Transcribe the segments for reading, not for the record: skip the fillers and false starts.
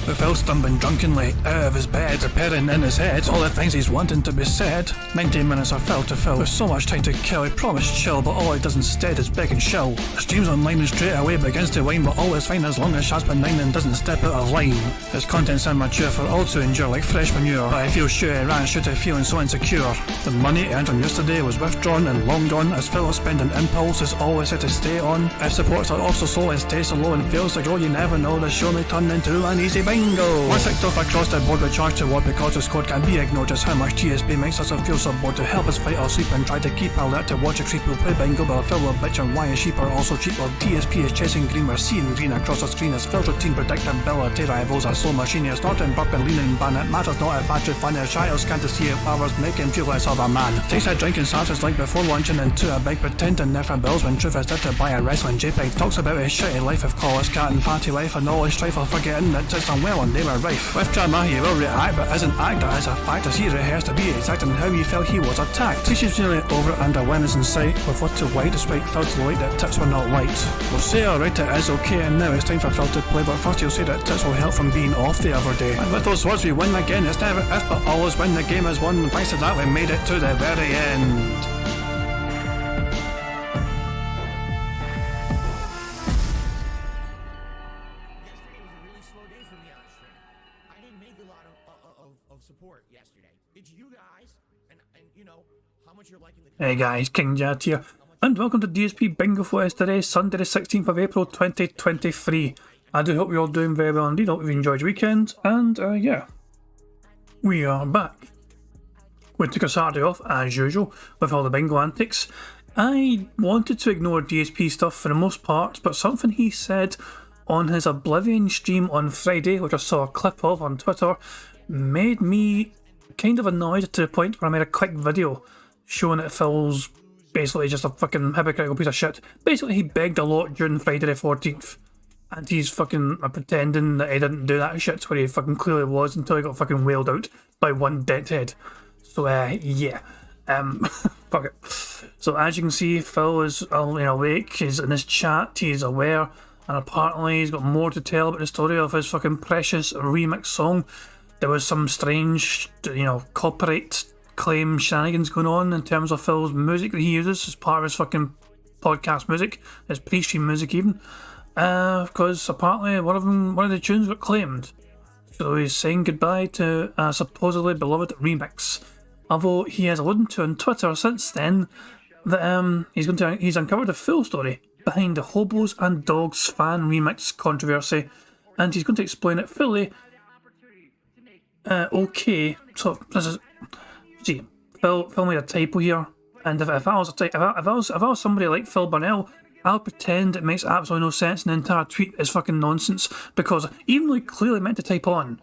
With Phil stumbling drunkenly out of his bed, preparing in his head all the things he's wanting to be said. 19 minutes of Phil to Phil, with so much time to kill. He promised chill, but all he does instead is beg and show. The stream's online and straight away begins to whine, but all is fine as long as Shaz benign and doesn't step out of line. His content's immature for all to endure like fresh manure, but I feel sure he ran should have feeling so insecure. The money he earned from yesterday was withdrawn and long gone, as Phil's spending impulse is always set to stay on. If supports are also slow and stays so low and fails to grow, you never know, the show may turn into an easy bingo. Once clicked off across the board with charge to what because this code can be ignored, just how much DSP makes us feel so bored. To help us fight our sleep and try to keep alert to watch a creep who play bingo, but Phil will bitch and why his sheep are also cheap. While DSP is chasing green, we're seeing green across the screen as Phil's routine predictability rivals are slow machine. You're snorting, burping, leaning, ban. It matters not if battery fun, his child can't see if powers make him feel less of a man. Takes a drink and starts his like before launching into a bike, pretending they're for bills when truth is there to buy a wrestling JPEG. Talks about his shitty life of college cat and party life and all his strife while forgetting that it's unwell and they were rife. With drama he will react but isn't act, that is a fact as he rehearsed to be exact in how he felt he was attacked. Teaches nearly over and awareness in sight with what to white despite Phil to light that tips were not light. We'll say alright it is okay and now it's time for Phil to play, but first he'll say that tips will help from being off the other day. And with those words we win again, it's never if but always when the game is won. Thanks to that we made it to the very end. Hey guys, King Jad here, and welcome to DSP Bingo for us today, Sunday the 16th of April 2023. I do hope you're all doing very well indeed. Hope you've enjoyed your weekend, and yeah, we are back. We took a Saturday off, as usual, with all the bingo antics. I wanted to ignore DSP stuff for the most part, but something he said on his Oblivion stream on Friday, which I saw a clip of on Twitter, made me kind of annoyed to the point where I made a quick video showing that Phil's basically just a fucking hypocritical piece of shit. Basically, he begged a lot during Friday the 14th, and he's fucking pretending that he didn't do that shit where he fucking clearly was until he got fucking wailed out by one deadhead. So, yeah. Fuck it. So, as you can see, Phil is awake, he's in his chat, he's aware, and apparently he's got more to tell about the story of his fucking precious remix song. There was some strange, copyright claim shenanigans going on in terms of Phil's music that he uses as part of his fucking podcast music, his pre-stream music even, because apparently one of the tunes got claimed. So he's saying goodbye to a supposedly beloved remix. Although he has alluded to on Twitter since then that he's uncovered the full story behind the Hobos and Dogs fan remix controversy, and he's going to explain it fully. Okay, so this is. See, Phil made a typo here, and if I was somebody like Phil Burnell, I'll pretend it makes absolutely no sense and the entire tweet is fucking nonsense, because even though he clearly meant to type on,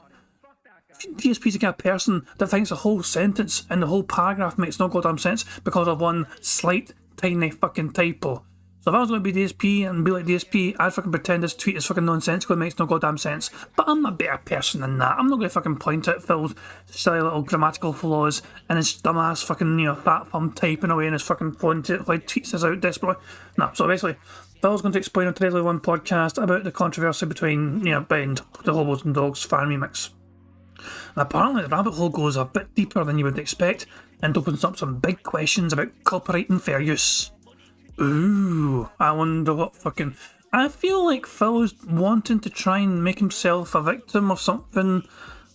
DSP's the kind of person that thinks the whole sentence and the whole paragraph makes no goddamn sense because of one slight, tiny fucking typo. So if I was going to be DSP and be like DSP, I'd fucking pretend this tweet is fucking nonsensical and makes no goddamn sense. But I'm a better person than that. I'm not going to fucking point out Phil's silly little grammatical flaws and his dumbass fucking, fat thumb typing away in his fucking phone to like tweets this out desperately. No, so basically, Phil's going to explain on today's One podcast about the controversy between, behind the Hobos and Dogs fan remix. And apparently the rabbit hole goes a bit deeper than you would expect and opens up some big questions about copyright and fair use. Ooh, I wonder what fucking... I feel like Phil is wanting to try and make himself a victim of something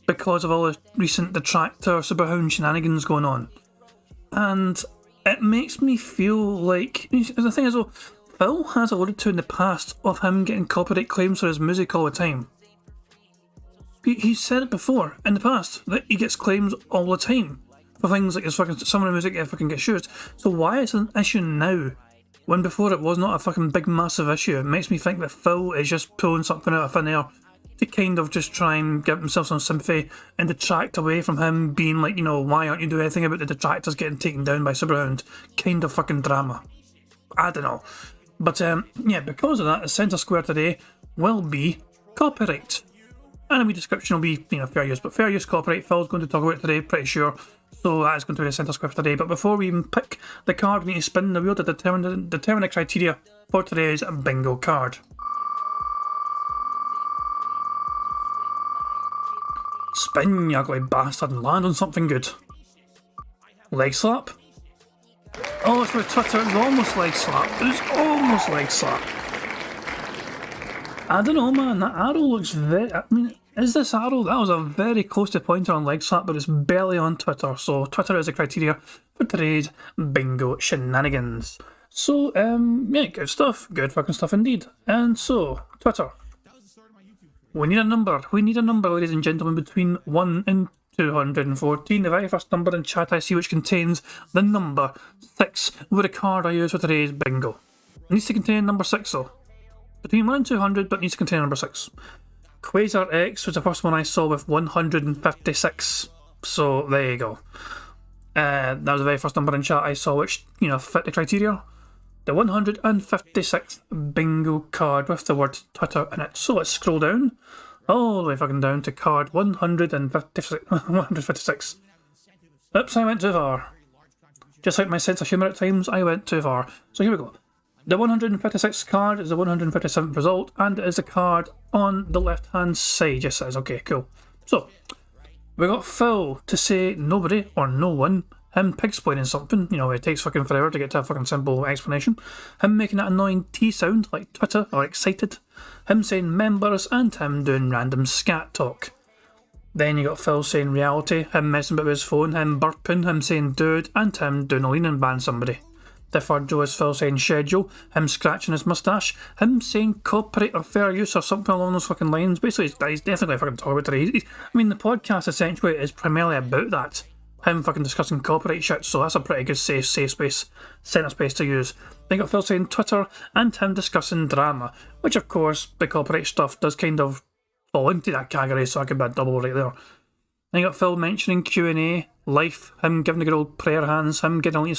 because of all the recent Detractor Superhound shenanigans going on. And it makes me feel like... The thing is though, Phil has alluded to in the past of him getting copyright claims for his music all the time. He's said it before, in the past, that he gets claims all the time for things like his fucking... Some of the music fucking gets used. So why is it an issue now? When before it was not a fucking big massive issue. It makes me think that Phil is just pulling something out of thin air to kind of just try and give himself some sympathy and detract away from him being like, why aren't you doing anything about the detractors getting taken down by Superhound? Kind of fucking drama. I don't know. But yeah, because of that, the centre square today will be copyright. And a wee description will be, fair use. But fair use copyright, Phil's going to talk about it today, pretty sure. So that is going to be the centre square for today. But before we even pick the card, we need to spin the wheel to determine the criteria for today's bingo card. Spin, you ugly bastard, and land on something good. Leg slap? Oh, it's with Twitter, it's almost leg slap. It's almost leg slap. I don't know, man, that arrow looks very... I mean, is this arrow? That was a very close to pointer on leg slap, but it's barely on Twitter, so Twitter is the criteria for today's bingo shenanigans. So, yeah, good stuff. Good fucking stuff indeed. And so, Twitter. We need a number. We need a number, ladies and gentlemen, between 1 and 214. The very first number in chat I see which contains the number 6 with a card I use for today's bingo. It needs to contain number 6 though. Between 1 and 200, but needs to contain number 6. Quasar X was the first one I saw with 156. So, there you go. That was the very first number in chat I saw which, you know, fit the criteria. The 156th bingo card with the word Twitter in it. So let's scroll down, all the way fucking down to card 156. Oops, I went too far. Just like my sense of humour at times, I went too far. So here we go. The 156th card is the 157th result, and it is a card on the left hand side. Yes, it is. Okay, cool. So, we got Phil to say nobody or no one. Him pig-splaining something, you know, it takes fucking forever to get to a fucking simple explanation. Him making that annoying T sound, like Twitter, or excited. Him saying members, and him doing random scat talk. Then you got Phil saying reality, him messing about with his phone, him burping, him saying dude, and him doing a lean and ban somebody. The third Joe is Phil saying schedule, him scratching his moustache, him saying copyright or fair use or something along those fucking lines. Basically, he's definitely fucking talking about today. I mean, the podcast essentially is primarily about that. Him fucking discussing copyright shit, so that's a pretty good safe space, centre space to use. Then you got Phil saying Twitter, and him discussing drama, which of course, the copyright stuff does kind of fall into that category, so I could be a double right there. Then you got Phil mentioning Q&A, life, him giving the good old prayer hands, him getting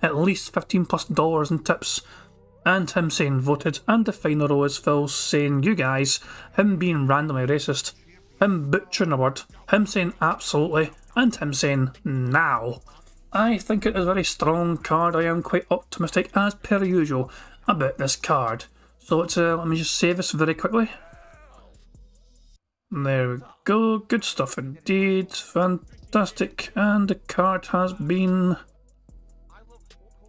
at least $15+ in tips, and him saying voted, and the final row is Phil saying you guys, him being randomly racist, him butchering a word, him saying absolutely, and him saying now. I think it is a very strong card. I am quite optimistic as per usual about this card. So let's let me just save this very quickly. There we go, good stuff indeed, fantastic, and the card has been...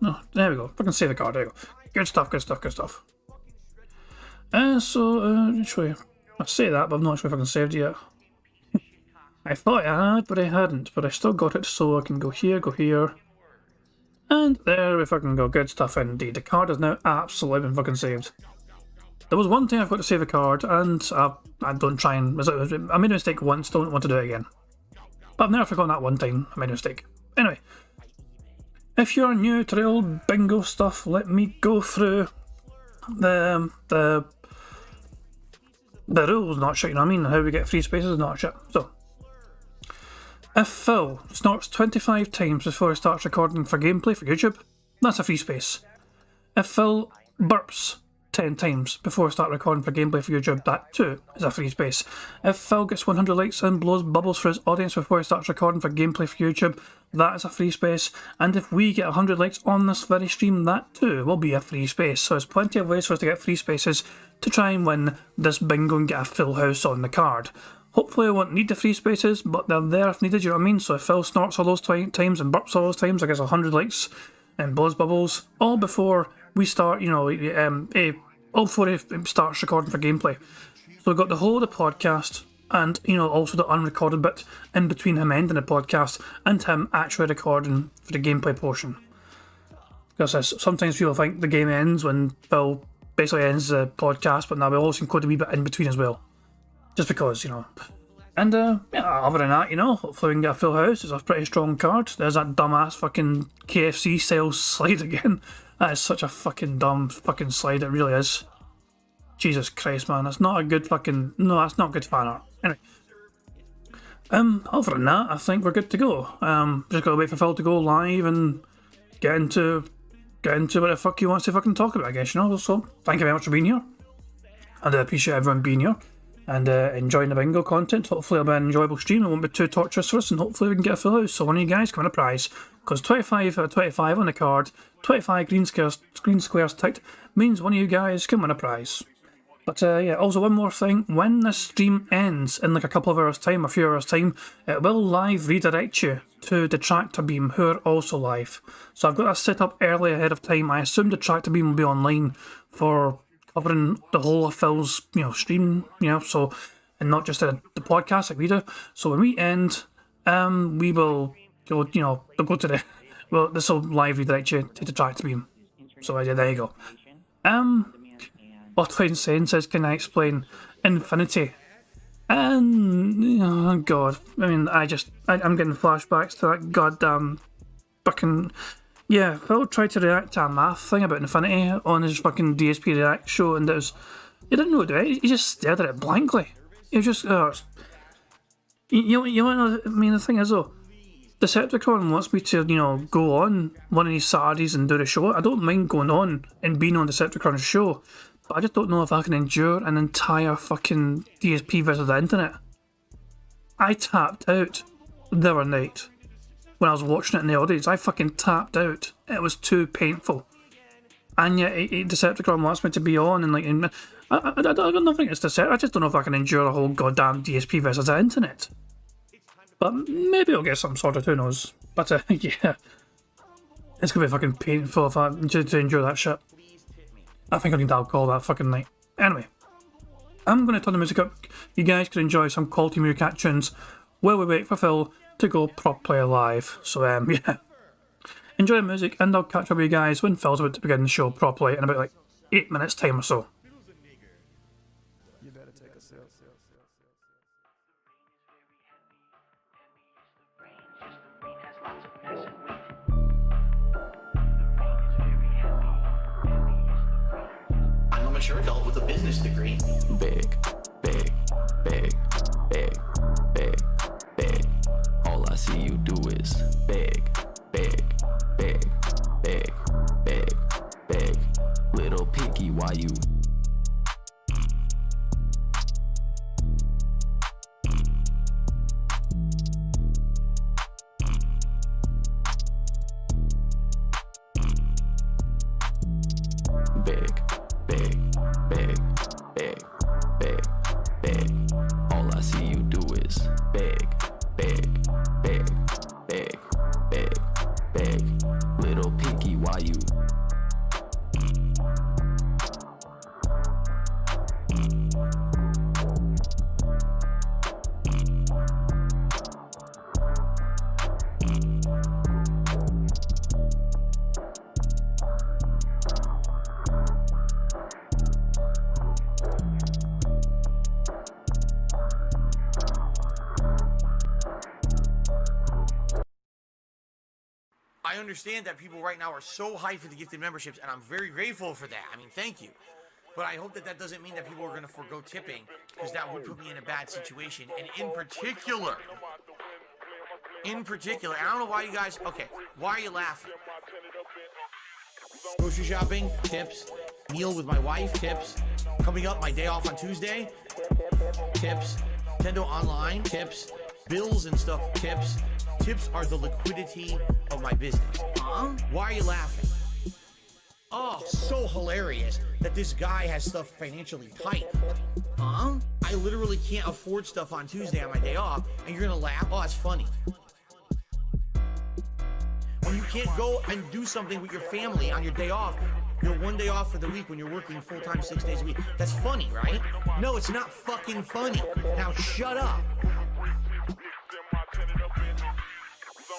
Oh, there we go, fucking save the card, there we go. Good stuff, good stuff, good stuff. So, show you. I say that, but I'm not sure if I can saved it yet. I thought I had, but I hadn't, but I still got it, so I can go here, and there we fucking go, good stuff indeed. The card has now absolutely been fucking saved. There was one thing I've got to save a card, and I don't try and... I made a mistake once, don't want to do it again. But I've never forgotten that one time I made a mistake. Anyway, if you're new to the old bingo stuff, let me go through the rules, not shit, you know what I mean? How we get free spaces, not shit. So, if Phil snorts 25 times before he starts recording for gameplay for YouTube, that's a free space. If Phil burps 10 times before I start recording for gameplay for YouTube, that too is a free space. If Phil gets 100 likes and blows bubbles for his audience before he starts recording for gameplay for YouTube, that is a free space. And if we get 100 likes on this very stream, that too will be a free space. So there's plenty of ways for us to get free spaces to try and win this bingo and get a full house on the card. Hopefully I won't need the free spaces, but they're there if needed, you know what I mean? So if Phil snorts all those times and burps all those times, I guess 100 likes and blows bubbles, all before we start, you know, all before he starts recording for gameplay. So we've got the whole of the podcast, and, you know, also the unrecorded bit in between him ending the podcast and him actually recording for the gameplay portion. Because sometimes people think the game ends when Phil basically ends the podcast, but now we also include a wee bit in between as well. Just because, you know. And, yeah, other than that, you know, hopefully we can get a full house. It's a pretty strong card. There's that dumbass fucking KFC style slide again. That is such a fucking dumb fucking slide, it really is. Jesus Christ, man, that's not a good fucking... No, that's not good fan art. Anyway. Other than that, I think we're good to go. Just gotta wait for Phil to go live and get into what the fuck he wants to fucking talk about, I guess, you know. So, thank you very much for being here. And I appreciate everyone being here. And enjoying the bingo content. Hopefully it'll be an enjoyable stream. It won't be too torturous for us, and hopefully we can get a full house. So one of you guys can win a prize. Because 25 out of 25 on the card, 25 green squares ticked, means one of you guys can win a prize. But yeah, also one more thing, when this stream ends in like a couple of hours time, a few hours time, it will live redirect you to Detractor Beam, who are also live. So I've got that set up early ahead of time. I assume Detractor Beam will be online for covering the whole of Phil's, stream, so, and not just the podcast like we do. So when we end, we will go, they'll go to well, this will live redirect you to Detractor Beam. So yeah, there you go. Botline Sen says, can I explain Infinity? And oh god, I mean, I'm getting flashbacks to that goddamn fucking, yeah. Phil tried to react to a math thing about Infinity on his fucking DSP React show, and he didn't know what to do. He just stared at it blankly. He was just, you want to know? I mean, the thing is though, Decepticon wants me to, go on one of these Saturdays and do the show. I don't mind going on and being on Decepticon's show, but I just don't know if I can endure an entire fucking DSP versus the internet. I tapped out the other night when I was watching it in the audience. I fucking tapped out. It was too painful. And yet, Decepticon wants me to be on and like, I don't think it's Decepticon. I just don't know if I can endure a whole goddamn DSP versus the internet. But maybe I'll get something sorted, who knows. But yeah, it's gonna be fucking painful if I to endure that shit. I think I need alcohol that fucking night. Anyway, I'm gonna turn the music up. You guys can enjoy some quality Meerkat tunes while we wait for Phil to go prop play live. So yeah, enjoy the music, and I'll catch up with you guys when Phil's about to begin the show properly in about like 8 minutes time or so. Mature adult with a business degree. Big, big, big, big, big, big. All I see you do is big, big, big, big, big, big. Little picky, why you? Big, big, big, big, big, big. All I see you do is big, big, big, big, big, big. Little picky, why you? I understand that people right now are so hyped for the gifted memberships, and I'm very grateful for that. I mean, thank you. But I hope that that doesn't mean that people are going to forego tipping, because that would put me in a bad situation. And in particular, I don't know why you guys, okay, why are you laughing? Grocery shopping, tips. Meal with my wife, tips. Coming up, my day off on Tuesday, tips. Nintendo Online, tips. Bills and stuff, tips. Tips are the liquidity of my business. Huh? Why are you laughing? Oh, so hilarious that this guy has stuff financially tight. Huh? I literally can't afford stuff on Tuesday on my day off, and you're gonna laugh? Oh, it's funny. When you can't go and do something with your family on your day off, you're one day off for the week when you're working full-time 6 days a week. That's funny, right? No, it's not fucking funny. Now shut up.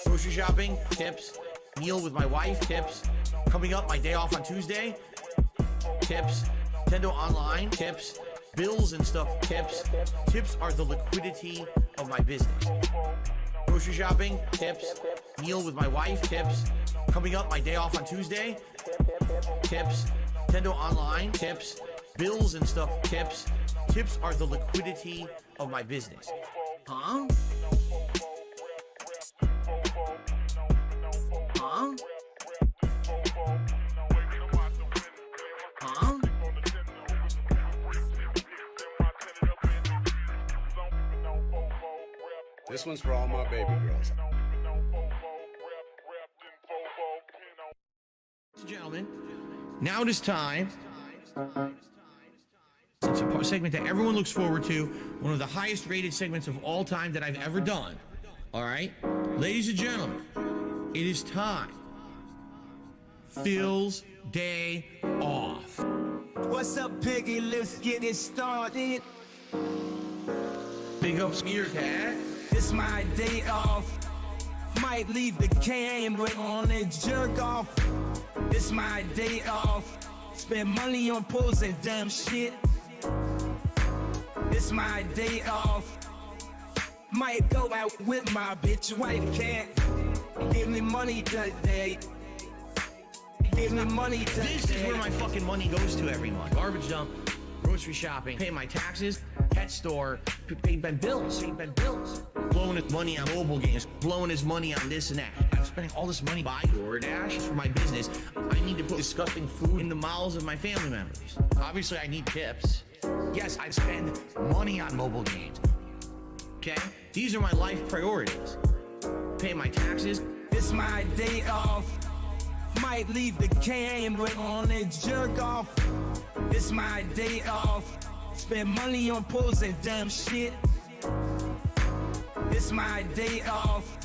Grocery shopping, tips. Meal with my wife, tips. Coming up, my day off on Tuesday, tips. Nintendo Online, tips. Bills and stuff, tips. Tips are the liquidity of my business. Grocery shopping, tips. Meal with my wife, tips. Coming up, my day off on Tuesday, tips. Nintendo Online, tips. Bills and stuff, tips. Tips are the liquidity of my business. Huh? Huh? Huh? This one's for all my baby girls. Ladies and gentlemen, now it is time to It's a segment that everyone looks forward to. One of the highest rated segments of all time that I've ever done. All right? Ladies and gentlemen, it is time. Phil's day off. What's up, Piggy? Let's get it started. Big ups, Meerkat. It's my day off. Might leave the camera on and jerk off. It's my day off. Spend money on posing dumb shit. It's my day off. Might go out with my bitch wife. Can't give me money today. Give me money today. This is where my fucking money goes to every month. Garbage dump, grocery shopping, pay my taxes, pet store, pay my bills, blowing his money on mobile games, blowing his money on this and that. I'm spending all this money buying DoorDash for my business. I need to put disgusting food in the mouths of my family members. Obviously, I need tips. Yes, I spend money on mobile games. Okay? These are my life priorities. Pay my taxes. It's my day off. Might leave the camera on and jerk off. It's my day off. Spend money on posing dumb shit. It's my day off.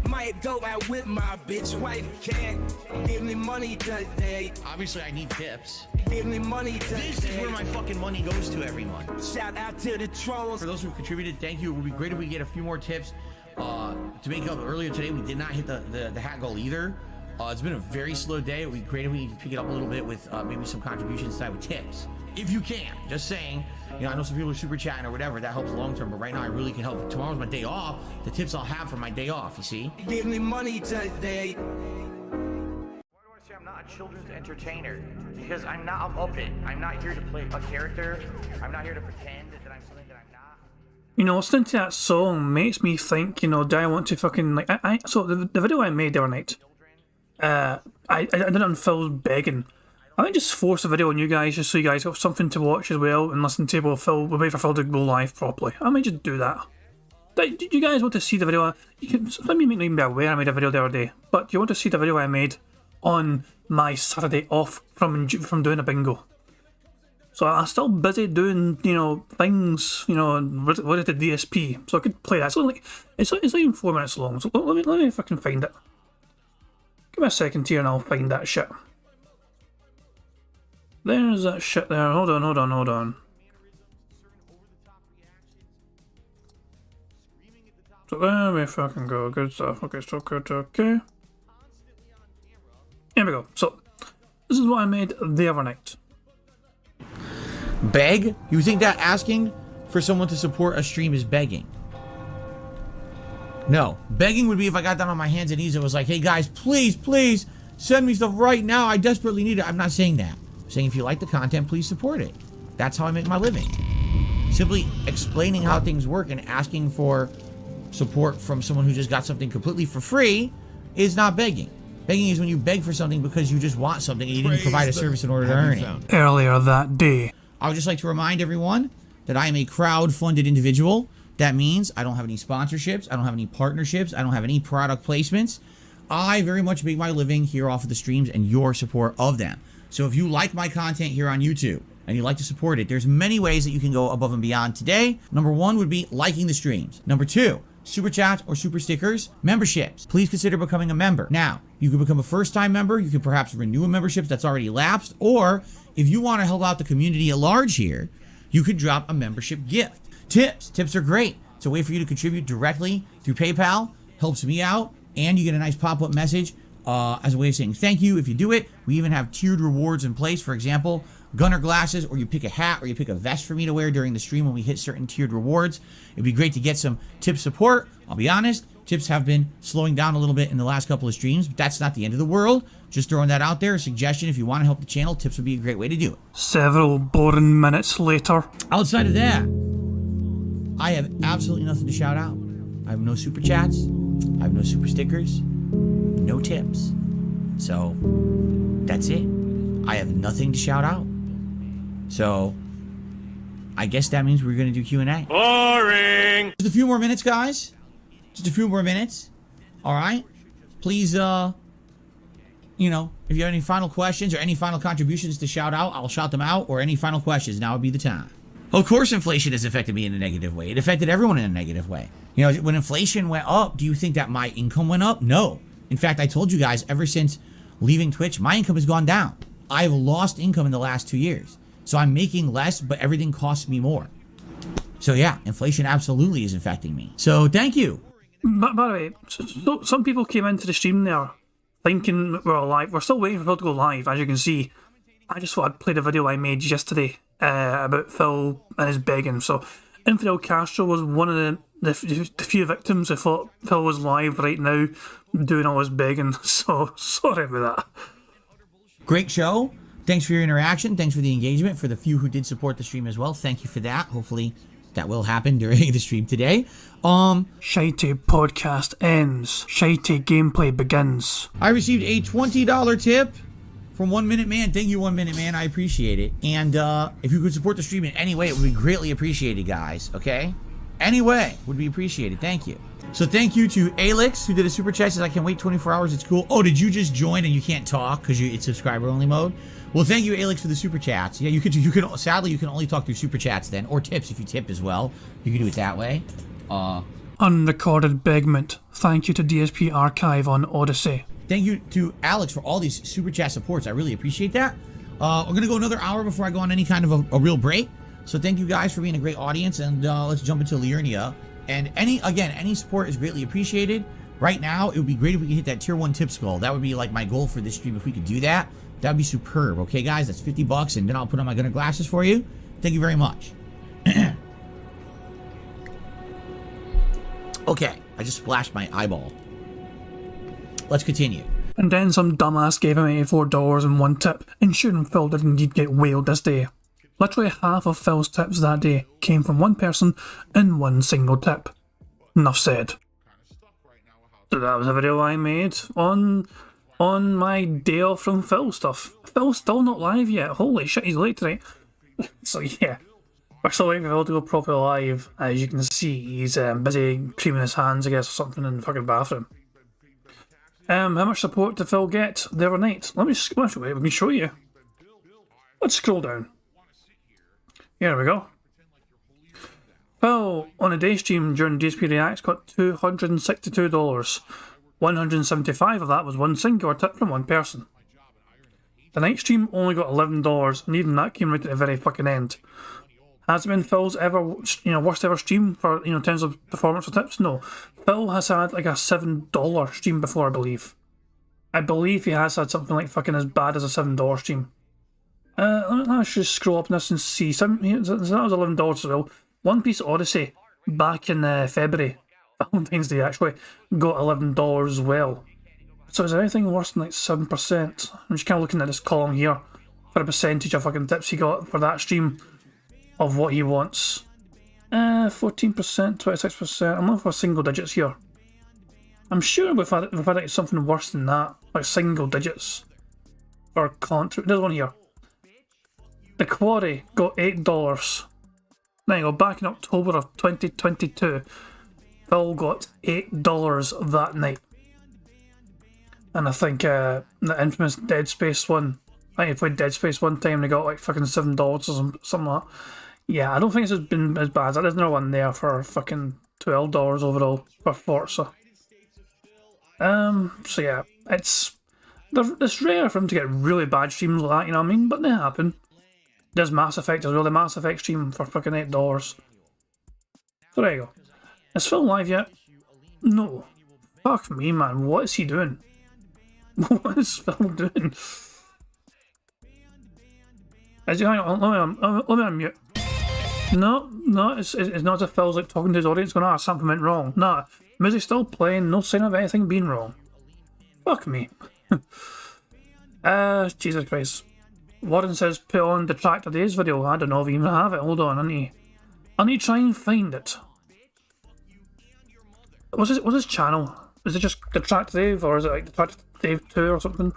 Might go out with my bitch wife. Can't give me money today. Obviously, I need tips. Give me money today. This is where my fucking money goes to every month. Shout out to the trolls. For those who contributed, thank you. It would be great if we get a few more tips. To make up earlier today, we did not hit the hat goal either. It's been a very slow day. It would be great if we could pick it up a little bit with maybe some contributions tonight with tips. If you can, just saying. You know, I know some people are super chatting or whatever. That helps long term, but right now I really can help. Tomorrow's my day off. The tips I'll have for my day off, you see? Give me money today. Why do I say I'm not a children's entertainer? Because I'm not a Muppet. I'm not here to play a character. I'm not here to pretend that I'm something that I'm not. You know, listening to that song makes me think, you know, do I want to fucking, like, so the video I made the other night, I did it on Phil begging. I might just force a video on you guys just so you guys got something to watch as well and listen to while we'll wait for Phil to go live properly. I might just do that. Do you guys want to see the video? You can, let me not even be aware I made a video the other day, but do you want to see the video I made on my Saturday off from doing a bingo? So I'm still busy doing, you know, things, you know, what is the DSP? So I could play that. So like, it's not even 4 minutes long. So let me if I can find it. Give me a second here and I'll find that shit. There's that shit there. Hold on. So there we fucking go. Good stuff. Okay, so good. Okay. Here we go. So this is what I made the other night. Beg? You think that asking for someone to support a stream is begging? No. Begging would be if I got down on my hands and knees and was like, hey guys, please, send me stuff right now. I desperately need it. I'm not saying that. I'm saying if you like the content, please support it. That's how I make my living. Simply explaining how things work and asking for support from someone who just got something completely for free is not begging. Begging is when you beg for something because you just want something and you didn't provide a service in order to earn it. Earlier that day. I would just like to remind everyone that I am a crowd-funded individual. That means I don't have any sponsorships, I don't have any partnerships, I don't have any product placements. I very much make my living here off of the streams and your support of them. So if you like my content here on YouTube and you like to support it, there's many ways that you can go above and beyond today. Number one would be liking the streams. Number two, super chats or super stickers, memberships. Please consider becoming a member. Now, you can become a first-time member, you can perhaps renew a membership that's already lapsed, or if you want to help out the community at large here, you could drop a membership gift. Tips are great. It's a way for you to contribute directly through PayPal, helps me out, and you get a nice pop-up message as a way of saying thank you if you do it. We even have tiered rewards in place. For example, Gunner glasses, or you pick a hat, or you pick a vest for me to wear during the stream when we hit certain tiered rewards. It'd be great to get some tip support. I'll be honest, tips have been slowing down a little bit in the last couple of streams, but that's not the end of the world. Just throwing that out there. A suggestion, if you want to help the channel, tips would be a great way to do it. Several boring minutes later. Outside of that, I have absolutely nothing to shout out. I have no super chats. I have no super stickers. No tips. So, that's it. I have nothing to shout out. So, I guess that means we're going to do Q&A. Boring! Just a few more minutes, guys. Just a few more minutes. All right? Please, you know, if you have any final questions or any final contributions to shout out, I'll shout them out, or any final questions, now would be the time. Of course, inflation has affected me in a negative way. It affected everyone in a negative way. You know, when inflation went up, do you think that my income went up? No. In fact, I told you guys, ever since leaving Twitch, my income has gone down. I've lost income in the last 2 years. So I'm making less, but everything costs me more. So yeah, inflation absolutely is affecting me. So thank you. By the way, so some people came into the stream there thinking we're live. We're still waiting for Phil to go live, as you can see. I just thought I'd play the video I made yesterday about Phil and his begging. So Infidel Castro was one of the few victims who thought Phil was live right now doing all his begging. So sorry about that. Great show. Thanks for your interaction. Thanks for the engagement. For the few who did support the stream as well, thank you for that. Hopefully that will happen during the stream today. Shitey podcast ends. Shitey gameplay begins. I received a $20 tip from 1 Minute Man. Thank you, 1 Minute Man. I appreciate it. And if you could support the stream in any way, it would be greatly appreciated, guys. Okay? Any way would be appreciated. Thank you. So thank you to Alex, who did a super chat. Says I can wait 24 hours. It's cool. Oh, did you just join and you can't talk because it's subscriber only mode? Well, thank you, Alex, for the super chats. Yeah, you could. Sadly, you can only talk through super chats then, or tips if you tip as well. You can do it that way. Unrecorded begment. Thank you to DSP Archive on Odyssey. Thank you to Alex for all these super chat supports. I really appreciate that. We're gonna go another hour before I go on any kind of a real break. So thank you guys for being a great audience, and let's jump into Liurnia. And any support is greatly appreciated. Right now, it would be great if we could hit that tier 1 tips goal. That would be like my goal for this stream. If we could do that, that would be superb. Okay, guys, that's $50, and then I'll put on my gunner glasses for you. Thank you very much. Okay, I just splashed my eyeball. Let's continue. And then some dumbass gave him $84 and 1 tip, ensuring Phil didn't indeed get whaled this day. Literally half of Phil's tips that day came from one person in one single tip. Enough said. So that was a video I made on my day off from Phil stuff. Phil's still not live yet. Holy shit, he's late tonight. So yeah, we're still waiting for Phil to go properly live. As you can see, he's busy creaming his hands, I guess, or something in the fucking bathroom. How much support did Phil get the other night? Let me show you. Let's scroll down. Here we go. Phil, on a day stream during DSP Reacts, got $262. 175 of that was one singular tip from one person. The night stream only got $11, and even that came right at the very fucking end. Has it been Phil's worst ever stream for in terms of performance or tips? No. Phil has had like a $7 stream before, I believe. I believe he has had something like fucking as bad as a $7 stream. Let me just scroll up on this and see. That was $11 as well. One Piece Odyssey back in February, Valentine's Day actually, got $11 as well. So is there anything worse than like 7%? I'm just kind of looking at this column here for a percentage of fucking tips he got for that stream of what he wants. 14%, 26%. I'm looking for single digits here. I'm sure we've had like something worse than that, like single digits. Or contra. There's one here. The Quarry got $8. There you go, back in October of 2022, Phil got $8 that night. And I think the infamous Dead Space one, I think he played Dead Space one time and he got like fucking $7 or something like that. Yeah, I don't think this has been as bad. There's another one there for fucking $12 overall for Forza. So yeah, it's rare for him to get really bad streams like that, you know what I mean? But they happen. There's Mass Effect as well, the Mass Effect stream for fucking $8. So there you go. Is Phil live yet? No. Fuck me, man. What is he doing? What is Phil doing? Is he, hang on, let me unmute. No, it's not as if Phil's like talking to his audience going, something went wrong. Nah, music's still playing, no sign of anything being wrong. Fuck me. Jesus Christ. Warren says put on Detractor Days video. I don't know if we even have it. Hold on, I need to try and find it. What's his channel? Is it just Detractor Dave, or is it like Detractor Dave 2 or something?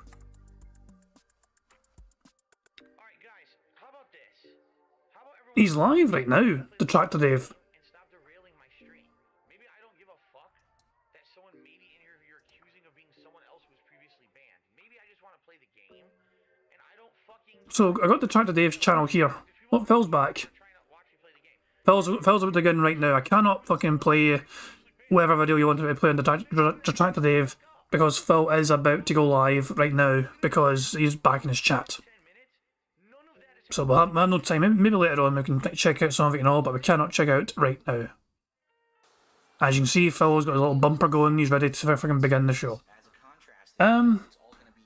He's live right now, Detractor Dave. play the game, and I don't fucking So I got Detractor Dave's channel here. Look, Phil's back. try not watch me play the game. Phil's about to get in right now. I cannot fucking play whatever video you want to play on Detractor Dave because Phil is about to go live right now because he's back in his chat. So we'll have no time. Maybe later on we can check out some of it and all, but we cannot check out right now. As you can see, Phil's got a little bumper going. He's ready to fucking begin the show. One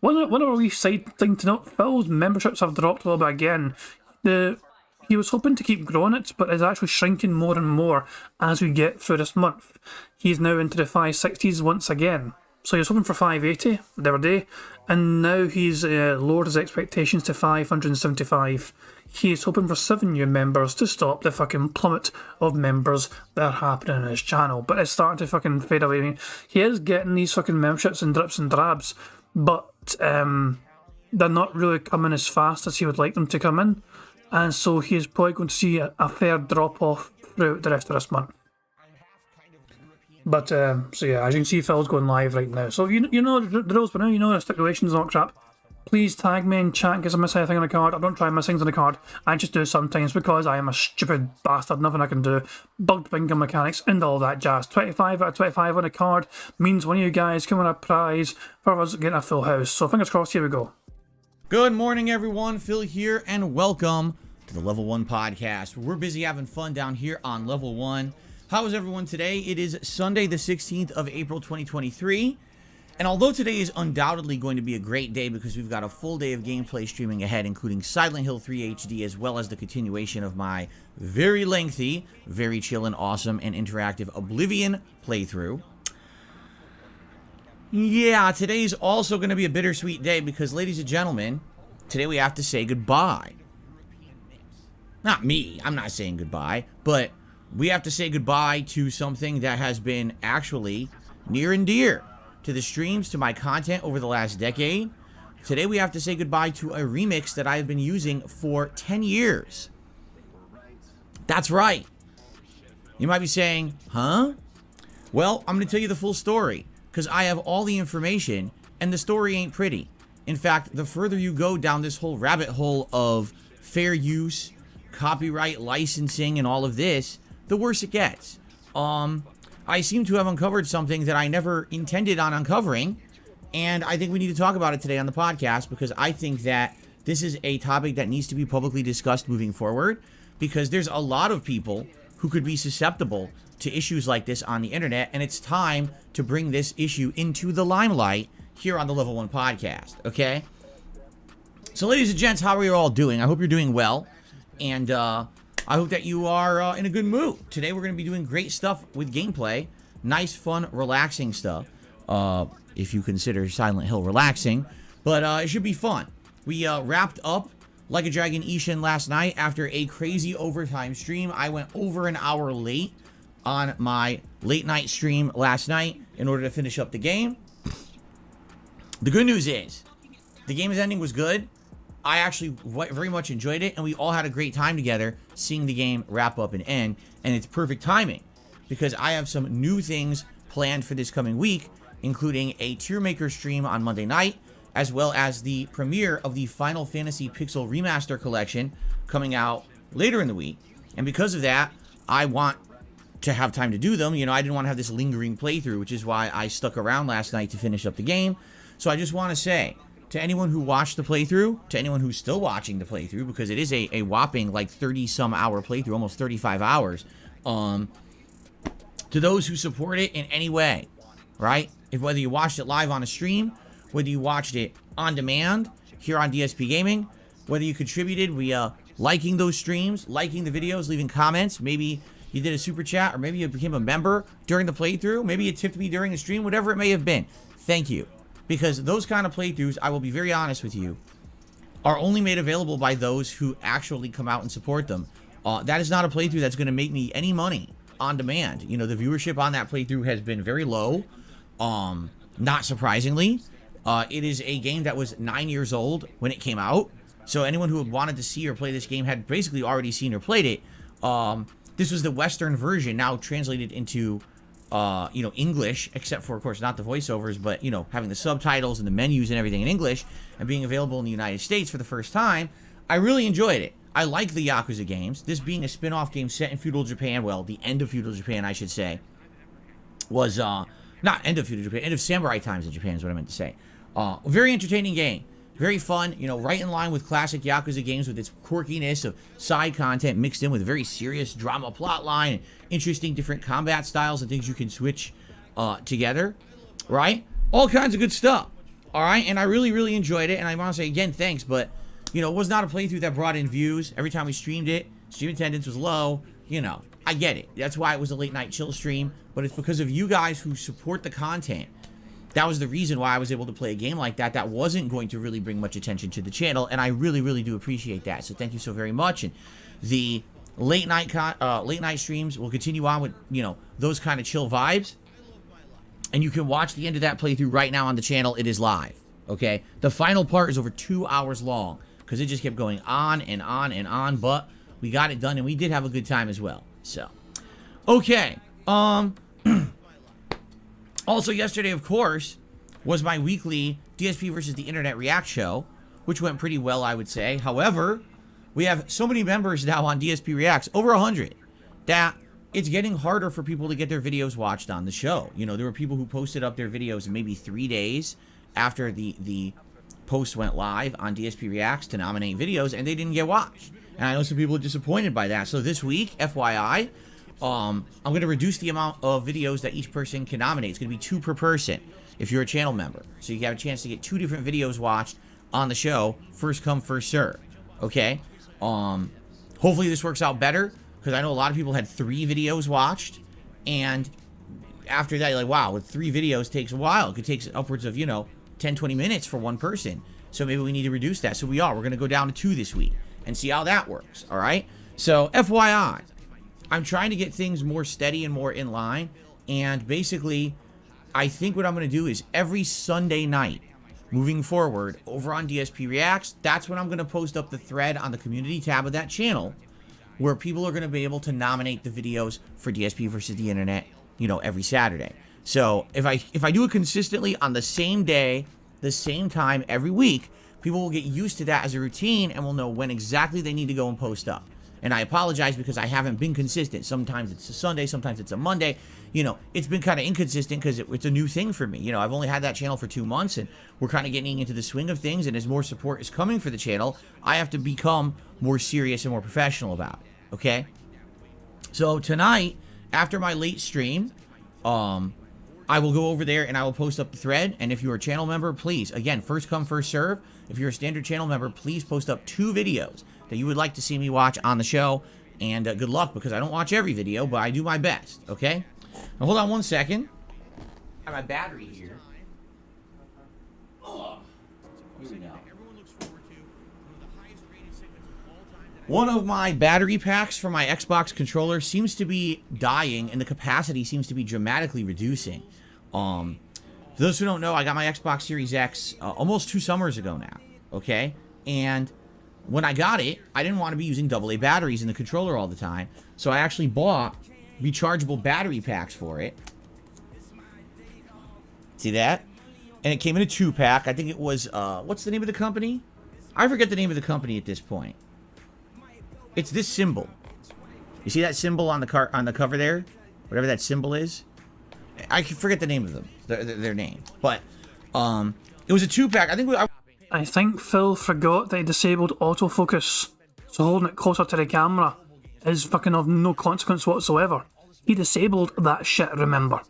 other wee side thing to note: Phil's memberships have dropped a little bit again. He was hoping to keep growing it, but is actually shrinking more and more as we get through this month. He's now into the 560s once again. So he was hoping for 580 the other day, and now he's lowered his expectations to 575. He's hoping for 7 new members to stop the fucking plummet of members that are happening on his channel. But it's starting to fucking fade away. I mean, he is getting these fucking memberships in drips and drabs, but they're not really coming as fast as he would like them to come in. And so he is probably going to see a fair drop off throughout the rest of this month. But, so yeah, as you can see, Phil's going live right now. So, you know the rules, but now you know the stipulations and all crap. Please tag me in chat in case I miss anything on the card. I don't try and miss things on the card. I just do sometimes because I am a stupid bastard. Nothing I can do. Bugged bingo mechanics and all that jazz. 25 out of 25 on the card means one of you guys can win a prize for us getting a full house. So fingers crossed, here we go. Good morning, everyone. Phil here, and welcome to the Level 1 podcast. We're busy having fun down here on Level 1. How is everyone today? It is Sunday, the 16th of April, 2023. And although today is undoubtedly going to be a great day because we've got a full day of gameplay streaming ahead, including Silent Hill 3 HD, as well as the continuation of my very lengthy, very chill and awesome and interactive Oblivion playthrough. Yeah, today's also going to be a bittersweet day because, ladies and gentlemen, today we have to say goodbye. Not me, I'm not saying goodbye, but we have to say goodbye to something that has been actually near and dear to the streams, to my content over the last decade. Today we have to say goodbye to a remix that I've been using for 10 years. That's right. You might be saying, huh? Well, I'm going to tell you the full story because I have all the information and the story ain't pretty. In fact, the further you go down this whole rabbit hole of fair use, copyright licensing, and all of this, the worse it gets. I seem to have uncovered something that I never intended on uncovering, and I think we need to talk about it today on the podcast because I think that this is a topic that needs to be publicly discussed moving forward because there's a lot of people who could be susceptible to issues like this on the internet, and it's time to bring this issue into the limelight here on the Level 1 podcast, okay? So ladies and gents, how are you all doing? I hope you're doing well, and I hope that you are in a good mood. Today we're going to be doing great stuff with gameplay. Nice, fun, relaxing stuff. If you consider Silent Hill relaxing. But it should be fun. We wrapped up Like a Dragon Ishin last night after a crazy overtime stream. I went over an hour late on my late night stream last night in order to finish up the game. The good news is the game's ending was good. I actually very much enjoyed it, and we all had a great time together seeing the game wrap up and end, and it's perfect timing because I have some new things planned for this coming week, including a tier maker stream on Monday night, as well as the premiere of the Final Fantasy Pixel Remaster Collection coming out later in the week. And because of that, I want to have time to do them. You know, I didn't want to have this lingering playthrough, which is why I stuck around last night to finish up the game. So I just want to say, to anyone who watched the playthrough, to anyone who's still watching the playthrough, because it is a whopping like 30-some hour playthrough, almost 35 hours, to those who support it in any way, right? If whether you watched it live on a stream, whether you watched it on demand here on DSP Gaming, whether you contributed via liking those streams, liking the videos, leaving comments, maybe you did a super chat, or maybe you became a member during the playthrough, maybe you tipped me during the stream, whatever it may have been. Thank you. Because those kind of playthroughs, I will be very honest with you, are only made available by those who actually come out and support them. That is not a playthrough that's going to make me any money on demand. You know, the viewership on that playthrough has been very low. Not surprisingly, it is a game that was 9 years old when it came out. So anyone who wanted to see or play this game had basically already seen or played it. This was the Western version, now translated into you know, English, except for, of course, not the voiceovers, but, you know, having the subtitles and the menus and everything in English, and being available in the United States for the first time, I really enjoyed it. I like the Yakuza games. This being a spin-off game set in feudal Japan, well, the end of feudal Japan, I should say, was, not end of feudal Japan, end of samurai times in Japan is what I meant to say. Very entertaining game. Very fun, you know, right in line with classic Yakuza games with its quirkiness of side content mixed in with a very serious drama plot line, and interesting different combat styles and things you can switch together, right? All kinds of good stuff, all right? And I really, really enjoyed it, and I want to say, again, thanks, but, you know, it was not a playthrough that brought in views. Every time we streamed it, stream attendance was low, you know. I get it. That's why it was a late night chill stream, but it's because of you guys who support the content. That was the reason why I was able to play a game like that wasn't going to really bring much attention to the channel, and I really, really do appreciate that. So thank you so very much. And the late night streams will continue on with, you know, those kind of chill vibes. And you can watch the end of that playthrough right now on the channel. It is live, okay? The final part is over 2 hours long because it just kept going on and on and on, but we got it done, and we did have a good time as well. So, okay. Also, yesterday, of course, was my weekly DSP versus the Internet React show, which went pretty well, I would say. However, we have so many members now on DSP Reacts, over 100, that it's getting harder for people to get their videos watched on the show. You know, there were people who posted up their videos maybe 3 days after the post went live on DSP Reacts to nominate videos, and they didn't get watched. And I know some people are disappointed by that. So this week, FYI, I'm going to reduce the amount of videos that each person can nominate. It's going to be 2 per person if you're a channel member. So you have a chance to get 2 different videos watched on the show. First come, first serve. Okay? Hopefully this works out better, because I know a lot of people had 3 videos watched. And after that, you're like, wow, with 3 videos takes a while. It could take upwards of, you know, 10, 20 minutes for one person. So maybe we need to reduce that. So we're going to go down to 2 this week and see how that works. All right? So FYI. I'm trying to get things more steady and more in line, and basically, I think what I'm going to do is every Sunday night, moving forward, over on DSP Reacts, that's when I'm going to post up the thread on the community tab of that channel, where people are going to be able to nominate the videos for DSP versus the Internet, you know, every Saturday. So, if I do it consistently on the same day, the same time, every week, people will get used to that as a routine, and will know when exactly they need to go and post up. And I apologize because I haven't been consistent. Sometimes it's a Sunday, sometimes it's a Monday. You know, it's been kind of inconsistent because it's a new thing for me. You know, I've only had that channel for 2 months, and we're kind of getting into the swing of things. And as more support is coming for the channel, I have to become more serious and more professional about it. Okay? So tonight, after my late stream, I will go over there and I will post up the thread. And if you're a channel member, please, again, first come, first serve. If you're a standard channel member, please post up 2 videos that you would like to see me watch on the show, and good luck, because I don't watch every video, but I do my best, okay? Now, hold on one second. I have my battery here. Oh, here we go. One of my battery packs for my Xbox controller seems to be dying, and the capacity seems to be dramatically reducing. For those who don't know, I got my Xbox Series X almost 2 summers ago now, okay? And when I got it, I didn't want to be using AA batteries in the controller all the time, so I actually bought rechargeable battery packs for it. See that? And it came in a 2-pack. I think it was, what's the name of the company? I forget the name of the company at this point. It's this symbol. You see that symbol on the cover there? Whatever that symbol is. I forget the name of them, their name. But it was a 2-pack. I think Phil forgot that he disabled autofocus, so holding it closer to the camera is fucking of no consequence whatsoever. He disabled that shit, remember?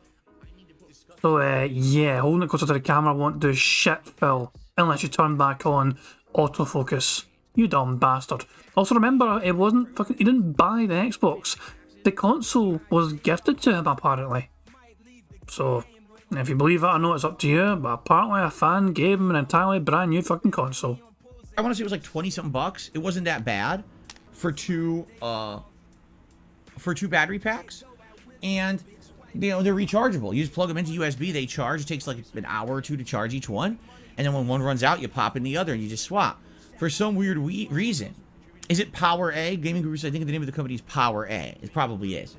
So, yeah, holding it closer to the camera won't do shit, Phil, unless you turn back on autofocus. You dumb bastard. Also remember, it wasn't fucking, he didn't buy the Xbox. The console was gifted to him, apparently. So, if you believe it or not, it's up to you, but apparently a fan gave him an entirely brand new fucking console. I want to say it was like 20-something bucks. It wasn't that bad for two battery packs. And, you know, they're rechargeable. You just plug them into USB, they charge. It takes like an hour or 2 to charge each one. And then when one runs out, you pop in the other and you just swap. For some weird reason. Is it Power A? Gaming Gurus, I think the name of the company is Power A. It probably is.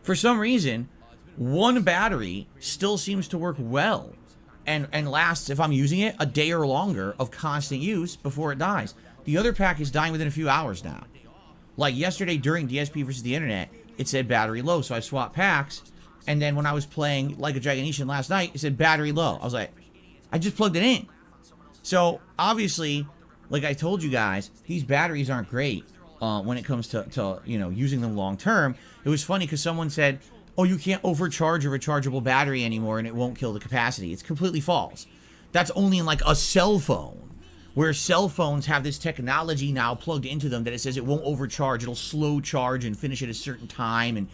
For some reason, one battery still seems to work well and lasts, if I'm using it, a day or longer of constant use before it dies. The other pack is dying within a few hours now. Like yesterday during DSP versus the internet, it said battery low, so I swapped packs, and then when I was playing Like a Dragonetian last night, it said battery low. I was like, I just plugged it in. So obviously, like I told you guys, these batteries aren't great when it comes to you know, using them long term. It was funny because someone said, oh, you can't overcharge a rechargeable battery anymore and it won't kill the capacity. It's completely false. That's only in like a cell phone, where cell phones have this technology now plugged into them that it says it won't overcharge. It'll slow charge and finish at a certain time. And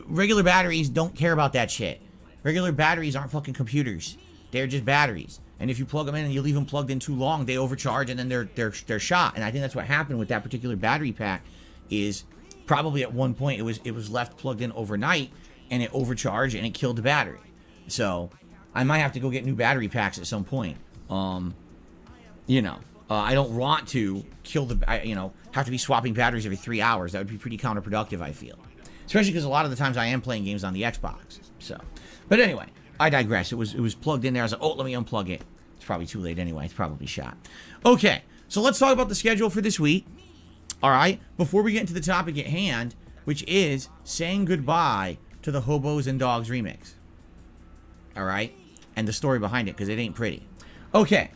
regular batteries don't care about that shit. Regular batteries aren't fucking computers. They're just batteries. And if you plug them in and you leave them plugged in too long, they overcharge and then they're shot. And I think that's what happened with that particular battery pack. Is probably at one point it was left plugged in overnight and it overcharged and it killed the battery. So I might have to go get new battery packs at some point. You know, I don't want to kill have to be swapping batteries every 3 hours. That would be pretty counterproductive, I feel. Especially because a lot of the times I am playing games on the Xbox. So, but anyway, I digress. It was plugged in there. I was like, oh, let me unplug it. It's probably too late anyway. It's probably shot. Okay, so let's talk about the schedule for this week. All right, before we get into the topic at hand, which is saying goodbye to the Hobos and Dogs remix. All right, and the story behind it, because it ain't pretty. Okay,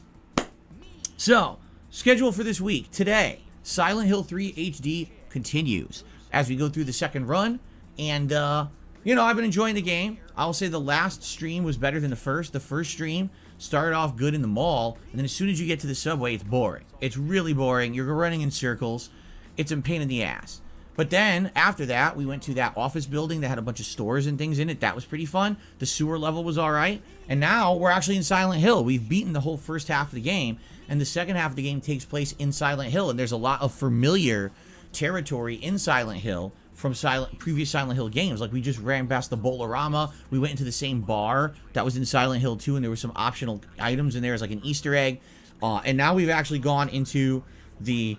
so schedule for this week. Today, Silent Hill 3 HD continues as we go through the second run. And, you know, I've been enjoying the game. I'll say the last stream was better than the first. The first stream started off good in the mall, and then as soon as you get to the subway, it's boring. It's really boring. You're running in circles. It's a pain in the ass. But then, after that, we went to that office building that had a bunch of stores and things in it. That was pretty fun. The sewer level was alright. And now, we're actually in Silent Hill. We've beaten the whole first half of the game, and the second half of the game takes place in Silent Hill, and there's a lot of familiar territory in Silent Hill from previous Silent Hill games. Like, we just ran past the Bolorama. We went into the same bar that was in Silent Hill 2, and there were some optional items in there as like an Easter egg. And now we've actually gone into the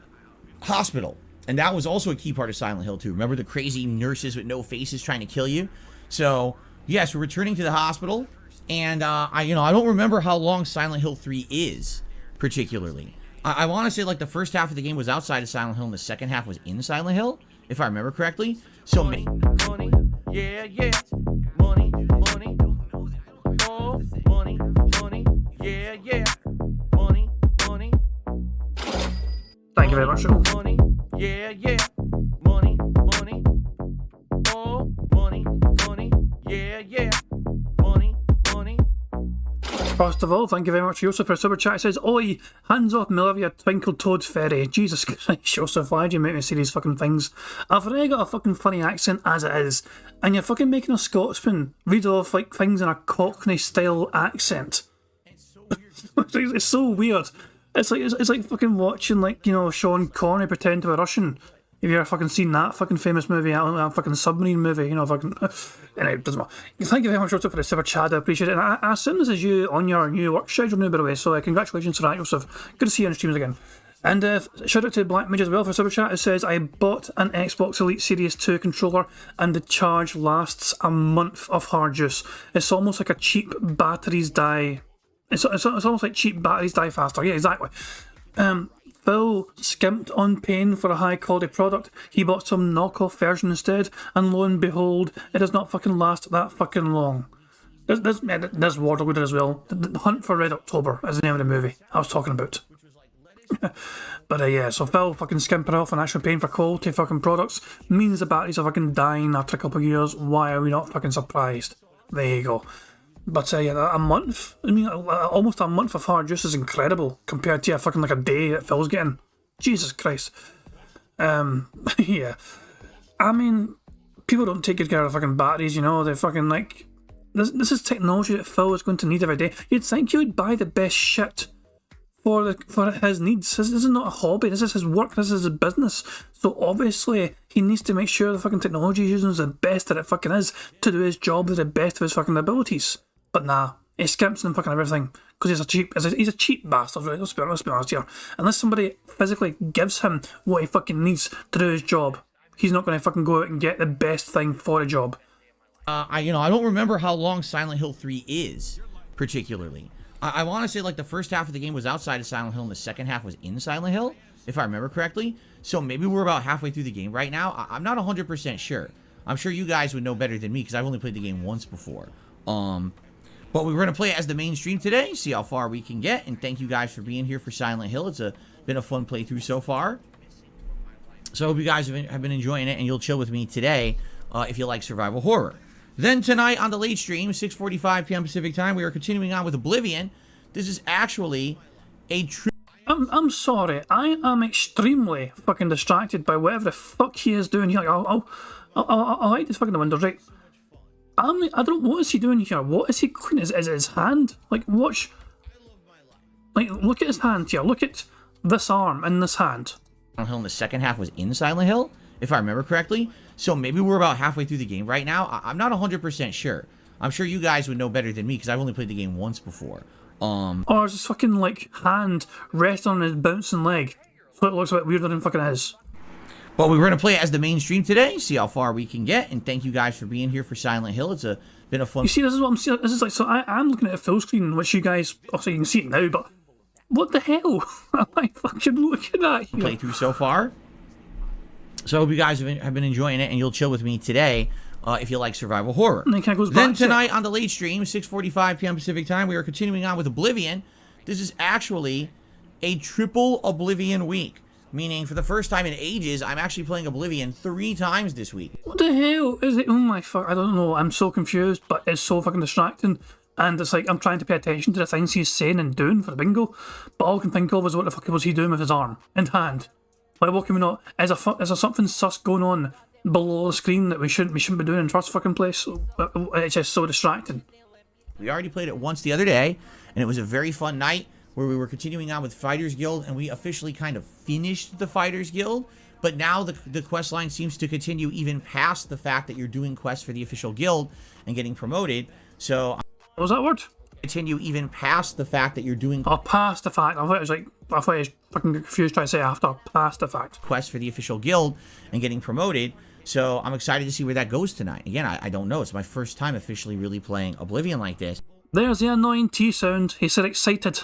hospital. And that was also a key part of Silent Hill 2. Remember the crazy nurses with no faces trying to kill you? So, yes, we're returning to the hospital. And, I don't remember how long Silent Hill 3 is, particularly. I want to say, like, the first half of the game was outside of Silent Hill, and the second half was in Silent Hill, if I remember correctly. So, money, yeah, yeah. Money, oh, money, yeah, yeah. Money. Thank you very much, Joe. Money, yeah, yeah. Money, oh, money, yeah, yeah. Money. First of all, thank you very much, Joseph, for a super chat. It says, oi, hands off me, love you, twinkle toad fairy. Jesus Christ, Joseph, why do you make me say these fucking things? I've already got a fucking funny accent as it is, and you're fucking making a Scotsman read off like things in a Cockney style accent. It's so weird. It's like fucking watching, like, you know, Sean Connery pretend to be Russian. If you ever fucking seen that fucking famous movie, that fucking submarine movie, you know, fucking... Anyway, it doesn't matter. Thank you very much, Joseph, for the super chat. I appreciate it. And I assume this is you on your new work schedule now, by the way, so congratulations to that, Joseph. Good to see you on streams again. And shout out to Black Mage as well for super chat. It says, I bought an Xbox Elite Series 2 controller and the charge lasts a month of hard use. It's almost like a cheap batteries die... It's almost like cheap batteries die faster. Yeah, exactly. Phil skimped on paying for a high quality product. He bought some knockoff version instead, and lo and behold, it does not fucking last that fucking long. There's Waterwood as well. The Hunt for Red October is the name of the movie I was talking about. But yeah, so Phil fucking skimping off and actually paying for quality fucking products means the batteries are fucking dying after a couple of years. Why are we not fucking surprised? There you go. But yeah, a month, I mean, almost a month of hard use is incredible compared to fucking like a day that Phil's getting. Jesus Christ. Yeah. I mean, people don't take good care of fucking batteries, you know, they're fucking like, this is technology that Phil is going to need every day. You'd think he would buy the best shit for his needs. This is not a hobby, this is his work, this is his business. So obviously, he needs to make sure the fucking technology he's using is the best that it fucking is to do his job to the best of his fucking abilities. But nah, he skimps on fucking everything because he's a cheap bastard. Right? Let's be honest here. Unless somebody physically gives him what he fucking needs to do his job, he's not going to fucking go out and get the best thing for a job. I don't remember how long Silent Hill 3 is, particularly. I want to say, like, the first half of the game was outside of Silent Hill, and the second half was in Silent Hill, if I remember correctly. So maybe we're about halfway through the game right now. I'm not 100% sure. I'm sure you guys would know better than me, because I've only played the game once before. But we're going to play it as the main stream today, see how far we can get, and thank you guys for being here for Silent Hill. It's been a fun playthrough so far. So I hope you guys have been enjoying it, and you'll chill with me today if you like survival horror. Then tonight on the late stream, 6:45 p.m. Pacific time, we are continuing on with Oblivion. This is actually a I'm sorry. I am extremely fucking distracted by whatever the fuck he is doing here. I'll hide this fucking window, right? I don't. What is he doing here? What is he cleaning? Is his hand? Like, watch. Like, look at his hand here. Look at this arm and this hand. Silent Hill, and the second half was in Silent Hill, if I remember correctly. So maybe we're about halfway through the game right now. I'm not 100% sure. I'm sure you guys would know better than me, because I've only played the game once before. Or is his fucking, like, hand resting on his bouncing leg, so it looks a bit weirder than fucking is. But we're going to play it as the main stream today, see how far we can get, and thank you guys for being here for Silent Hill. It's been a fun... You see, this is what I'm seeing. This is like, so I'm looking at a full screen, which you guys, obviously you can see it now, but what the hell am I fucking looking at here? Playthrough so far. So I hope you guys have been enjoying it, and you'll chill with me today if you like survival horror. And then tonight on the late stream, 6:45 p.m. Pacific time, we are continuing on with Oblivion. This is actually a triple Oblivion week, meaning for the first time in ages, I'm actually playing Oblivion 3 times this week. What the hell is it? Oh my fuck, I don't know. I'm so confused, but it's so fucking distracting. And it's like I'm trying to pay attention to the things he's saying and doing for the bingo, but all I can think of is what the fuck was he doing with his arm and hand. Like, what can we not? Is there something sus going on below the screen that we shouldn't be doing in the first fucking place? It's just so distracting. We already played it once the other day, and it was a very fun night where we were continuing on with Fighters Guild, and we officially kind of finished the Fighters Guild. But now the quest line seems to continue even past the fact that you're doing quests for the official guild and getting promoted. So what was that word? Continue even past the fact that you're doing... Oh, past the fact. I thought I was fucking confused trying to say after. Past the fact. Quest for the official guild and getting promoted. So I'm excited to see where that goes tonight. Again, I don't know. It's my first time officially really playing Oblivion like this. There's the annoying T sound. He said excited.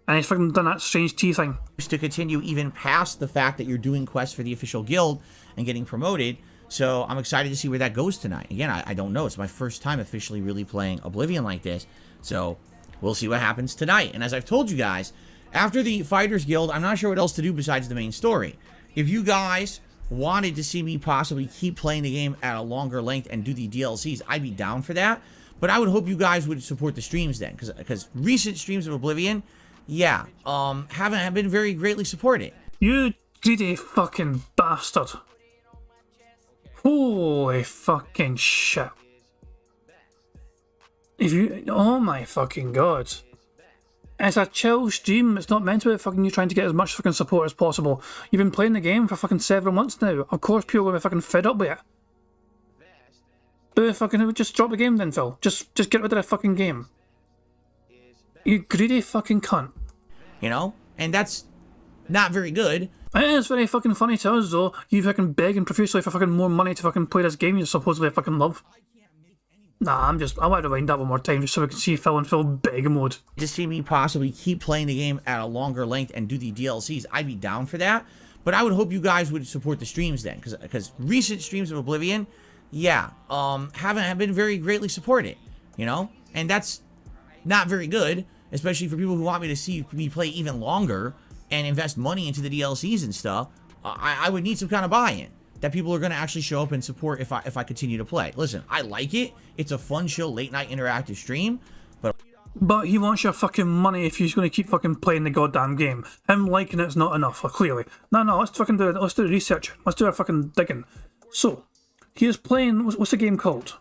And he's fucking done that strange T thing. To continue even past the fact that you're doing quests for the official guild and getting promoted. So I'm excited to see where that goes tonight. Again, I don't know. It's my first time officially really playing Oblivion like this. So we'll see what happens tonight. And as I've told you guys, after the Fighters Guild, I'm not sure what else to do besides the main story. If you guys wanted to see me possibly keep playing the game at a longer length and do the DLCs, I'd be down for that. But I would hope you guys would support the streams then, because recent streams of Oblivion, yeah, haven't been very greatly supported. You greedy fucking bastard. Holy fucking shit. Oh my fucking god. It's a chill stream. It's not meant to be fucking you trying to get as much fucking support as possible. You've been playing the game for fucking several months now. Of course people will be fucking fed up with it. Just drop the game then, Phil. Just get rid of the fucking game. You greedy fucking cunt. You know? And that's not very good. It is very fucking funny to us though. You fucking begging profusely for fucking more money to fucking play this game you supposedly fucking love. Nah, I want to rewind that one more time just so we can see Phil in full beg mode. To see me possibly keep playing the game at a longer length and do the DLCs, I'd be down for that. But I would hope you guys would support the streams then, because recent streams of Oblivion, yeah, haven't been very greatly supported, you know? And that's not very good, especially for people who want me to see me play even longer and invest money into the DLCs and stuff. I would need some kind of buy-in that people are going to actually show up and support if I continue to play. Listen, I like it. It's a fun, chill, late-night interactive stream, But he wants your fucking money if he's going to keep fucking playing the goddamn game. Him liking it's not enough, clearly. No, let's fucking do it. Let's do research. Let's do our fucking digging. So, he is playing, what's the game called?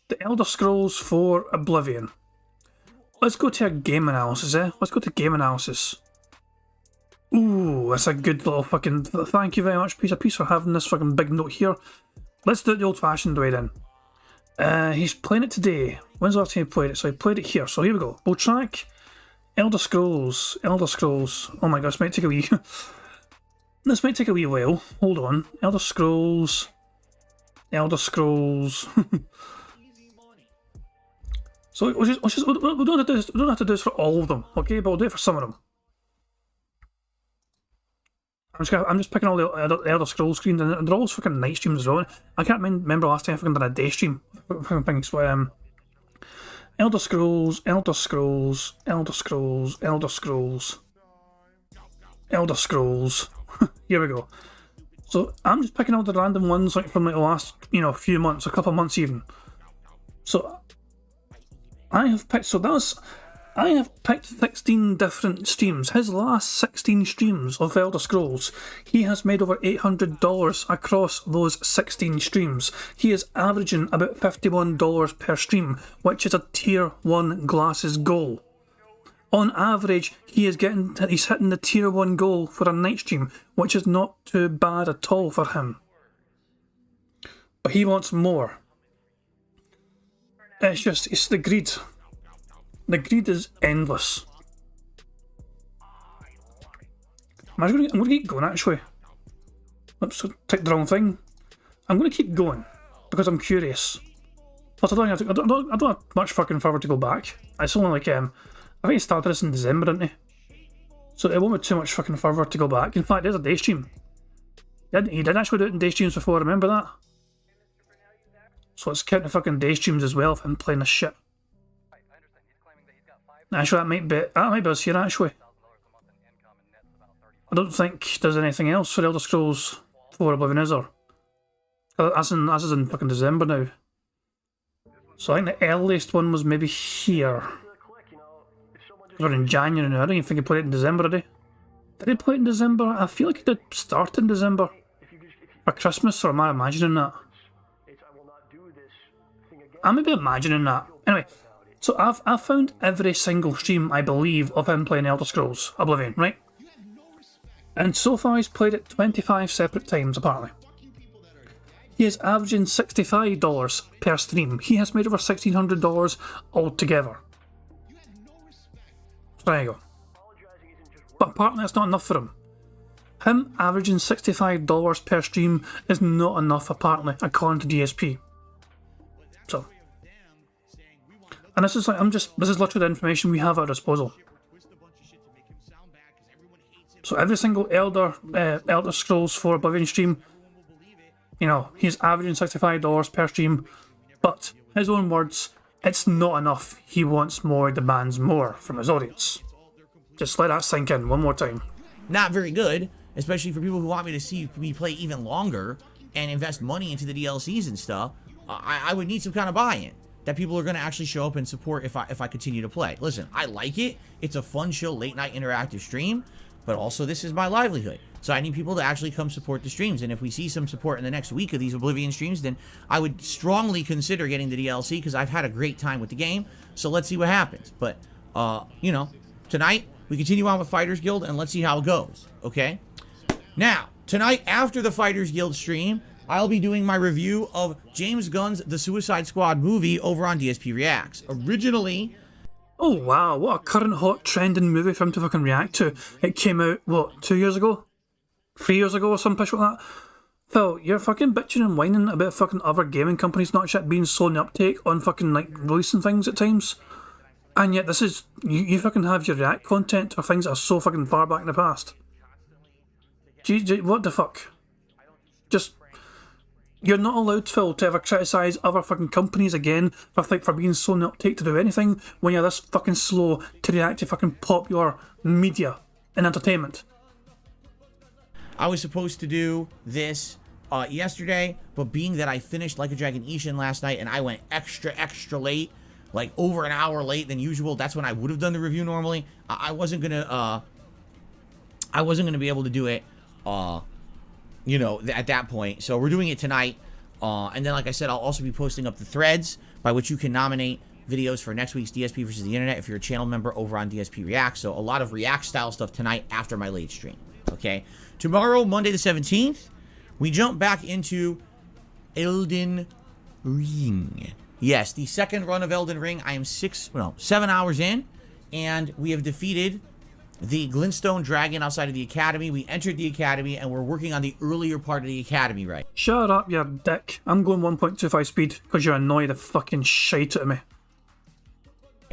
The Elder Scrolls 4 Oblivion. Let's go to our game analysis, Let's go to game analysis. Ooh, that's a good little fucking... Thank you very much, piece of piece, for having this fucking big note here. Let's do it the old-fashioned way then. He's playing it today. When's the last time he played it? So he played it here. So here we go. We'll track Elder Scrolls. Oh my gosh, this might take a wee... this might take a wee while. Hold on. Elder Scrolls Elder Scrolls. So we don't have to do this. We don't have to do this for all of them, okay? But we'll do it for some of them. I'm just picking all the Elder Scrolls streams, and they're always fucking night streams as well. I can't remember last time I fucking did a day stream. Elder Scrolls, Elder Scrolls, Elder Scrolls, Elder Scrolls, Elder Scrolls. Here we go. So I'm just picking all the random ones like from like the last, few months, a couple of months even. So I have picked 16 different streams. His last 16 streams of Elder Scrolls, he has made over $800 across those 16 streams. He is averaging about $51 per stream, which is a tier 1 glasses goal. On average, he's hitting the tier 1 goal for a night stream, which is not too bad at all for him. But he wants more. It's the greed. The greed is endless. I'm going to keep going actually. Oops, ticked the wrong thing. I'm going to keep going because I'm curious. Plus, I don't have much fucking further to go back. It's only like I think he started this in December, didn't he? So it won't be too much fucking further to go back. In fact, there's a day stream. He did actually do it in day streams before. Remember that? So it's counting fucking day streams as well of him playing this shit. Actually, that might be us here actually. I don't think there's anything else for Elder Scrolls 4 Oblivion, is there? As is in fucking December now. So I think the earliest one was maybe here. Or in January now. I don't even think he played it in December, did he? Did he play it in December? I feel like he did start in December. For Christmas, or am I imagining that? I may be imagining that. Anyway, so I've found every single stream, I believe, of him playing Elder Scrolls Oblivion, right? And so far he's played it 25 separate times, apparently. He is averaging $65 per stream. He has made over $1,600 altogether. So there you go. But apparently that's not enough for him. Him averaging $65 per stream is not enough, apparently, according to DSP. So, and this is literally the information we have at our disposal. So every single Elder Scrolls 4 Oblivion stream, he's averaging $65 per stream, but his own words, it's not enough. He wants more, demands more from his audience. Just let that sink in one more time. Not very good, especially for people who want me to see me play even longer and invest money into the DLCs and stuff. I would need some kind of buy-in that people are going to actually show up and support if I continue to play. Listen, I like it. It's a fun, chill, late-night interactive stream, but also this is my livelihood. So I need people to actually come support the streams, and if we see some support in the next week of these Oblivion streams, then I would strongly consider getting the DLC because I've had a great time with the game. So let's see what happens. But, tonight we continue on with Fighters Guild, and let's see how it goes, okay? Now, tonight after the Fighters Guild stream, I'll be doing my review of James Gunn's The Suicide Squad movie over on DSP Reacts. Originally... Oh wow, what a current hot trending movie for him to fucking react to. It came out, what, 2 years ago? 3 years ago or some pish like that? Phil, you're fucking bitching and whining about fucking other gaming companies not shit being slow in the uptake on fucking like releasing things at times. And yet this is, you fucking have your react content for things that are so fucking far back in the past. What the fuck? Just... You're not allowed, Phil, to ever criticise other fucking companies again for being slow in the uptake to do anything when you're this fucking slow to react to fucking popular media and entertainment. I was supposed to do this yesterday, but being that I finished Like a Dragon Ishin last night and I went extra late, like over an hour late than usual, that's when I would have done the review normally. I wasn't gonna be able to do it at that point. So we're doing it tonight. And then, like I said, I'll also be posting up the threads by which you can nominate videos for next week's DSP versus the Internet if you're a channel member over on DSP React. So a lot of React style stuff tonight after my late stream. Okay. Tomorrow, Monday the 17th, we jump back into Elden Ring. Yes, the second run of Elden Ring. I am 7 hours in, and we have defeated the glintstone dragon outside of the academy. We entered the academy, and we're working on the earlier part of the academy right Shut up, you dick. I'm going 1.25 speed because you annoy the fucking shite out of me.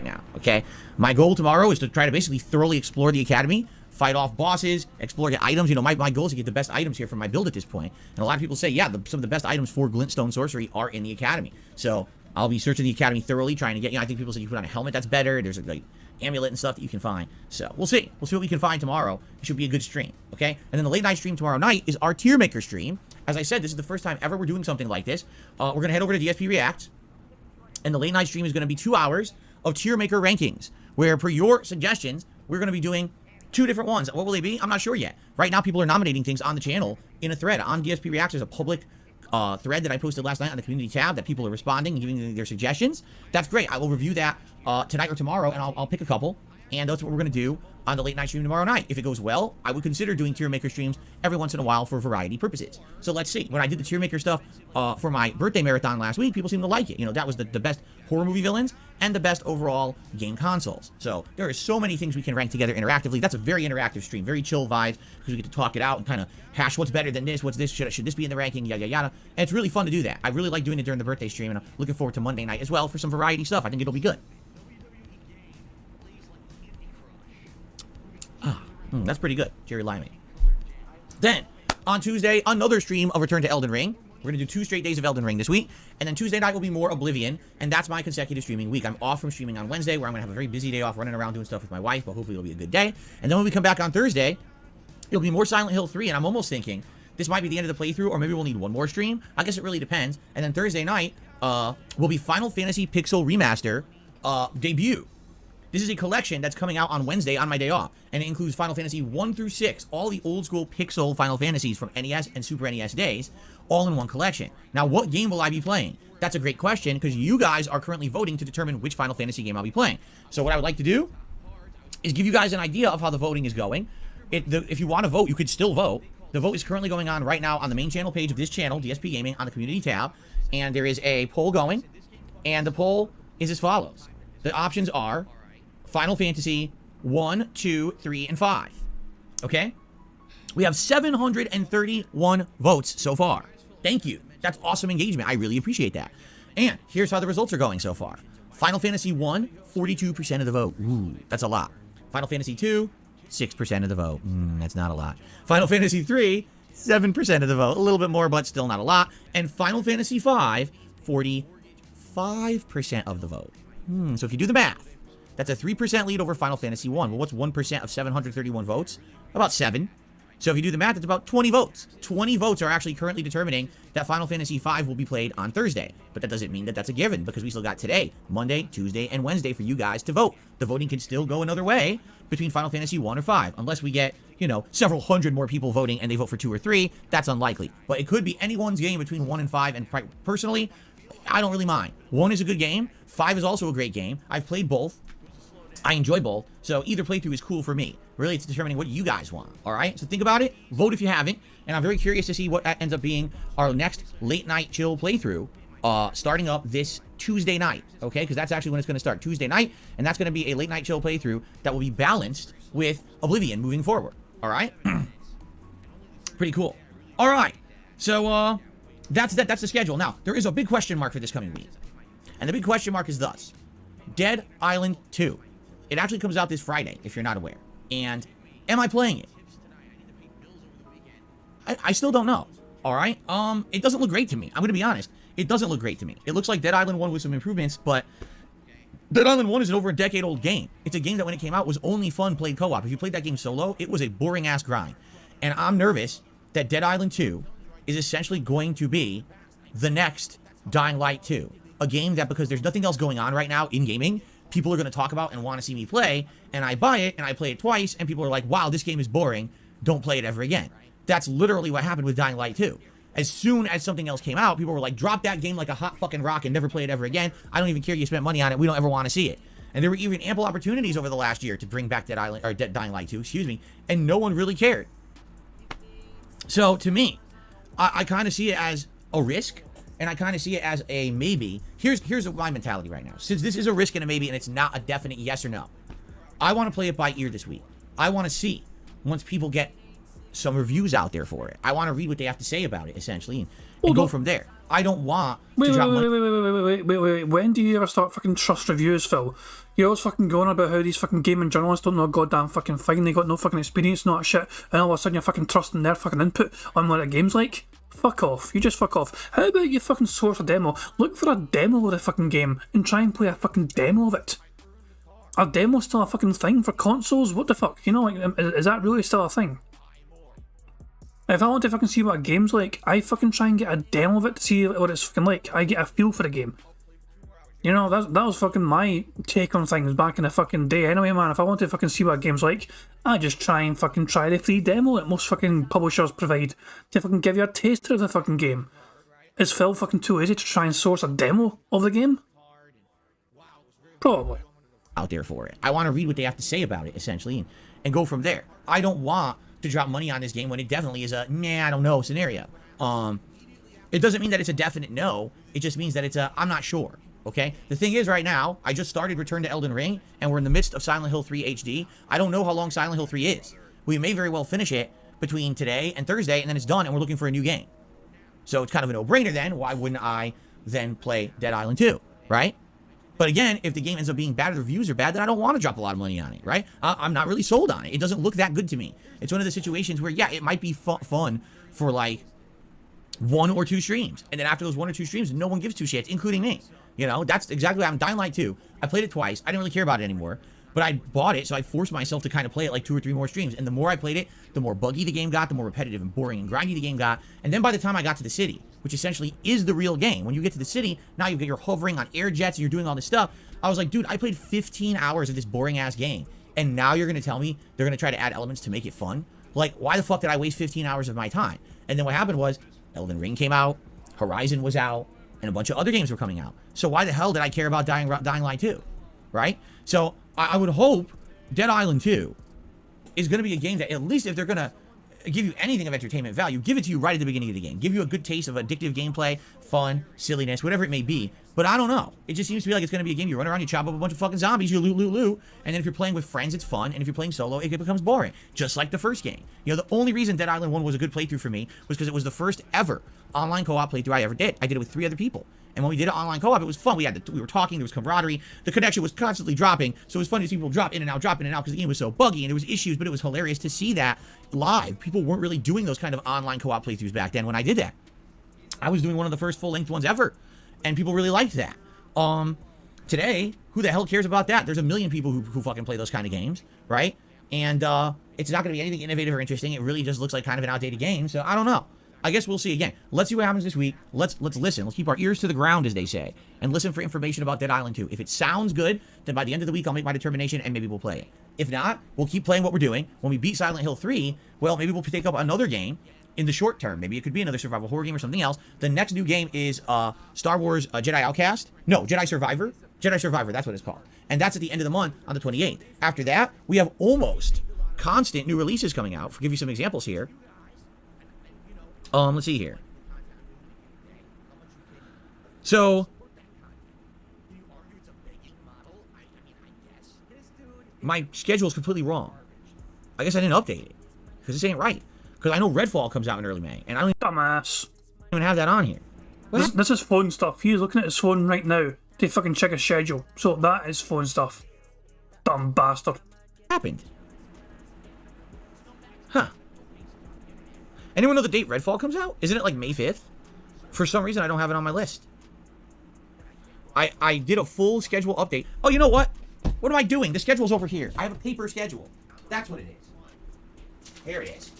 now, okay? My goal tomorrow is to try to basically thoroughly explore the academy, fight off bosses, explore the items. You know, my goal is to get the best items here for my build at this point. And a lot of people say, yeah, some of the best items for glintstone sorcery are in the academy. So I'll be searching the academy thoroughly, trying to get, you know, I think people say you put on a helmet, that's better. There's a like amulet and stuff that you can find. So we'll see. We'll see what we can find tomorrow. It should be a good stream, okay? And then the late night stream tomorrow night is our tier maker stream. As I said, this is the first time ever we're doing something like this. We're going to head over to DSP React, and the late night stream is going to be 2 hours of tier maker rankings, where per your suggestions, we're going to be doing 2 different ones. What will they be? I'm not sure yet. Right now, people are nominating things on the channel in a thread. On DSP React, there's a public thread that I posted last night on the community tab that people are responding and giving their suggestions. That's great. I will review that tonight or tomorrow, and I'll pick a couple. And that's what we're going to do on the late night stream tomorrow night. If it goes well, I would consider doing tier maker streams every once in a while for variety purposes. So let's see. When I did the tier maker stuff for my birthday marathon last week, people seemed to like it. You know, that was the best horror movie villains and the best overall game consoles. So there are so many things we can rank together interactively. That's a very interactive stream, very chill vibes, because we get to talk it out and kind of hash what's better than this, what's this, should this be in the ranking, yada, yada, yada. And it's really fun to do that. I really like doing it during the birthday stream, and I'm looking forward to Monday night as well for some variety stuff. I think it'll be good. That's pretty good, Jerry Limey. Then, on Tuesday, another stream of Return to Elden Ring. We're going to do 2 straight days of Elden Ring this week. And then Tuesday night will be more Oblivion. And that's my consecutive streaming week. I'm off from streaming on Wednesday, where I'm going to have a very busy day off running around doing stuff with my wife. But hopefully it'll be a good day. And then when we come back on Thursday, it'll be more Silent Hill 3. And I'm almost thinking this might be the end of the playthrough, or maybe we'll need one more stream. I guess it really depends. And then Thursday night will be Final Fantasy Pixel Remaster debut. This is a collection that's coming out on Wednesday on my day off, and it includes Final Fantasy 1 through 6, all the old school pixel Final Fantasies from NES and Super NES days, all in one collection. Now, what game will I be playing? That's a great question, because you guys are currently voting to determine which Final Fantasy game I'll be playing. So what I would like to do is give you guys an idea of how the voting is going. If you want to vote, you could still vote. The vote is currently going on right now on the main channel page of this channel, DSP Gaming, on the community tab, and there is a poll going, and the poll is as follows. The options are Final Fantasy 1, 2, 3, and 5. Okay? We have 731 votes so far. Thank you. That's awesome engagement. I really appreciate that. And here's how the results are going so far. Final Fantasy 1, 42% of the vote. Ooh, that's a lot. Final Fantasy 2, 6% of the vote. That's not a lot. Final Fantasy 3, 7% of the vote. A little bit more, but still not a lot. And Final Fantasy 5, 45% of the vote. So if you do the math, that's a 3% lead over Final Fantasy 1. Well, what's 1% of 731 votes? About 7. So if you do the math, it's about 20 votes. 20 votes are actually currently determining that Final Fantasy 5 will be played on Thursday. But that doesn't mean that that's a given, because we still got today, Monday, Tuesday, and Wednesday for you guys to vote. The voting can still go another way between Final Fantasy 1 or 5, unless we get, you know, several hundred more people voting and they vote for 2 or 3. That's unlikely. But it could be anyone's game between 1 and 5, and personally, I don't really mind. 1 is a good game. 5 is also a great game. I've played both. I enjoy both, so either playthrough is cool for me. Really, it's determining what you guys want, all right? So think about it, vote if you haven't, and I'm very curious to see what ends up being our next late-night chill playthrough, starting up this Tuesday night, okay? Because that's actually when it's going to start, Tuesday night, and that's going to be a late-night chill playthrough that will be balanced with Oblivion moving forward, all right? Pretty cool. All right, so that's the schedule. Now, there is a big question mark for this coming week, and the big question mark is thus: Dead Island 2. It actually comes out this Friday, if you're not aware. And am I playing it? I still don't know. All right? It doesn't look great to me. I'm going to be honest. It doesn't look great to me. It looks like Dead Island 1 with some improvements, but Dead Island 1 is an over a decade-old game. It's a game that when it came out was only fun played co-op. If you played that game solo, it was a boring-ass grind. And I'm nervous that Dead Island 2 is essentially going to be the next Dying Light 2. A game that, because there's nothing else going on right now in gaming, people are going to talk about and want to see me play, and I buy it, and I play it twice, and people are like, wow, this game is boring, don't play it ever again. That's literally what happened with Dying Light 2. As soon as something else came out, people were like, drop that game like a hot fucking rock and never play it ever again. I don't even care you spent money on it, we don't ever want to see it. And there were even ample opportunities over the last year to bring back Dying Light 2, excuse me, and no one really cared. So, to me, I kind of see it as a risk, and I kind of see it as a maybe. Here's my mentality right now. Since this is a risk and a maybe, and it's not a definite yes or no, I want to play it by ear this week. I want to see once people get some reviews out there for it. I want to read what they have to say about it, essentially, and go from there. I don't want to drop money. Wait. When do you ever start fucking trust reviews, Phil? You're always fucking going about how these fucking gaming journalists don't know a goddamn fucking thing. They got no fucking experience, not shit. And all of a sudden you're fucking trusting their fucking input on what a game's like. Fuck off. You just fuck off. How about you fucking source a demo? Look for a demo of the fucking game and try and play a fucking demo of it. Are demos still a fucking thing for consoles? What the fuck? You know, like, is that really still a thing? If I want to fucking see what a game's like, I fucking try and get a demo of it to see what it's fucking like. I get a feel for the game. You know, that was fucking my take on things back in the fucking day. Anyway, man, if I want to fucking see what a game's like, I just try and fucking try the free demo that most fucking publishers provide to fucking give you a taster of the fucking game. Is Phil fucking too easy to try and source a demo of the game? Probably. Out there for it. I want to read what they have to say about it, essentially, and go from there. I don't want to drop money on this game when it definitely is a nah, I don't know scenario. It doesn't mean that it's a definite no. It just means that it's a I'm not sure. Okay? The thing is, right now, I just started Return to Elden Ring, and we're in the midst of Silent Hill 3 HD. I don't know how long Silent Hill 3 is. We may very well finish it between today and Thursday, and then it's done, and we're looking for a new game. So it's kind of a no-brainer then. Why wouldn't I then play Dead Island 2, right? But again, if the game ends up being bad or the reviews are bad, then I don't want to drop a lot of money on it, right? I'm not really sold on it. It doesn't look that good to me. It's one of the situations where, yeah, it might be fun for like 1 or 2 streams. And then after those 1 or 2 streams, no one gives 2 shits, including me. You know, that's exactly what happened. Dying Light 2. I played it twice. I didn't really care about it anymore. But I bought it, so I forced myself to kind of play it like 2 or 3 more streams. And the more I played it, the more buggy the game got, the more repetitive and boring and grindy the game got. And then by the time I got to the city, which essentially is the real game, when you get to the city, now you're hovering on air jets and you're doing all this stuff. I was like, dude, I played 15 hours of this boring-ass game. And now you're going to tell me they're going to try to add elements to make it fun? Like, why the fuck did I waste 15 hours of my time? And then what happened was, Elden Ring came out, Horizon was out, and a bunch of other games were coming out. So why the hell did I care about Dying Light 2? Right? So I would hope Dead Island 2 is going to be a game that, at least if they're going to give you anything of entertainment value, give it to you right at the beginning of the game. Give you a good taste of addictive gameplay, fun, silliness, whatever it may be. But I don't know. It just seems to be like it's going to be a game you run around, you chop up a bunch of fucking zombies, you loot, and then if you're playing with friends, it's fun, and if you're playing solo, it becomes boring. Just like the first game. You know, the only reason Dead Island 1 was a good playthrough for me was because it was the first ever online co-op playthrough I ever did. I did it with 3 other people. And when we did it online co-op, it was fun. We were talking, there was camaraderie. The connection was constantly dropping, so it was funny to see people drop in and out, because the game was so buggy, and there was issues, but it was hilarious to see that live. People weren't really doing those kind of online co-op playthroughs back then when I did that. I was doing one of the first full-length ones ever, and people really liked that. Today, who the hell cares about that? There's a million people who fucking play those kind of games, right? And it's not going to be anything innovative or interesting. It really just looks like kind of an outdated game, so I don't know. I guess we'll see. Again, let's see what happens this week. Let's listen. Let's keep our ears to the ground, as they say, and listen for information about Dead Island 2. If it sounds good, then by the end of the week, I'll make my determination, and maybe we'll play it. If not, we'll keep playing what we're doing. When we beat Silent Hill 3, well, maybe we'll take up another game in the short term. Maybe it could be another survival horror game or something else. The next new game is Star Wars Jedi Outcast. No, Jedi Survivor. Jedi Survivor, that's what it's called. And that's at the end of the month on the 28th. After that, we have almost constant new releases coming out. I'll give you some examples here. Let's see here. So, my schedule is completely wrong. I guess I didn't update it, because this ain't right. Because I know Redfall comes out in early May, and I don't Dumbass. even have that on here. This is phone stuff. He's looking at his phone right now to fucking check his schedule. So that is phone stuff. Dumb bastard. Happened? Huh. Anyone know the date Redfall comes out? Isn't it like May 5th? For some reason, I don't have it on my list. I did a full schedule update. Oh, you know what? What am I doing? The schedule's over here. I have a paper schedule. That's what it is. Here it is.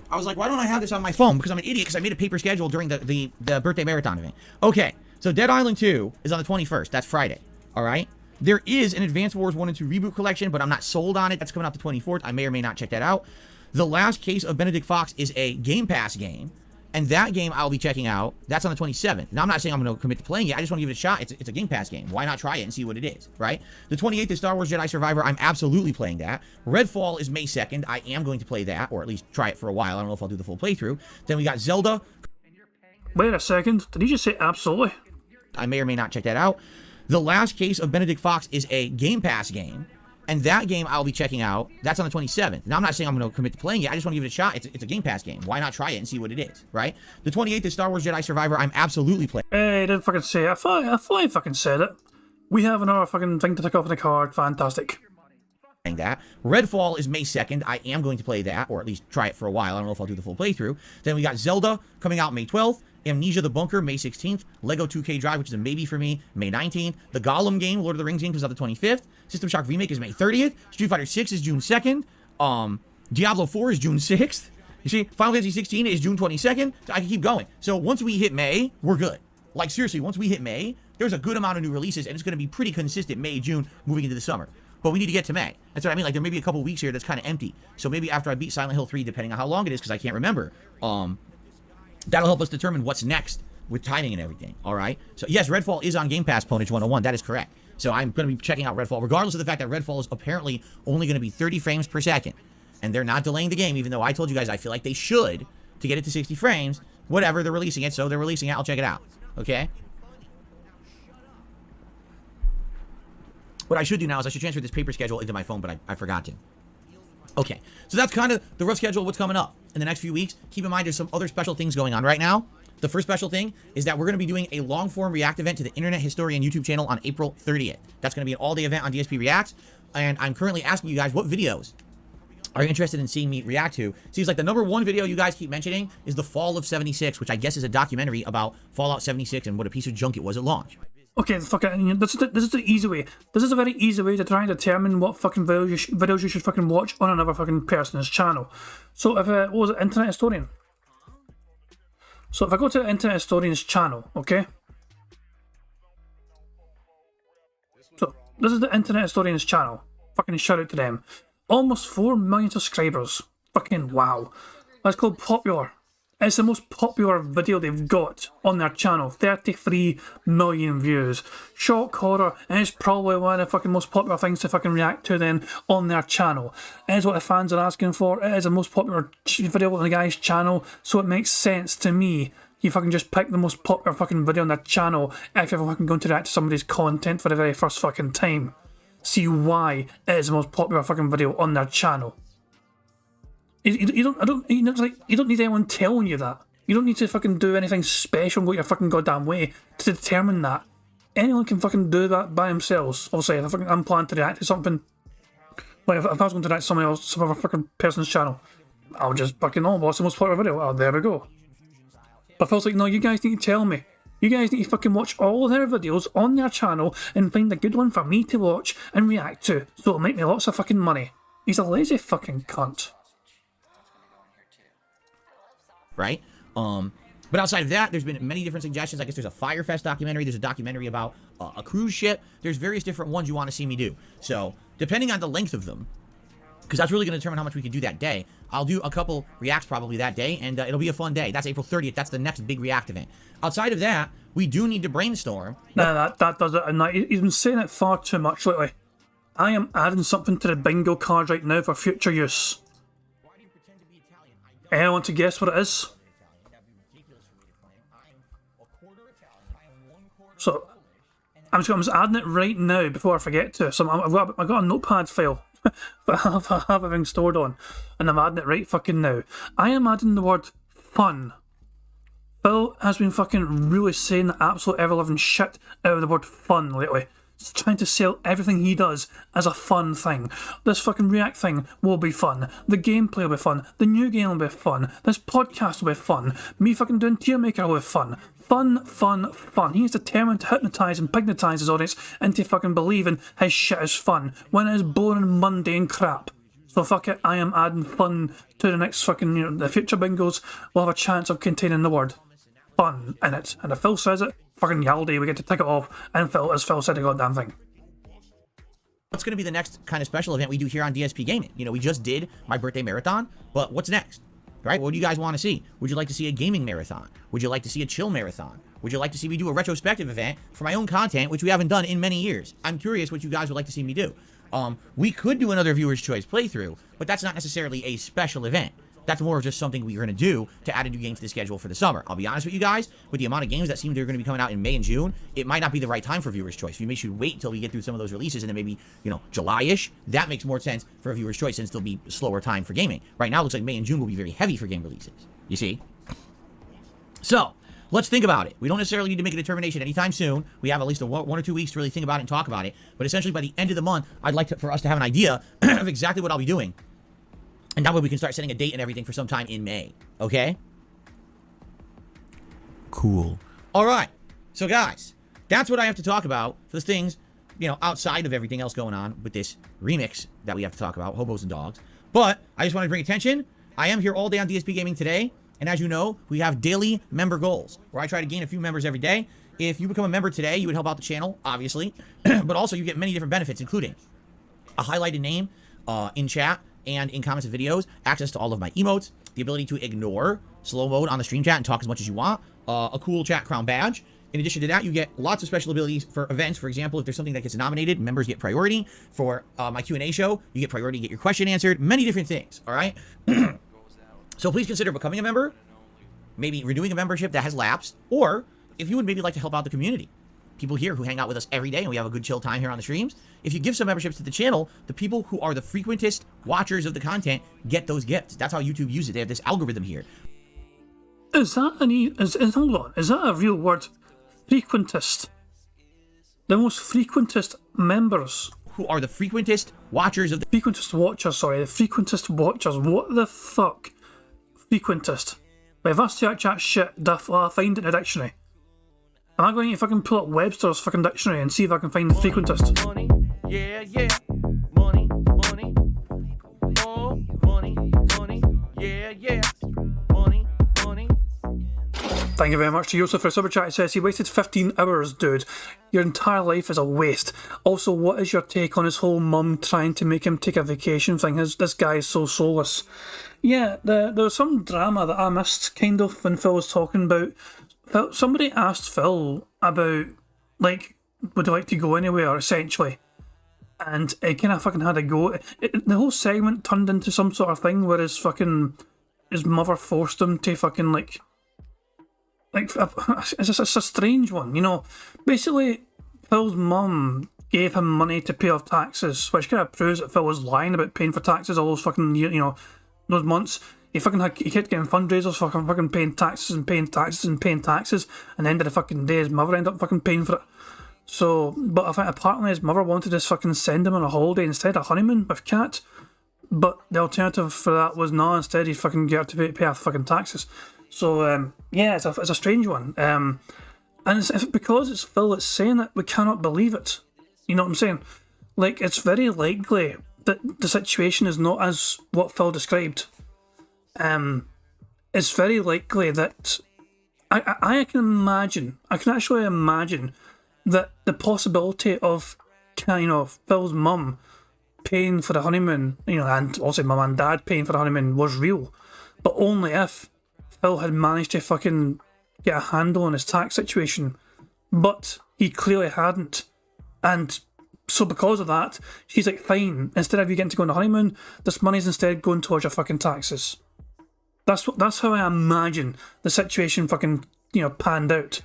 I was like, why don't I have this on my phone? Because I'm an idiot, because I made a paper schedule during the birthday marathon event. Okay, so Dead Island 2 is on the 21st. That's Friday. All right? There is an Advance Wars 1 and 2 reboot collection, but I'm not sold on it. That's coming out the 24th. I may or may not check that out. The Last Case of Benedict Fox is a Game Pass game, and that game I'll be checking out. That's on the 27th. Now, I'm not saying I'm going to commit to playing it. I just want to give it a shot. It's a Game Pass game. Why not try it and see what it is, right? The 28th is Star Wars Jedi Survivor. I'm absolutely playing that. Redfall is May 2nd. I am going to play that, or at least try it for a while. I don't know if I'll do the full playthrough. Then we got Zelda. Wait a second. Did he just say absolutely? I may or may not check that out. The Last Case of Benedict Fox is a Game Pass game, And that game I'll be checking out. That's on the 27th. Now, I'm not saying I'm going to commit to playing it. I just want to give it a shot. It's a Game Pass game. Why not try it and see what it is, right? The 28th is Star Wars Jedi Survivor. I'm absolutely playing. Hey, I didn't fucking say it. I thought I fucking said it. We have another fucking thing to tick off the card. Fantastic. That. Redfall is May 2nd. I am going to play that, or at least try it for a while. I don't know if I'll do the full playthrough. Then we got Zelda coming out May 12th. Amnesia the Bunker, May 16th. Lego 2K Drive, which is a maybe for me, May 19th. The Gollum game, Lord of the Rings game, comes out the 25th. System Shock Remake is May 30th. Street Fighter 6 is June 2nd. Diablo 4 is June 6th. You see, Final Fantasy 16 is June 22nd. So I can keep going. So once we hit May, we're good. Like, seriously, once we hit May, there's a good amount of new releases, and it's going to be pretty consistent May, June, moving into the summer. But we need to get to May. That's what I mean. Like, there may be a couple weeks here that's kind of empty. So maybe after I beat Silent Hill 3, depending on how long it is, because I can't remember, that'll help us determine what's next with timing and everything, all right? So, yes, Redfall is on Game Pass, Ponage 101. That is correct. So I'm going to be checking out Redfall, regardless of the fact that Redfall is apparently only going to be 30 frames per second. And they're not delaying the game, even though I told you guys I feel like they should to get it to 60 frames. Whatever, they're releasing it, so they're releasing it. I'll check it out, okay? What I should do now is I should transfer this paper schedule into my phone, but I forgot to. Okay, so that's kind of the rough schedule of what's coming up in the next few weeks. Keep in mind, there's some other special things going on right now. The first special thing is that we're going to be doing a long-form React event to the Internet Historian YouTube channel on April 30th. That's going to be an all-day event on DSP Reacts, and I'm currently asking you guys what videos are you interested in seeing me react to. Seems like the #1 video you guys keep mentioning is the Fall of 76, which I guess is a documentary about Fallout 76 and what a piece of junk it was at launch. Okay, fuck it. This is the easy way. This is a very easy way to try and determine what fucking videos you should fucking watch on another fucking person's channel. So if what was it, Internet Historian? So if I go to the Internet Historian's channel, okay? So this is the Internet Historian's channel. Fucking shout out to them. Almost 4 million subscribers. Fucking wow. That's called popular. It's the most popular video they've got on their channel. 33 million views. Shock horror, and it's probably one of the fucking most popular things to fucking react to then on their channel. It is what the fans are asking for. It is the most popular video on the guy's channel, so it makes sense to me. You fucking just pick the most popular fucking video on their channel if you're fucking going to react to somebody's content for the very first fucking time. See why it is the most popular fucking video on their channel. You don't need anyone telling you that. You don't need to fucking do anything special and go your fucking goddamn way to determine that. Anyone can fucking do that by themselves. Obviously, if I'm planning to react to something, like if I was going to react to somebody else, some other fucking person's channel, I'll just fucking, oh, what's the most popular video? Oh, there we go. But if I was like, no, you guys need to tell me. You guys need to fucking watch all of their videos on their channel and find a good one for me to watch and react to, so it'll make me lots of fucking money. He's a lazy fucking cunt. Right? But outside of that, there's been many different suggestions. I guess there's a Firefest documentary. There's a documentary about a cruise ship. There's various different ones you want to see me do. So, depending on the length of them, because that's really going to determine how much we can do that day, I'll do a couple reacts probably that day, and it'll be a fun day. That's April 30th. That's the next big react event. Outside of that, we do need to brainstorm. Nah, that does it. And he's been saying it far too much lately. I am adding something to the bingo card right now for future use. Anyone want to guess what it is? So, I'm just adding it right now before I forget to. So I've got a notepad file that I have everything stored on, and I'm adding it right fucking now. I am adding the word fun. Phil has been fucking really saying the absolute ever-living shit out of the word fun lately. He's trying to sell everything he does as a fun thing. This fucking React thing will be fun. The gameplay will be fun. The new game will be fun. This podcast will be fun. Me fucking doing Tier Maker will be fun. Fun, fun, fun. He is determined to hypnotise and hypnotise his audience into fucking believing his shit is fun when it is boring, mundane crap. So fuck it, I am adding fun to the next fucking, the future bingos will have a chance of containing the word fun in it. And if Phil says it, fucking yaldi, we get to tick it off, and Phil said the goddamn thing. What's going to be the next kind of special event we do here on DSP Gaming? You know, we just did my birthday marathon, but what's next? Right? What do you guys want to see? Would you like to see a gaming marathon? Would you like to see a chill marathon? Would you like to see me do a retrospective event for my own content, which we haven't done in many years? I'm curious what you guys would like to see me do. We could do another viewer's choice playthrough, but that's not necessarily a special event. That's more of just something we're going to do to add a new game to the schedule for the summer. I'll be honest with you guys, with the amount of games that seem they're going to be coming out in May and June, it might not be the right time for Viewer's Choice. You may should wait until we get through some of those releases and then maybe, you know, July-ish. That makes more sense for a Viewer's Choice since there'll be a slower time for gaming. Right now, it looks like May and June will be very heavy for game releases. You see? So, let's think about it. We don't necessarily need to make a determination anytime soon. We have at least 1 or 2 weeks to really think about it and talk about it. But essentially, by the end of the month, I'd like for us to have an idea of exactly what I'll be doing. And that way we can start setting a date and everything for sometime in May. Okay? Cool. All right. So, guys, that's what I have to talk about for the things, you know, outside of everything else going on with this remix that we have to talk about, Hobos and Dogs. But I just want to bring attention. I am here all day on DSP Gaming today. And as you know, we have daily member goals, where I try to gain a few members every day. If you become a member today, you would help out the channel, obviously. But also, you get many different benefits, including a highlighted name in chat and in comments of videos, access to all of my emotes, the ability to ignore slow mode on the stream chat and talk as much as you want, a cool chat crown badge. In addition to that, you get lots of special abilities for events. For example, if there's something that gets nominated, members get priority. For my Q&A show, you get priority to get your question answered. Many different things, all right? So please consider becoming a member, maybe renewing a membership that has lapsed, or if you would maybe like to help out the community. People here who hang out with us every day and we have a good chill time here on the streams. If you give some memberships to the channel, the people who are the frequentest watchers of the content get those gifts. That's how YouTube uses it. They have this algorithm here. Is that hold on, is that a real word? Frequentest. The most frequentest members. Who are the frequentest watchers of the... Frequentest watchers, sorry. The frequentest watchers. What the fuck? Frequentest. But if that's chat shit, I'll find it in a dictionary. Am I going to fucking pull up Webster's fucking dictionary and see if I can find the frequentest? Money, yeah, yeah. Money, money. Oh, money, money. Yeah, yeah. Money, money. Thank you very much to Joseph for super chat. It says he wasted 15 hours, dude. Your entire life is a waste. Also, what is your take on his whole mum trying to make him take a vacation thing? This guy is so soulless. Yeah, there was some drama that I missed, kind of, when Phil was talking about... Somebody asked Phil about, like, would he like to go anywhere, essentially. And it kind of fucking had a go. The whole segment turned into some sort of thing where his mother forced him to fucking, like it's a strange one, you know. Basically, Phil's mum gave him money to pay off taxes, which kind of proves that Phil was lying about paying for taxes all those fucking, you know, those months. He kept getting fundraisers for fucking paying taxes and paying taxes and paying taxes, and the end of the fucking day his mother ended up fucking paying for it. So, but I think apparently his mother wanted to fucking send him on a holiday instead, a honeymoon with Kat. But the alternative for that was no, instead he fucking got to pay off fucking taxes. So, yeah, it's a strange one. And because it's Phil that's saying it, we cannot believe it. You know what I'm saying? Like, it's very likely that the situation is not as what Phil described. It's very likely that I can actually imagine that the possibility of kind of Phil's mum paying for the honeymoon, you know, and also mum and dad paying for the honeymoon was real, but only if Phil had managed to fucking get a handle on his tax situation, but he clearly hadn't, and so because of that, she's like, fine, instead of you getting to go on the honeymoon, this money's instead going towards your fucking taxes. That's how I imagine the situation fucking, you know, panned out.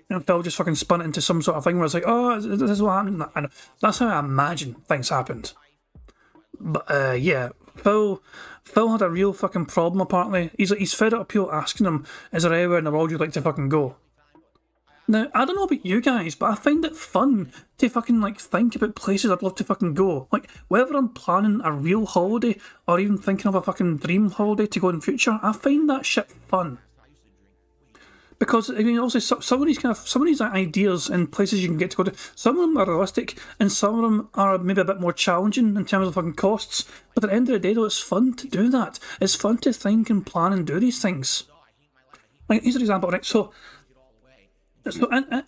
You know, Phil just fucking spun it into some sort of thing where it's like, oh, this is what happened. And that's how I imagine things happened. But yeah, Phil had a real fucking problem apparently. He's fed up of people asking him, is there anywhere in the world you'd like to fucking go? Now, I don't know about you guys, but I find it fun to fucking, like, think about places I'd love to fucking go. Like, whether I'm planning a real holiday or even thinking of a fucking dream holiday to go in the future, I find that shit fun. Because, I mean, also, some of these ideas and places you can get to go to, some of them are realistic and some of them are maybe a bit more challenging in terms of fucking costs. But at the end of the day, though, it's fun to do that. It's fun to think and plan and do these things. Like, here's an example, right? So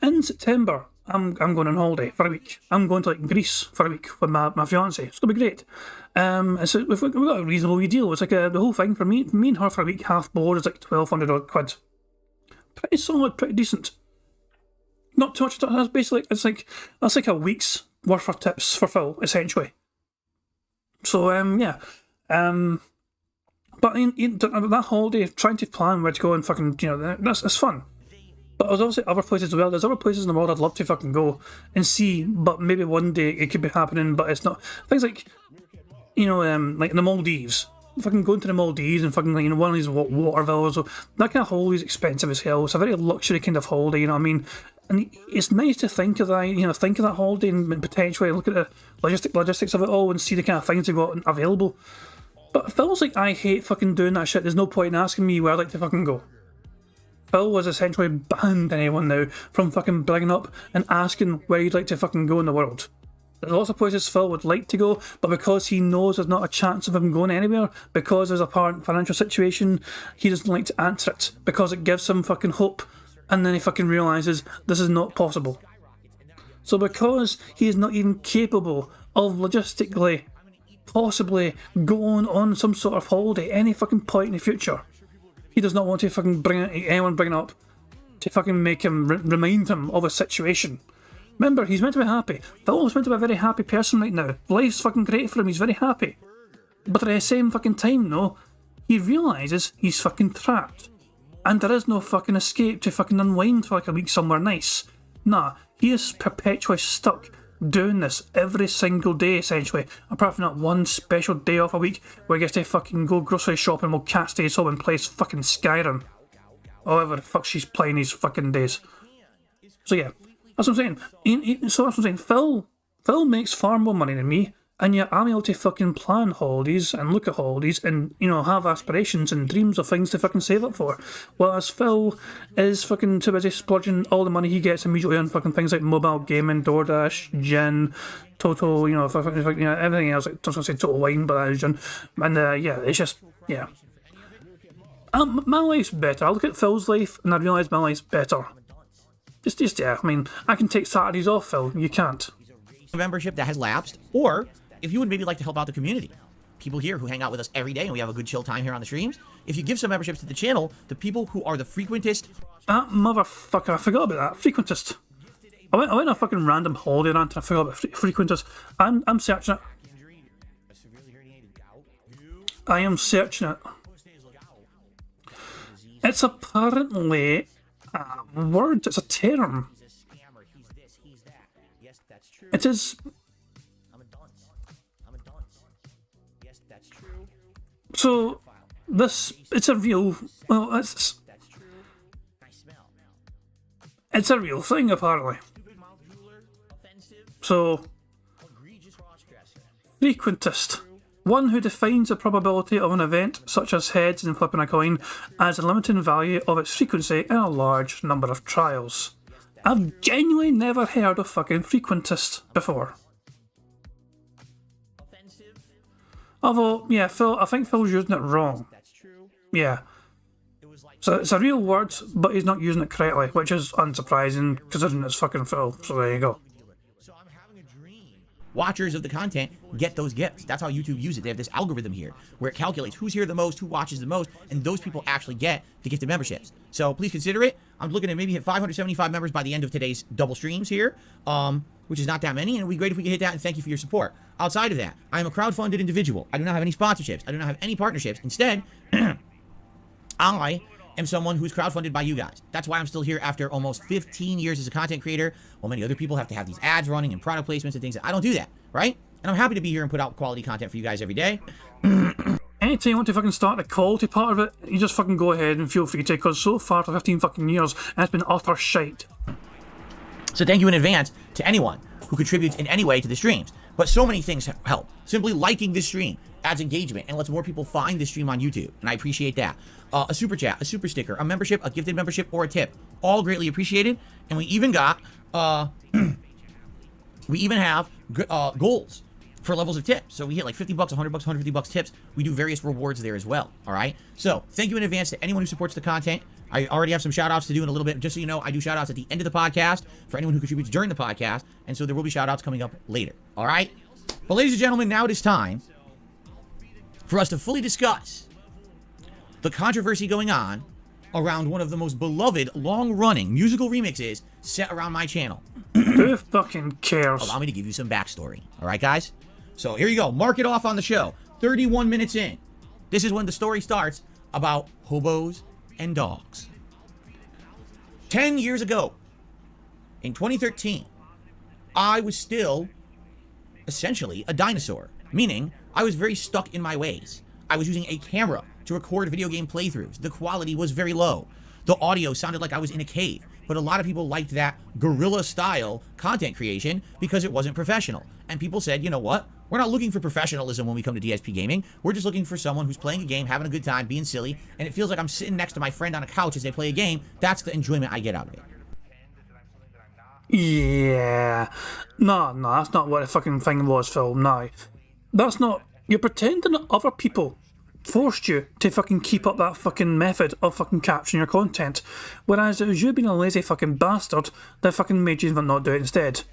in September, I'm going on holiday for a week. I'm going to like Greece for a week with my fiance. It's gonna be great. So we've got a reasonable wee deal. It's like the whole thing for me and her for a week, half board is like 1,200 odd quid. Pretty solid, pretty decent. Not too much. That's basically that's like a week's worth of tips for Phil, essentially. So yeah. But that holiday, trying to plan where to go and fucking, that's fun. But there's obviously other places as well. There's other places in the world I'd love to fucking go and see, but maybe one day it could be happening, but it's not. Things like, like the Maldives. Fucking going to the Maldives and fucking, one of these water villas. That kind of holiday is expensive as hell. It's a very luxury kind of holiday, you know what I mean? And it's nice to think of that, think of that holiday and potentially look at the logistics of it all and see the kind of things they've got available. But it feels like I hate fucking doing that shit. There's no point in asking me where I'd like to fucking go. Phil has essentially banned anyone now from fucking bringing up and asking where you'd like to fucking go in the world. There's lots of places Phil would like to go, but because he knows there's not a chance of him going anywhere, because there's a financial situation, he doesn't like to answer it, because it gives him fucking hope, and then he fucking realises this is not possible. So because he is not even capable of logistically possibly going on some sort of holiday any fucking point in the future, he does not want to fucking bring it up to fucking make him remind him of a situation. Remember, he's meant to be happy. Phil's meant to be a very happy person right now. Life's fucking great for him, he's very happy. But at the same fucking time, though, he realises he's fucking trapped. And there is no fucking escape to fucking unwind for like a week somewhere nice. Nah, he is perpetually stuck doing this every single day, essentially, apart from that one special day off a week where he gets to fucking go grocery shopping while Cat stays home and plays fucking Skyrim. However the fuck she's playing these fucking days. So yeah, that's what I'm saying. Phil makes far more money than me, and yet I'm able to fucking plan holidays and look at holidays and, have aspirations and dreams of things to fucking save up for. Whereas Phil is fucking too busy splurging all the money he gets immediately on fucking things like mobile gaming, DoorDash, gin, Total, everything else. Like, I was going to say Total Wine, but that is gin. And it's just, yeah. My life's better. I look at Phil's life and I realise my life's better. Just yeah, I mean, I can take Saturdays off, Phil. You can't. Membership that has lapsed, or if you would maybe like to help out the community, people here who hang out with us every day and we have a good chill time here on the streams, if you give some memberships to the channel, the people who are the frequentist... That motherfucker, I forgot about that. Frequentist. I went on a fucking random holiday rant and I forgot about frequentist. I'm searching it. I am searching it. It's apparently a word, it's a term. It is... So, it's a real... Well, it's a real thing, apparently. So, frequentist. One who defines the probability of an event, such as heads and flipping a coin, as a limiting value of its frequency in a large number of trials. I've genuinely never heard of fucking frequentist before. Although, yeah, I think Phil's using it wrong. Yeah. So it's a real word, but he's not using it correctly, which is unsurprising, considering it's fucking Phil. So there you go. Watchers of the content get those gifts. That's how YouTube uses it. They have this algorithm here where it calculates who's here the most, who watches the most, and those people actually get the gifted memberships. So please consider it. I'm looking at maybe hit 575 members by the end of today's double streams here, which is not that many, and it would be great if we could hit that, and thank you for your support. Outside of that, I am a crowdfunded individual. I do not have any sponsorships. I do not have any partnerships. Instead, I am someone who's crowdfunded by you guys. That's why I'm still here after almost 15 years as a content creator, while many other people have to have these ads running and product placements and things. I don't do that, right? And I'm happy to be here and put out quality content for you guys every day. Anytime you want to fucking start the quality part of it, you just fucking go ahead and feel free to, because so far for 15 fucking years, it's been utter shite. So thank you in advance to anyone who contributes in any way to the streams. But so many things help. Simply liking this stream adds engagement and lets more people find this stream on YouTube, and I appreciate that. A super chat, a super sticker, a membership, a gifted membership, or a tip, all greatly appreciated. And we even got, we even have goals for levels of tips. So we hit like 50 bucks, 100 bucks, 150 bucks tips. We do various rewards there as well. All right. So thank you in advance to anyone who supports the content. I already have some shout outs to do in a little bit. Just so you know, I do shout outs at the end of the podcast for anyone who contributes during the podcast. And so there will be shout outs coming up later. All right. But ladies and gentlemen, now it is time for us to fully discuss the controversy going on around one of the most beloved long-running musical remixes set around my channel. Who fucking cares? Allow me to give you some backstory. All right, guys? So here you go. Mark it off on the show. 31 minutes in. This is when the story starts about hobos and dogs. 10 years ago, in 2013, I was still essentially a dinosaur, meaning I was very stuck in my ways. I was using a camera to record video game playthroughs. The quality was very low. The audio sounded like I was in a cave, but a lot of people liked that guerrilla style content creation because it wasn't professional. And people said, you know what? We're not looking for professionalism when we come to DSP Gaming. We're just looking for someone who's playing a game, having a good time, being silly, and it feels like I'm sitting next to my friend on a couch as they play a game. That's the enjoyment I get out of it. Yeah. No, that's not what the fucking thing was, Phil. No. That's not... You're pretending that other people forced you to fucking keep up that fucking method of fucking capturing your content, whereas it was you being a lazy fucking bastard that fucking made you not do it instead.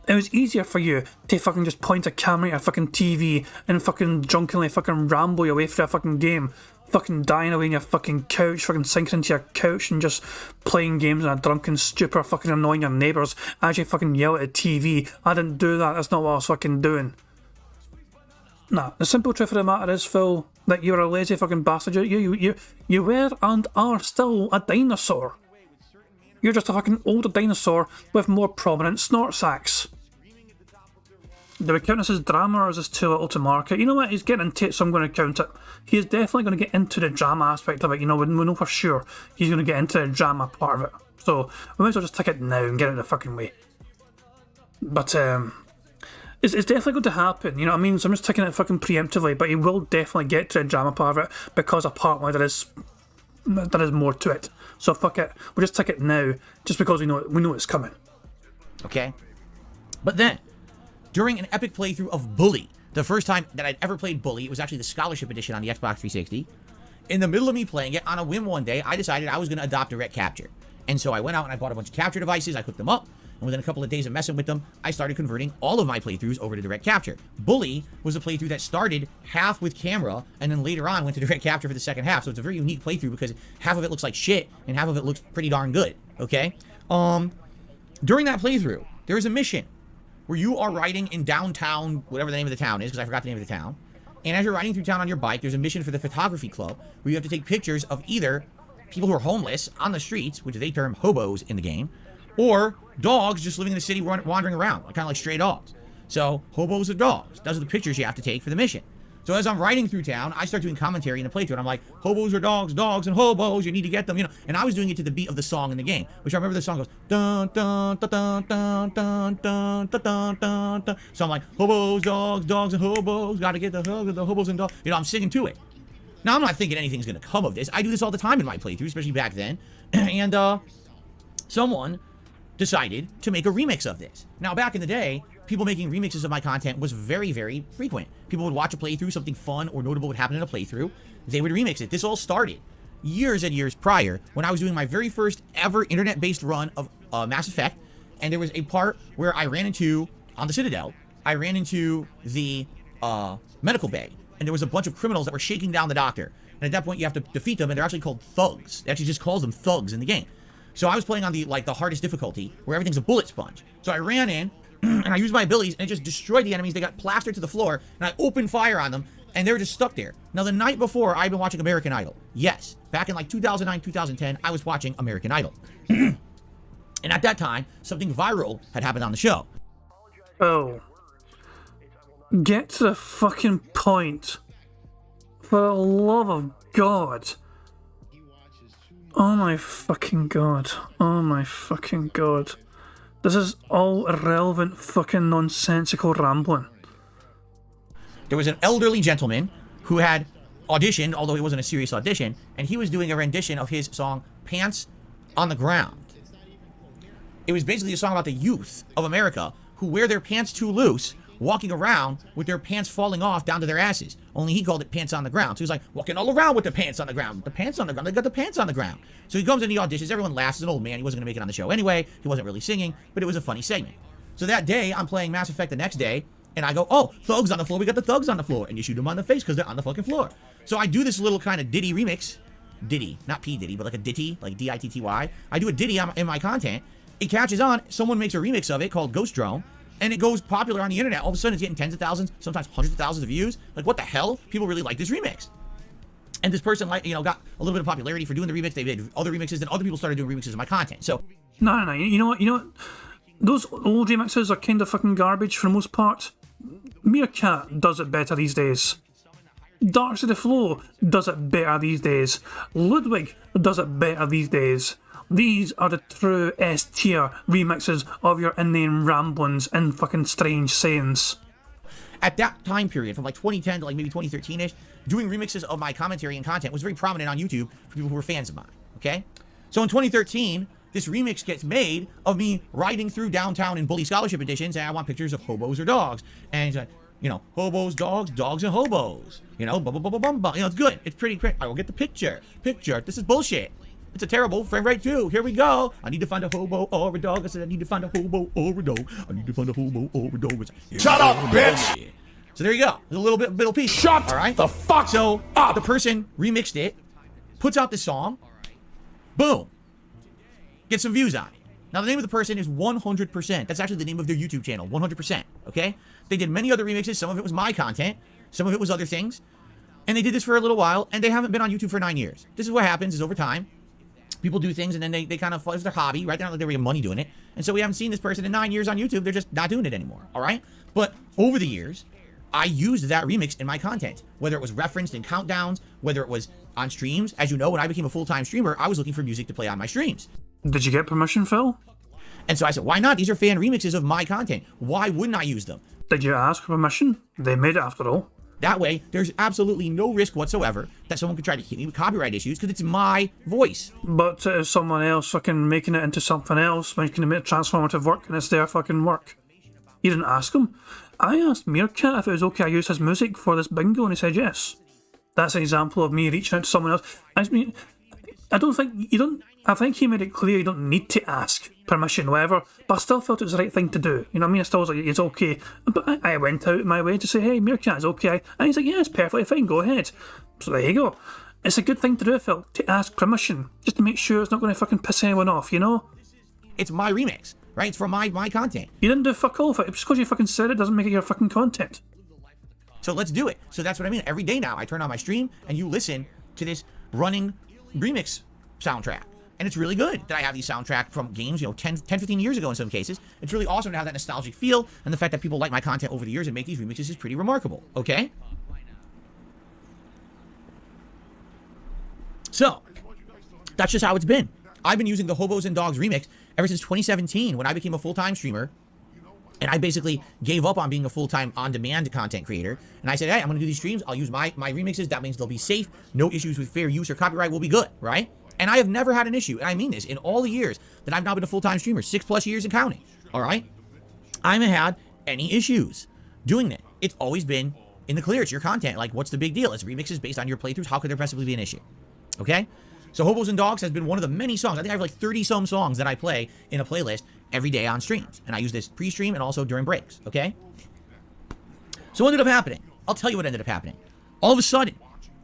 It was easier for you to fucking just point a camera at your fucking TV and fucking drunkenly fucking ramble your way through a fucking game, fucking dying away on your fucking couch, fucking sinking into your couch and just playing games in a drunken stupor, fucking annoying your neighbours as you fucking yell at the TV. I didn't do that, that's not what I was fucking doing. Nah, the simple truth of the matter is, Phil, that you're a lazy fucking bastard. You were and are still a dinosaur. You're just a fucking older dinosaur with more prominent snort sacks. Do we count this as drama or is this too little to market? You know what, he's getting into it, so I'm going to count it. He is definitely going to get into the drama aspect of it. You know, we know for sure he's going to get into the drama part of it. So we might as well just take it now and get it out of the fucking way. But, it's definitely going to happen, you know what I mean? So I'm just taking it fucking preemptively, but he will definitely get to the drama part of it because apparently there is more to it. So fuck it, we'll just take it now, just because we know it's coming. Okay? But then, during an epic playthrough of Bully, the first time that I'd ever played Bully, it was actually the Scholarship Edition on the Xbox 360. In the middle of me playing it, on a whim one day, I decided I was going to adopt direct capture. And so I went out and I bought a bunch of capture devices, I hooked them up, and within a couple of days of messing with them, I started converting all of my playthroughs over to direct capture. Bully was a playthrough that started half with camera, and then later on went to direct capture for the second half. So it's a very unique playthrough because half of it looks like shit, and half of it looks pretty darn good, okay? During that playthrough, there is a mission where you are riding in downtown, whatever the name of the town is, because I forgot the name of the town. And as you're riding through town on your bike, there's a mission for the photography club where you have to take pictures of either people who are homeless on the streets, which they term hobos in the game, or dogs just living in the city wandering around, kind of like stray dogs. So, hobos or dogs. Those are the pictures you have to take for the mission. So as I'm riding through town, I start doing commentary in the playthrough, and I'm like, hobos or dogs, dogs and hobos, you need to get them, you know. And I was doing it to the beat of the song in the game, which I remember the song goes, dun, dun, dun, dun, dun, dun, dun, dun, dun, dun. So I'm like, hobos, dogs, dogs and hobos, gotta get the hobos and dogs. You know, I'm singing to it. Now, I'm not thinking anything's gonna come of this. I do this all the time in my playthrough, especially back then. And, someone decided to make a remix of this. Now, back in the day, people making remixes of my content was very, very frequent. People would watch a playthrough, something fun or notable would happen in a playthrough, they would remix it. This all started years and years prior when I was doing my very first ever internet-based run of Mass Effect, and there was a part where I ran into, on the Citadel, I ran into the medical bay, and there was a bunch of criminals that were shaking down the doctor. And at that point, you have to defeat them, and they're actually called thugs. It actually just calls them thugs in the game. So I was playing on the hardest difficulty, where everything's a bullet sponge. So I ran in, and I used my abilities, and it just destroyed the enemies. They got plastered to the floor, and I opened fire on them, and they were just stuck there. Now, the night before, I'd been watching American Idol. Yes, back in 2009, 2010, I was watching American Idol. And at that time, something viral had happened on the show. Oh. Get to the fucking point. For the love of God. Oh my fucking God. Oh my fucking God. This is all irrelevant fucking nonsensical rambling. There was an elderly gentleman who had auditioned, although it wasn't a serious audition, and he was doing a rendition of his song, Pants on the Ground. It was basically a song about the youth of America who wear their pants too loose, walking around with their pants falling off down to their asses. Only he called it Pants on the Ground. So he was like, walking all around with the pants on the ground. The pants on the ground. They got the pants on the ground. So he comes in the auditions. Everyone laughs. He's an old man. He wasn't going to make it on the show anyway. He wasn't really singing, but it was a funny segment. So that day, I'm playing Mass Effect the next day, and I go, oh, thugs on the floor. We got the thugs on the floor. And you shoot them on the face because they're on the fucking floor. So I do this little kind of ditty remix. Ditty. Not P. Diddy, but like a ditty, like D-I-T-T-Y. I do a ditty in my content. It catches on. Someone makes a remix of it called Ghost Drone. And it goes popular on the internet. All of a sudden, it's getting tens of thousands, sometimes hundreds of thousands of views. Like, what the hell? People really like this remix. And this person, like, got a little bit of popularity for doing the remix. They did other remixes, and other people started doing remixes of my content. So, No. You know what? Those old remixes are kind of fucking garbage for the most part. Meerkat does it better these days. Dark Side of the Flow does it better these days. Ludwig does it better these days. These are the true S-tier remixes of your inane ramblings and fucking strange sayings. at that time period, from like 2010 to like maybe 2013-ish, doing remixes of my commentary and content was very prominent on YouTube for people who were fans of mine, okay? So in 2013, this remix gets made of me riding through downtown in Bully Scholarship editions, and I want pictures of hobos or dogs. And he's like, you know, hobos, dogs, dogs and hobos. You know, blah, blah, blah, blah, blah, blah. You know, it's good. It's pretty great. I will get the picture. This is bullshit. It's a terrible frame rate too. Here we go. I need to find a hobo or a dog. I said I need to find a hobo or a dog. I need to find a hobo or a dog. Shut up, bitch! So there you go. There's a little piece. Shut all right? the fuck So up! The person remixed it, puts out the song, boom. Get some views on it. Now the name of the person is 100%. That's actually the name of their YouTube channel, 100%. Okay? They did many other remixes. Some of it was my content. Some of it was other things. And they did this for a little while, and they haven't been on YouTube for 9 years. This is what happens is over time, people do things, and then they kind of, it's their hobby, right? They're not like they're making money doing it. And so we haven't seen this person in 9 years on YouTube. They're just not doing it anymore, all right? But over the years, I used that remix in my content, whether it was referenced in countdowns, whether it was on streams. As you know, when I became a full-time streamer, I was looking for music to play on my streams. Did you get permission, Phil? And so I said, why not? These are fan remixes of my content. Why wouldn't I use them? Did you ask for permission? They made it after all. That way, there's absolutely no risk whatsoever that someone could try to hit me with copyright issues because it's my voice. But someone else fucking making it into something else, making it transformative work, and it's their fucking work. You didn't ask him. I asked Meerkat if it was okay I use his music for this bingo, and he said yes. That's an example of me reaching out to someone else. I mean, I think he made it clear you don't need to ask permission, whatever, but I still felt it was the right thing to do. You know what I mean? I still was like, it's okay. But I went out of my way to say, hey, Meerkat is okay. And he's like, yeah, it's perfectly fine, go ahead. So there you go. It's a good thing to do, Phil, to ask permission, just to make sure it's not going to fucking piss anyone off, you know? It's my remix, right? It's from my content. You didn't do fuck all for it. Just because you fucking said it doesn't make it your fucking content. So let's do it. So that's what I mean. Every day now, I turn on my stream and you listen to this running remix soundtrack. And it's really good that I have these soundtrack from games, 10, 15 years ago in some cases. It's really awesome to have that nostalgic feel, and the fact that people like my content over the years and make these remixes is pretty remarkable, okay? So, that's just how it's been. I've been using the Hobos and Dogs remix ever since 2017 when I became a full-time streamer. And I basically gave up on being a full-time on-demand content creator. And I said, hey, I'm going to do these streams. I'll use my remixes. That means they'll be safe. No issues with fair use or copyright will be good, right? And I have never had an issue, and I mean this, in all the years that I've now been a full-time streamer, 6+ years and counting, all right? I haven't had any issues doing it. It's always been in the clear. It's your content. Like, what's the big deal? It's remixes based on your playthroughs. How could there possibly be an issue? Okay? So Hobos and Dogs has been one of the many songs. I think I have like 30-some songs that I play in a playlist every day on streams. And I use this pre-stream and also during breaks, okay? So what ended up happening? I'll tell you what ended up happening. All of a sudden,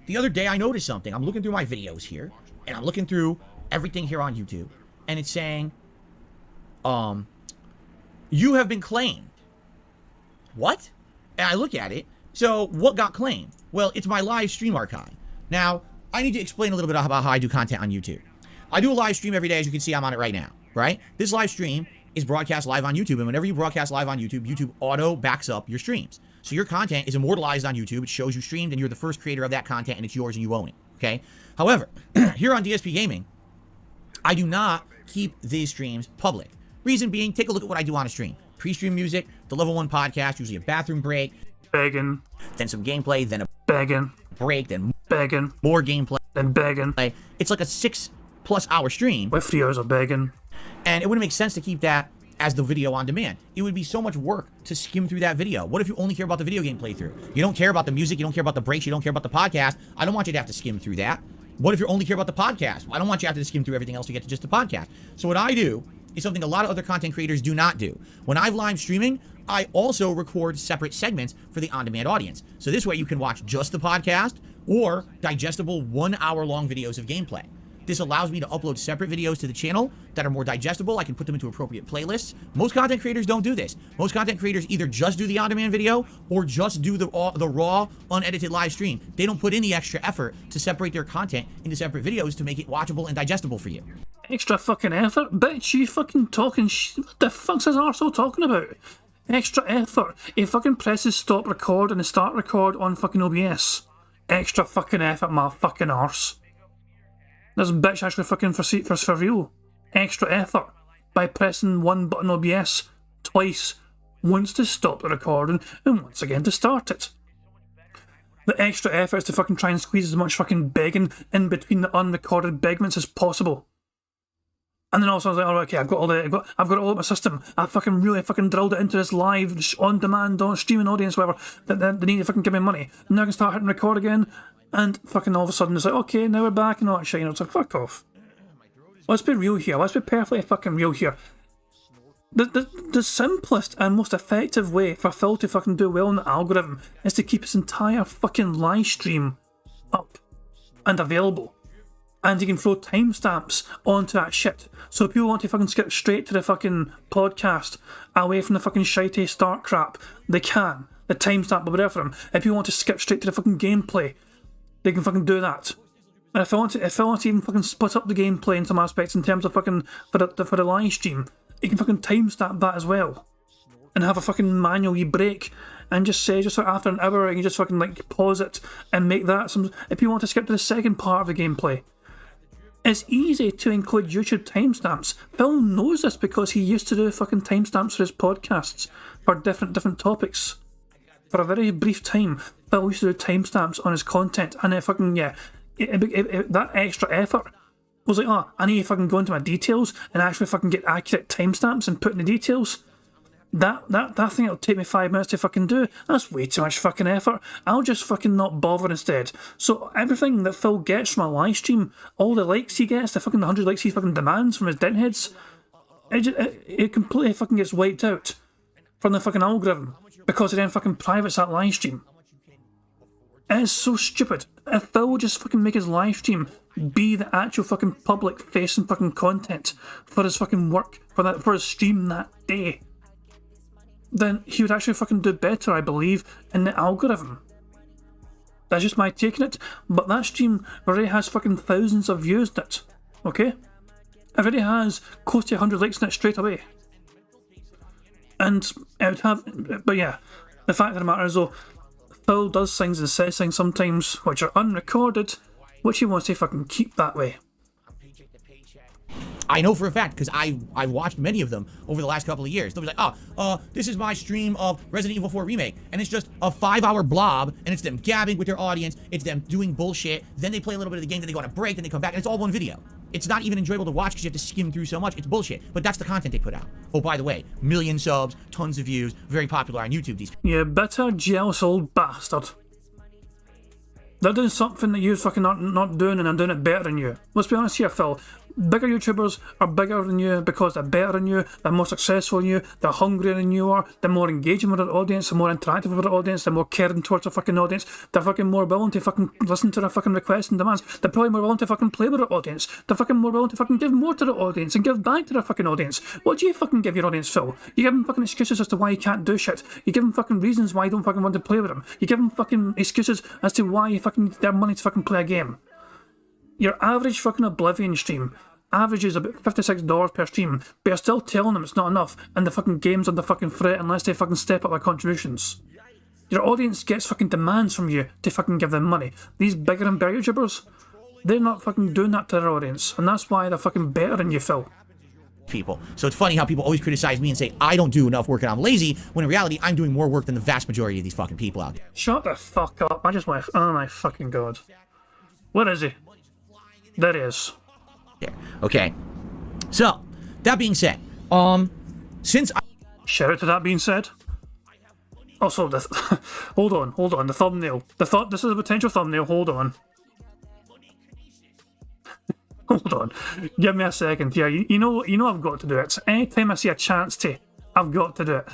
the other day I noticed something. I'm looking through my videos here. And I'm looking through everything here on YouTube, and it's saying, you have been claimed. What? And I look at it. So what got claimed? Well, it's my live stream archive. Now, I need to explain a little bit about how I do content on YouTube. I do a live stream every day. As you can see, I'm on it right now, right? This live stream is broadcast live on YouTube, and whenever you broadcast live on YouTube, YouTube auto backs up your streams. So your content is immortalized on YouTube. It shows you streamed, and you're the first creator of that content, and it's yours, and you own it. Okay. However, here on DSP Gaming, I do not keep these streams public. Reason being, take a look at what I do on a stream. Pre-stream music, the level 1 podcast, usually a bathroom break, Begging. then some gameplay, then a Begging. break, then Begging. more gameplay. Then begging. It's like a 6+ hour stream. With 3 hours of begging. And it wouldn't make sense to keep that as the video on demand. It would be so much work to skim through that video. What if you only care about the video game playthrough? You don't care about the music, you don't care about the breaks, you don't care about the podcast. I don't want you to have to skim through that. What if you only care about the podcast? I don't want you to have to skim through everything else to get to just the podcast. So what I do is something a lot of other content creators do not do. When I'm live streaming, I also record separate segments for the on-demand audience. So this way you can watch just the podcast or digestible 1 hour long videos of gameplay. This allows me to upload separate videos to the channel that are more digestible. I can put them into appropriate playlists. Most content creators don't do this. Most content creators either just do the on-demand video or just do the raw, unedited live stream. They don't put in the extra effort to separate their content into separate videos to make it watchable and digestible for you. Extra fucking effort? Bitch, you fucking talking what the fuck's this arsehole talking about? Extra effort. He fucking presses stop record and start record on fucking OBS. Extra fucking effort, my fucking arse. This bitch actually fucking for real. Extra effort. By pressing one button OBS twice. Once to stop the recording and once again to start it. The extra effort is to fucking try and squeeze as much fucking begging in between the unrecorded begments as possible. And then also I was like, alright, okay, I've got it all in my system. I fucking really fucking drilled it into this live, on-demand, streaming audience, whatever, that they need to fucking give me money. And now I can start hitting record again, and fucking all of a sudden it's like, okay, now we're back and all that shit, it's like, fuck off. Let's be real here, let's be perfectly fucking real here. The simplest and most effective way for Phil to fucking do well in the algorithm is to keep his entire fucking live stream up and available. And you can throw timestamps onto that shit. So if people want to fucking skip straight to the fucking podcast, away from the fucking shitey start crap, they can. The timestamp will be there for them. If you want to skip straight to the fucking gameplay, they can fucking do that. And if I want to even fucking split up the gameplay in some aspects in terms of fucking for the live stream, you can fucking timestamp that as well. And have a fucking manual you break and just say, just like after an hour, you can just fucking like pause it and make that some. If you want to skip to the second part of the gameplay, it's easy to include YouTube timestamps. Phil knows this because he used to do fucking timestamps for his podcasts for different topics. For a very brief time, Phil used to do timestamps on his content, and it fucking, that extra effort was like, oh, I need to fucking go into my details and actually fucking get accurate timestamps and put in the details. That thing that'll take me 5 minutes to fucking do, that's way too much fucking effort. I'll just fucking not bother instead. So everything that Phil gets from a live stream, all the likes he gets, the fucking 100 likes he fucking demands from his dentheads, it completely fucking gets wiped out from the fucking algorithm because it then fucking privates that live stream. It is so stupid. If Phil would just fucking make his live stream be the actual fucking public facing fucking content for his fucking work, for his stream that day, then he would actually fucking do better, I believe, in the algorithm. That's just my take on it, but that stream already has fucking thousands of views in it, okay? It already has close to 100 likes in it straight away. And it would have, but yeah, the fact of the matter is though, Phil does things and says things sometimes which are unrecorded, which he wants to fucking keep that way. I know for a fact, because I watched many of them over the last couple of years. They'll be like, this is my stream of Resident Evil 4 Remake, and it's just a 5-hour blob, and it's them gabbing with their audience, it's them doing bullshit, then they play a little bit of the game, then they go on a break, then they come back, and it's all one video. It's not even enjoyable to watch because you have to skim through so much. It's bullshit, but that's the content they put out. Oh, by the way, million subs, tons of views, very popular on YouTube. These You bitter, jealous old bastard. They're doing something that you're fucking not doing, and they're doing it better than you. Let's be honest here, Phil. Bigger YouTubers are bigger than you because they're better than you, they're more successful than you, they're hungrier than you are, they're more engaging with their audience, they're more interactive with their audience, they're more caring towards their fucking audience, they're fucking more willing to fucking listen to their fucking requests and demands, they're probably more willing to fucking play with their audience, they're fucking more willing to fucking give more to their audience and give back to their fucking audience. What do you fucking give your audience, Phil? You give them fucking excuses as to why you can't do shit. You give them fucking reasons why you don't fucking want to play with them. You give them fucking excuses as to why you fucking need their money to fucking play a game. Your average fucking Oblivion stream averages about $56 per stream, but you're still telling them it's not enough, and the fucking game's under fucking threat unless they fucking step up their contributions. Your audience gets fucking demands from you to fucking give them money. These bigger and better YouTubers, they're not fucking doing that to their audience, and that's why they're fucking better than you, Phil. people. So it's funny how people always criticize me and say I don't do enough work and I'm lazy, when in reality I'm doing more work than the vast majority of these fucking people out there. Shut the fuck up. I just went, oh my fucking god. Where is he? There he is. Yeah. Okay. So, that being said, since I... Shout out to that being said. Also, hold on, the thumbnail. This is a potential thumbnail, hold on. Hold on. Give me a second here. You know I've got to do it. Anytime I see a chance to, I've got to do it.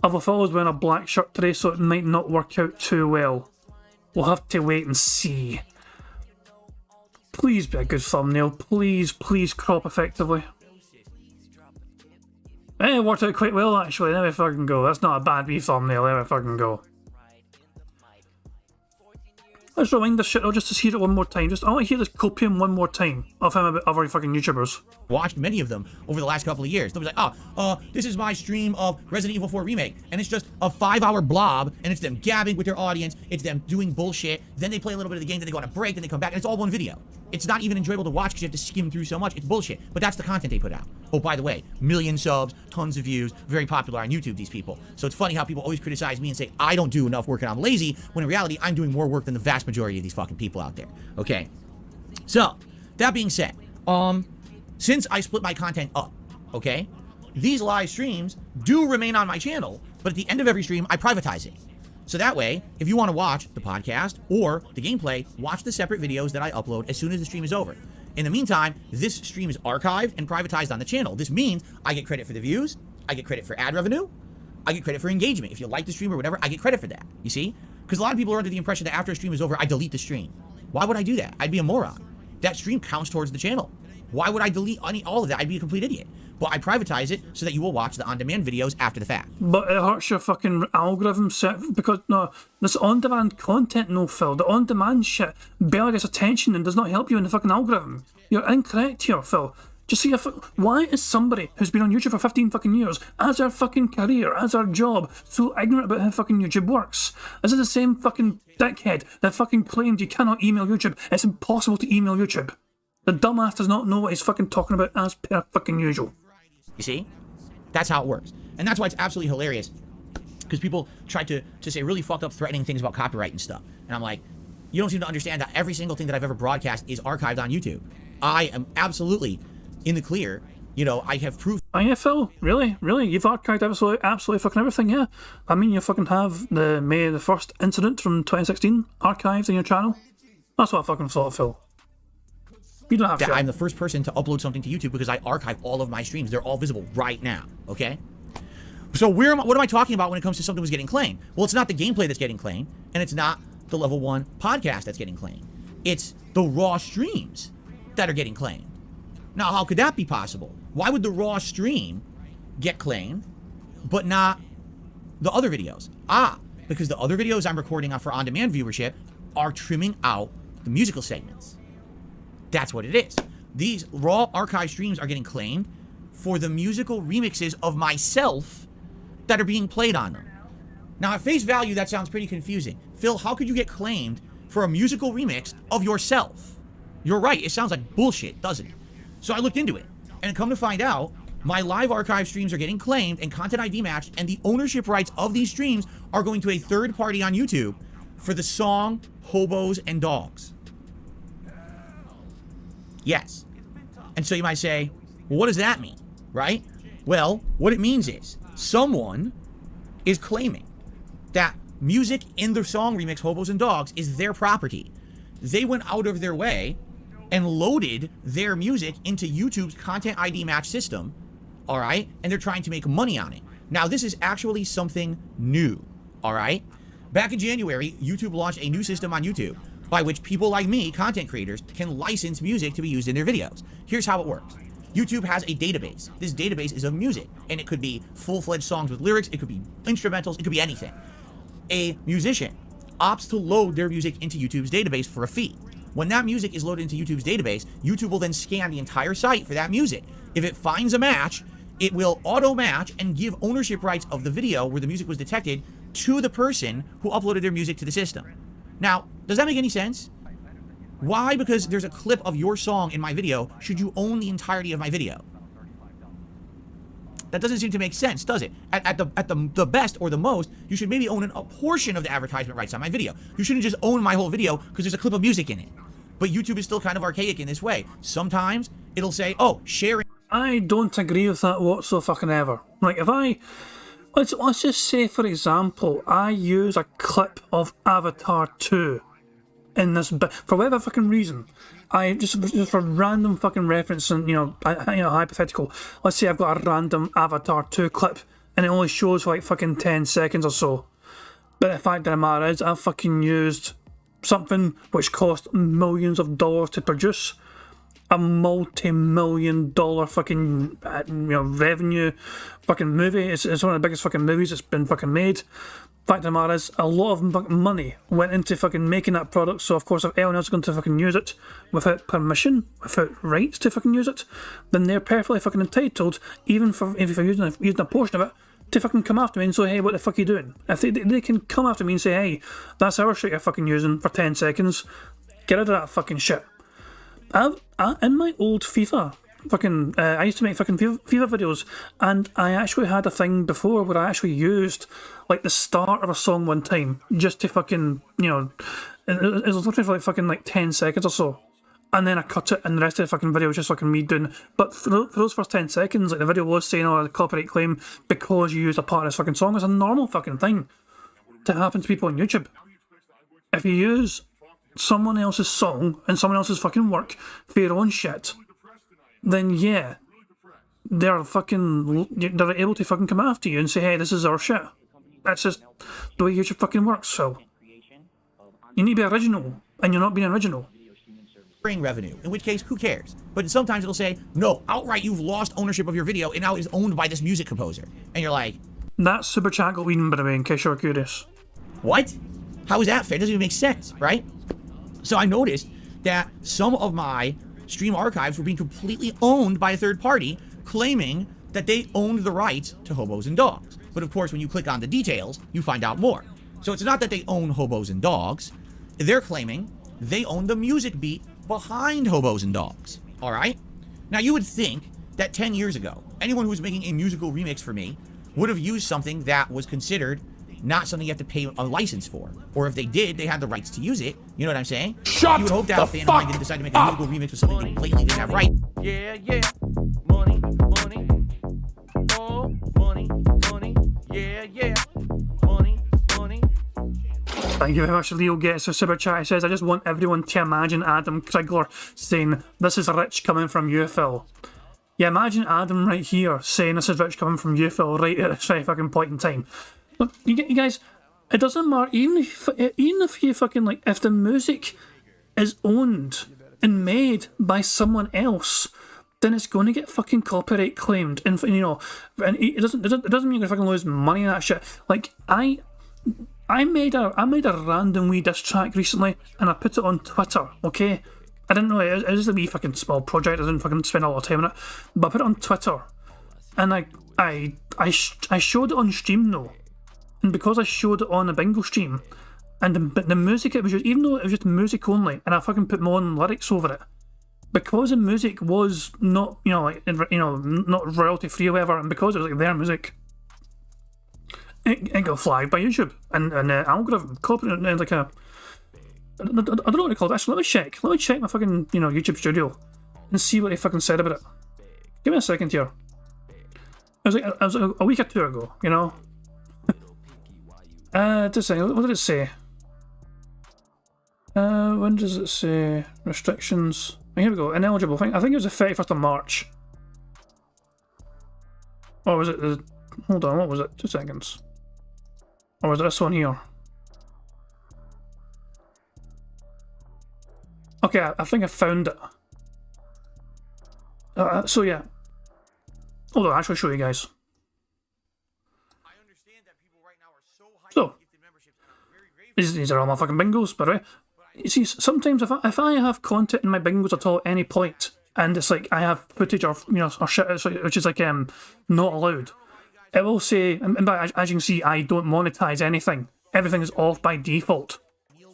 Although Phil's wearing a black shirt today, so it might not work out too well. We'll have to wait and see. Please be a good thumbnail. Please, please crop effectively. It worked out quite well, actually. There we fucking go. That's not a bad wee thumbnail. There we fucking go. Let's rewind this shit. I'll just hear it one more time. I want to hear this copium one more time of him about other fucking YouTubers. Watched many of them over the last couple of years. They'll be like, this is my stream of Resident Evil 4 Remake. And it's just a 5-hour blob, and it's them gabbing with their audience, it's them doing bullshit, then they play a little bit of the game, then they go on a break, then they come back, and it's all one video. It's not even enjoyable to watch because you have to skim through so much. It's bullshit. But that's the content they put out. Oh, by the way, million subs, tons of views, very popular on YouTube, these people. So it's funny how people always criticize me and say, I don't do enough work and I'm lazy, when in reality, I'm doing more work than the vast majority of these fucking people out there. Okay? So, that being said, since I split my content up, okay, these live streams do remain on my channel, but at the end of every stream, I privatize it. So that way, if you want to watch the podcast or the gameplay, watch the separate videos that I upload as soon as the stream is over. In the meantime, this stream is archived and privatized on the channel. This means I get credit for the views, I get credit for ad revenue, I get credit for engagement. If you like the stream or whatever, I get credit for that, you see? Because a lot of people are under the impression that after a stream is over, I delete the stream. Why would I do that? I'd be a moron. That stream counts towards the channel. Why would I delete all of that? I'd be a complete idiot. But I privatize it so that you will watch the on-demand videos after the fact. But it hurts your fucking algorithm set because no, this on-demand content, no, Phil. The on-demand shit barely gets attention and does not help you in the fucking algorithm. You're incorrect here, Phil. Just see why is somebody who's been on YouTube for 15 fucking years, as their fucking career, as their job, so ignorant about how fucking YouTube works? Is it the same fucking dickhead that fucking claimed you cannot email YouTube? It's impossible to email YouTube. The dumbass does not know what he's fucking talking about as per fucking usual. You see? That's how it works. And that's why it's absolutely hilarious. Because people try to say really fucked up, threatening things about copyright and stuff. And I'm like, you don't seem to understand that every single thing that I've ever broadcast is archived on YouTube. I am absolutely in the clear. You know, I have proof. Oh yeah, Phil? Really? Really? You've archived absolutely fucking everything, yeah? I mean, you fucking have the May the 1st incident from 2016 archived in your channel? That's what I fucking thought, Phil. You don't have to. I'm the first person to upload something to YouTube because I archive all of my streams. They're all visible right now, okay? So what am I talking about when it comes to something that's getting claimed? Well, it's not the gameplay that's getting claimed, and it's not the level 1 podcast that's getting claimed. It's the raw streams that are getting claimed. Now, how could that be possible? Why would the raw stream get claimed, but not the other videos? Because the other videos I'm recording for on-demand viewership are trimming out the musical segments. That's what it is. These raw archive streams are getting claimed for the musical remixes of myself that are being played on them. Now, at face value, that sounds pretty confusing. Phil, how could you get claimed for a musical remix of yourself? You're right, it sounds like bullshit, doesn't it? So I looked into it, and come to find out, my live archive streams are getting claimed and content ID matched, and the ownership rights of these streams are going to a third party on YouTube for the song Hobos and Dogs. Yes. And so you might say, well, what does that mean, right? Well, what it means is someone is claiming that music in the song remix Hobos and Dogs is their property. They went out of their way and loaded their music into YouTube's content ID match system, all right? And they're trying to make money on it. Now, this is actually something new, all right? Back in January, YouTube launched a new system on YouTube by which people like me, content creators, can license music to be used in their videos. Here's how it works. YouTube has a database. This database is of music, and it could be full-fledged songs with lyrics, it could be instrumentals, it could be anything. A musician opts to load their music into YouTube's database for a fee. When that music is loaded into YouTube's database, YouTube will then scan the entire site for that music. If it finds a match, it will auto-match and give ownership rights of the video where the music was detected to the person who uploaded their music to the system. Now, does that make any sense? Why? Because there's a clip of your song in my video, should you own the entirety of my video? That doesn't seem to make sense, does it? At the best or the most, you should maybe own a portion of the advertisement rights on my video. You shouldn't just own my whole video because there's a clip of music in it. But YouTube is still kind of archaic in this way. Sometimes it'll say, oh, sharing. I don't agree with that whatsoever. Like, if let's just say, for example, I use a clip of Avatar 2 in this bit, for whatever fucking reason. I just for random fucking reference and, hypothetical. Let's say I've got a random Avatar 2 clip and it only shows for like fucking 10 seconds or so. But the fact of the matter is, I've fucking used something which cost millions of dollars to produce, a multi-million-dollar fucking revenue fucking movie. It's one of the biggest fucking movies that's been fucking made. Fact of the matter is, a lot of money went into fucking making that product, so of course if anyone else is going to fucking use it without permission, without rights to fucking use it, then they're perfectly fucking entitled, even if you're using a portion of it, to fucking come after me and say, hey, what the fuck are you doing? If they can come after me and say, hey, that's our shit you're fucking using for 10 seconds, get rid of that fucking shit. In my old FIFA, I used to make fucking FIFA videos, and I actually had a thing before where I actually used like the start of a song one time just to fucking, it was literally for like fucking like 10 seconds or so, and then I cut it, and the rest of the fucking video was just fucking me doing. But for those first 10 seconds, like the video was saying, oh, the copyright claim because you used a part of this fucking song. It's a normal fucking thing to happen to people on YouTube. If you use someone else's song and someone else's fucking work for your own shit, then yeah, they're able to fucking come after you and say, hey, this is our shit. That's just the way YouTube fucking works. So you need to be original, and you're not being original. Revenue, in which case, who cares? But sometimes it'll say, no, outright you've lost ownership of your video and now it's owned by this music composer. And you're like, that super chat got weeding, by the way, in case you're curious. What? How is that fair? It doesn't even make sense, right? So I noticed that some of my stream archives were being completely owned by a third party, claiming that they owned the rights to Hobos and Dogs. But of course, when you click on the details, you find out more. So it's not that they own Hobos and Dogs. They're claiming they own the music beat behind Hobos and Dogs. All right? Now, you would think that 10 years ago, anyone who was making a musical remix for me would have used something that was considered not something you have to pay a license for. Or if they did, they had the rights to use it. You know what I'm saying? Shut you would hope that a fan of mine didn't decide to make a musical remix with something they blatantly didn't have right. Yeah, yeah. Money, money. Oh, money, money. Yeah, yeah. Money, money. Thank you very much. Leo gets a super chat. He says, I just want everyone to imagine Adam Krigler saying, this is rich coming from you, Phil. Yeah, imagine Adam right here saying this is rich coming from you, Phil, right at this very fucking point in time. Look, you guys, it doesn't matter, even if you fucking, like, if the music is owned and made by someone else, then it's going to get fucking copyright claimed. And, and it doesn't mean you're going to fucking lose money on that shit. Like, I made a random wee diss track recently, and I put it on Twitter, okay? I didn't know, it was just a wee fucking small project, I didn't fucking spend a lot of time on it, but I put it on Twitter, and I showed it on stream though, and because I showed it on a bingo stream, and the music, it was just, even though it was just music only, and I fucking put my own lyrics over it, because the music was not, not royalty free or whatever, and because it was like their music, it got flagged by YouTube and algorithm copyright, like a, I don't know what they call it. Actually, let me check my fucking YouTube Studio and see what they fucking said about it. Give me a second here. It was a week or two ago, just saying, what did it say? When does it say restrictions? Oh, here we go. Ineligible. I think it was the 31st of March. Or was it the? Hold on, what was it? 2 seconds. Or was it this one here? Okay, I think I found it. So yeah. Hold on, I'll actually show you guys. So, these are all my fucking bingos, by the way. You see, sometimes if I have content in my bingos at all at any point, and it's like I have footage or or shit which is like not allowed, it will say, and as you can see, I don't monetize anything. Everything is off by default.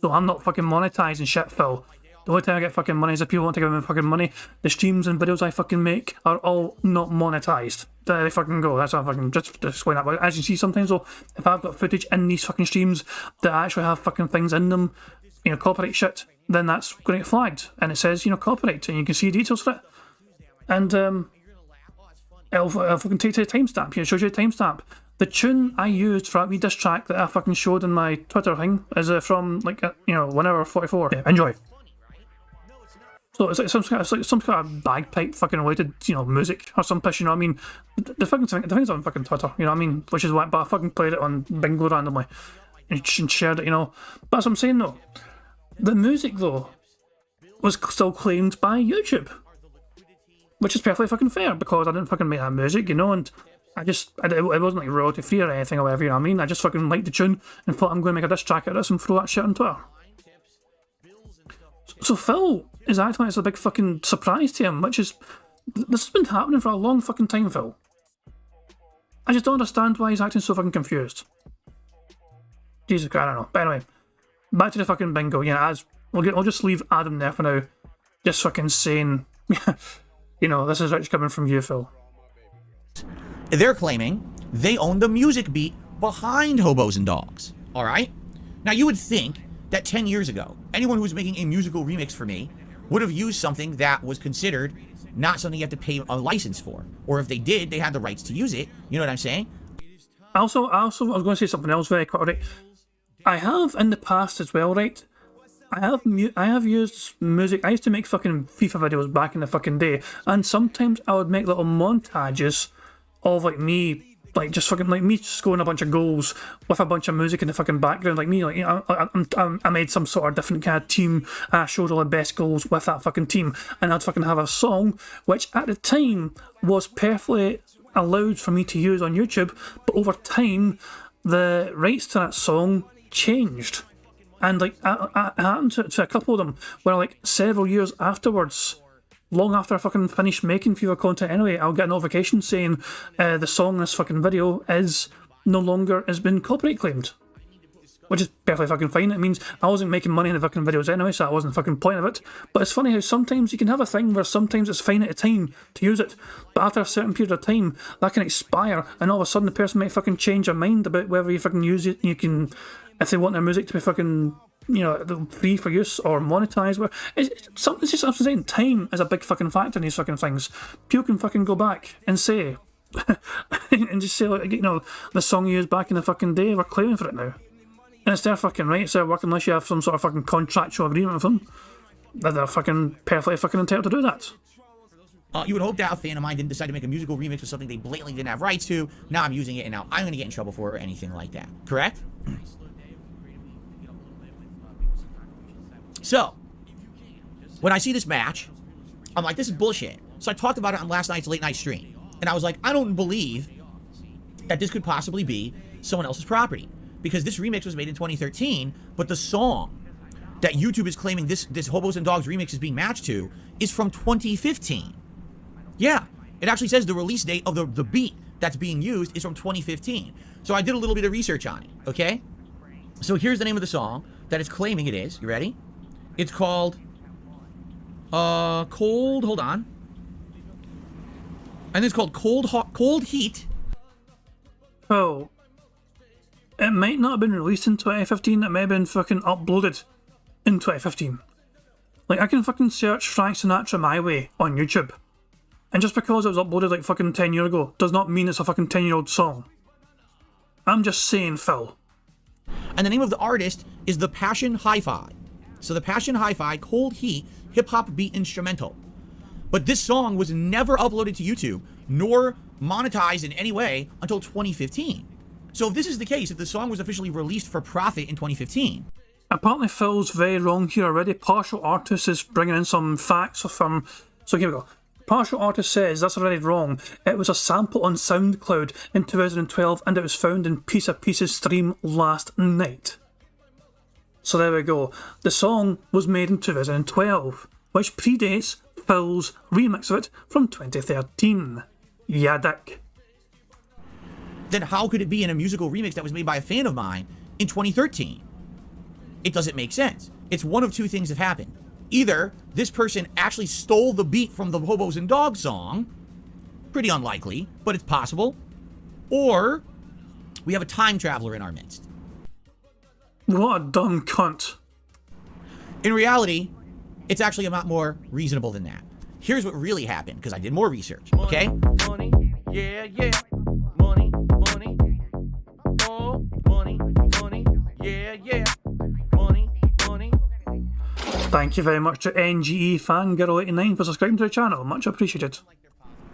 So I'm not fucking monetizing shit, Phil. The only time I get fucking money is if people want to give me fucking money. The streams and videos I fucking make are all not monetized. There they fucking go. That's how I fucking just to explain that. But as you see, sometimes though, if I've got footage in these fucking streams that actually have fucking things in them, copyright shit, then that's going to get flagged. And it says, copyright, and you can see details for it. And it'll fucking take to the timestamp. It shows you a timestamp. The tune I used for that wee diss track that I fucking showed in my Twitter thing is from like 1 hour 44. Yeah, enjoy. So it's like some kind of bagpipe fucking related, music or some piss, I mean? The thing's on fucking Twitter, Which is why, but I fucking played it on Bingo randomly and shared it, But as I'm saying though, The music, though, was still claimed by YouTube. Which is perfectly fucking fair, because I didn't fucking make that music, you know, and it wasn't like royalty free or anything or whatever, you know what I mean? I just fucking liked the tune and thought I'm going to make a diss track out of this and throw that shit on Twitter. So Phil is acting like it's a big fucking surprise to him, which is... This has been happening for a long fucking time, Phil. I just don't understand why he's acting so fucking confused. Jesus Christ, I don't know. But anyway, back to the fucking bingo. Yeah, we'll just leave Adam there for now. Just fucking saying, you know, this is rich coming from you, Phil. They're claiming they own the music beat behind Hobos and Dogs. All right? Now, you would think that 10 years ago, anyone who was making a musical remix for me would have used something that was considered not something you have to pay a license for. Or if they did, they had the rights to use it. You know what I'm saying? Also, I was going to say something else very quick, right? I have in the past as well, right? I have used music. I used to make fucking FIFA videos back in the fucking day, and sometimes I would make little montages of like me, like just fucking like me scoring a bunch of goals with a bunch of music in the fucking background, like me, like, you know, I made some sort of different kind of team. I showed all the best goals with that fucking team, and I'd fucking have a song which at the time was perfectly allowed for me to use on YouTube, but over time the rights to that song changed, and like it happened to a couple of them where like several years afterwards, long after I fucking finished making FIFA content anyway, I'll get a notification saying the song in this fucking video is no longer has been copyright claimed, which is perfectly fucking fine. It means I wasn't making money in the fucking videos anyway, so that wasn't the fucking point of it. But it's funny how sometimes you can have a thing where sometimes it's fine at a time to use it, but after a certain period of time that can expire, and all of a sudden the person might fucking change their mind about whether you fucking use it. You can, if they want their music to be fucking, you know, free for use or monetized, where it's just, I'm saying, time is a big fucking factor in these fucking things. People can fucking go back and say and just say, like, you know, the song you used back in the fucking day, we're claiming for it now, and it's their fucking right. It's their work, unless you have some sort of fucking contractual agreement with them that they're fucking perfectly fucking entitled to do that. You would hope that a fan of mine didn't decide to make a musical remix with something they blatantly didn't have rights to. Now I'm using it, and now I'm going to get in trouble for it or anything like that. Correct? So, when I see this match, I'm like, this is bullshit. So I talked about it on last night's late night stream. And I was like, I don't believe that this could possibly be someone else's property. Because this remix was made in 2013, but the song that YouTube is claiming this Hobos and Dogs remix is being matched to is from 2015. Yeah, it actually says the release date of the beat that's being used is from 2015. So I did a little bit of research on it, okay? So here's the name of the song that it's claiming it is. You ready? It's called Cold, hold on. And it's called Cold Heat. Oh, it might not have been released in 2015, it may have been fucking uploaded in 2015. Like, I can fucking search Frank Sinatra My Way on YouTube, and just because it was uploaded like fucking 10 years ago does not mean it's a fucking 10-year-old song. I'm just saying, Phil. And the name of the artist is The Passion Hi-Fi. So The Passion Hi-Fi Cold Heat hip-hop beat instrumental. But this song was never uploaded to YouTube, nor monetized in any way until 2015. So if this is the case, if the song was officially released for profit in 2015... Apparently Phil's very wrong here already. Partial Artist is bringing in some facts from... So here we go. Partial Artist says that's already wrong. It was a sample on SoundCloud in 2012 and it was found in Piece of Pieces stream last night. So there we go. The song was made in 2012, which predates Phil's remix of it from 2013. Yeah, dick. Then how could it be in a musical remix that was made by a fan of mine in 2013? It doesn't make sense. It's one of two things that happened. Either this person actually stole the beat from the Hobos and Dogs song, pretty unlikely, but it's possible, or we have a time traveler in our midst. What a dumb cunt. In reality, it's actually a lot more reasonable than that. Here's what really happened, because I did more research, okay? Money, yeah, yeah. Money, money. Oh, money, money, yeah, yeah. Money, money. Thank you very much to NGE Fangirl89 for subscribing to the channel. Much appreciated.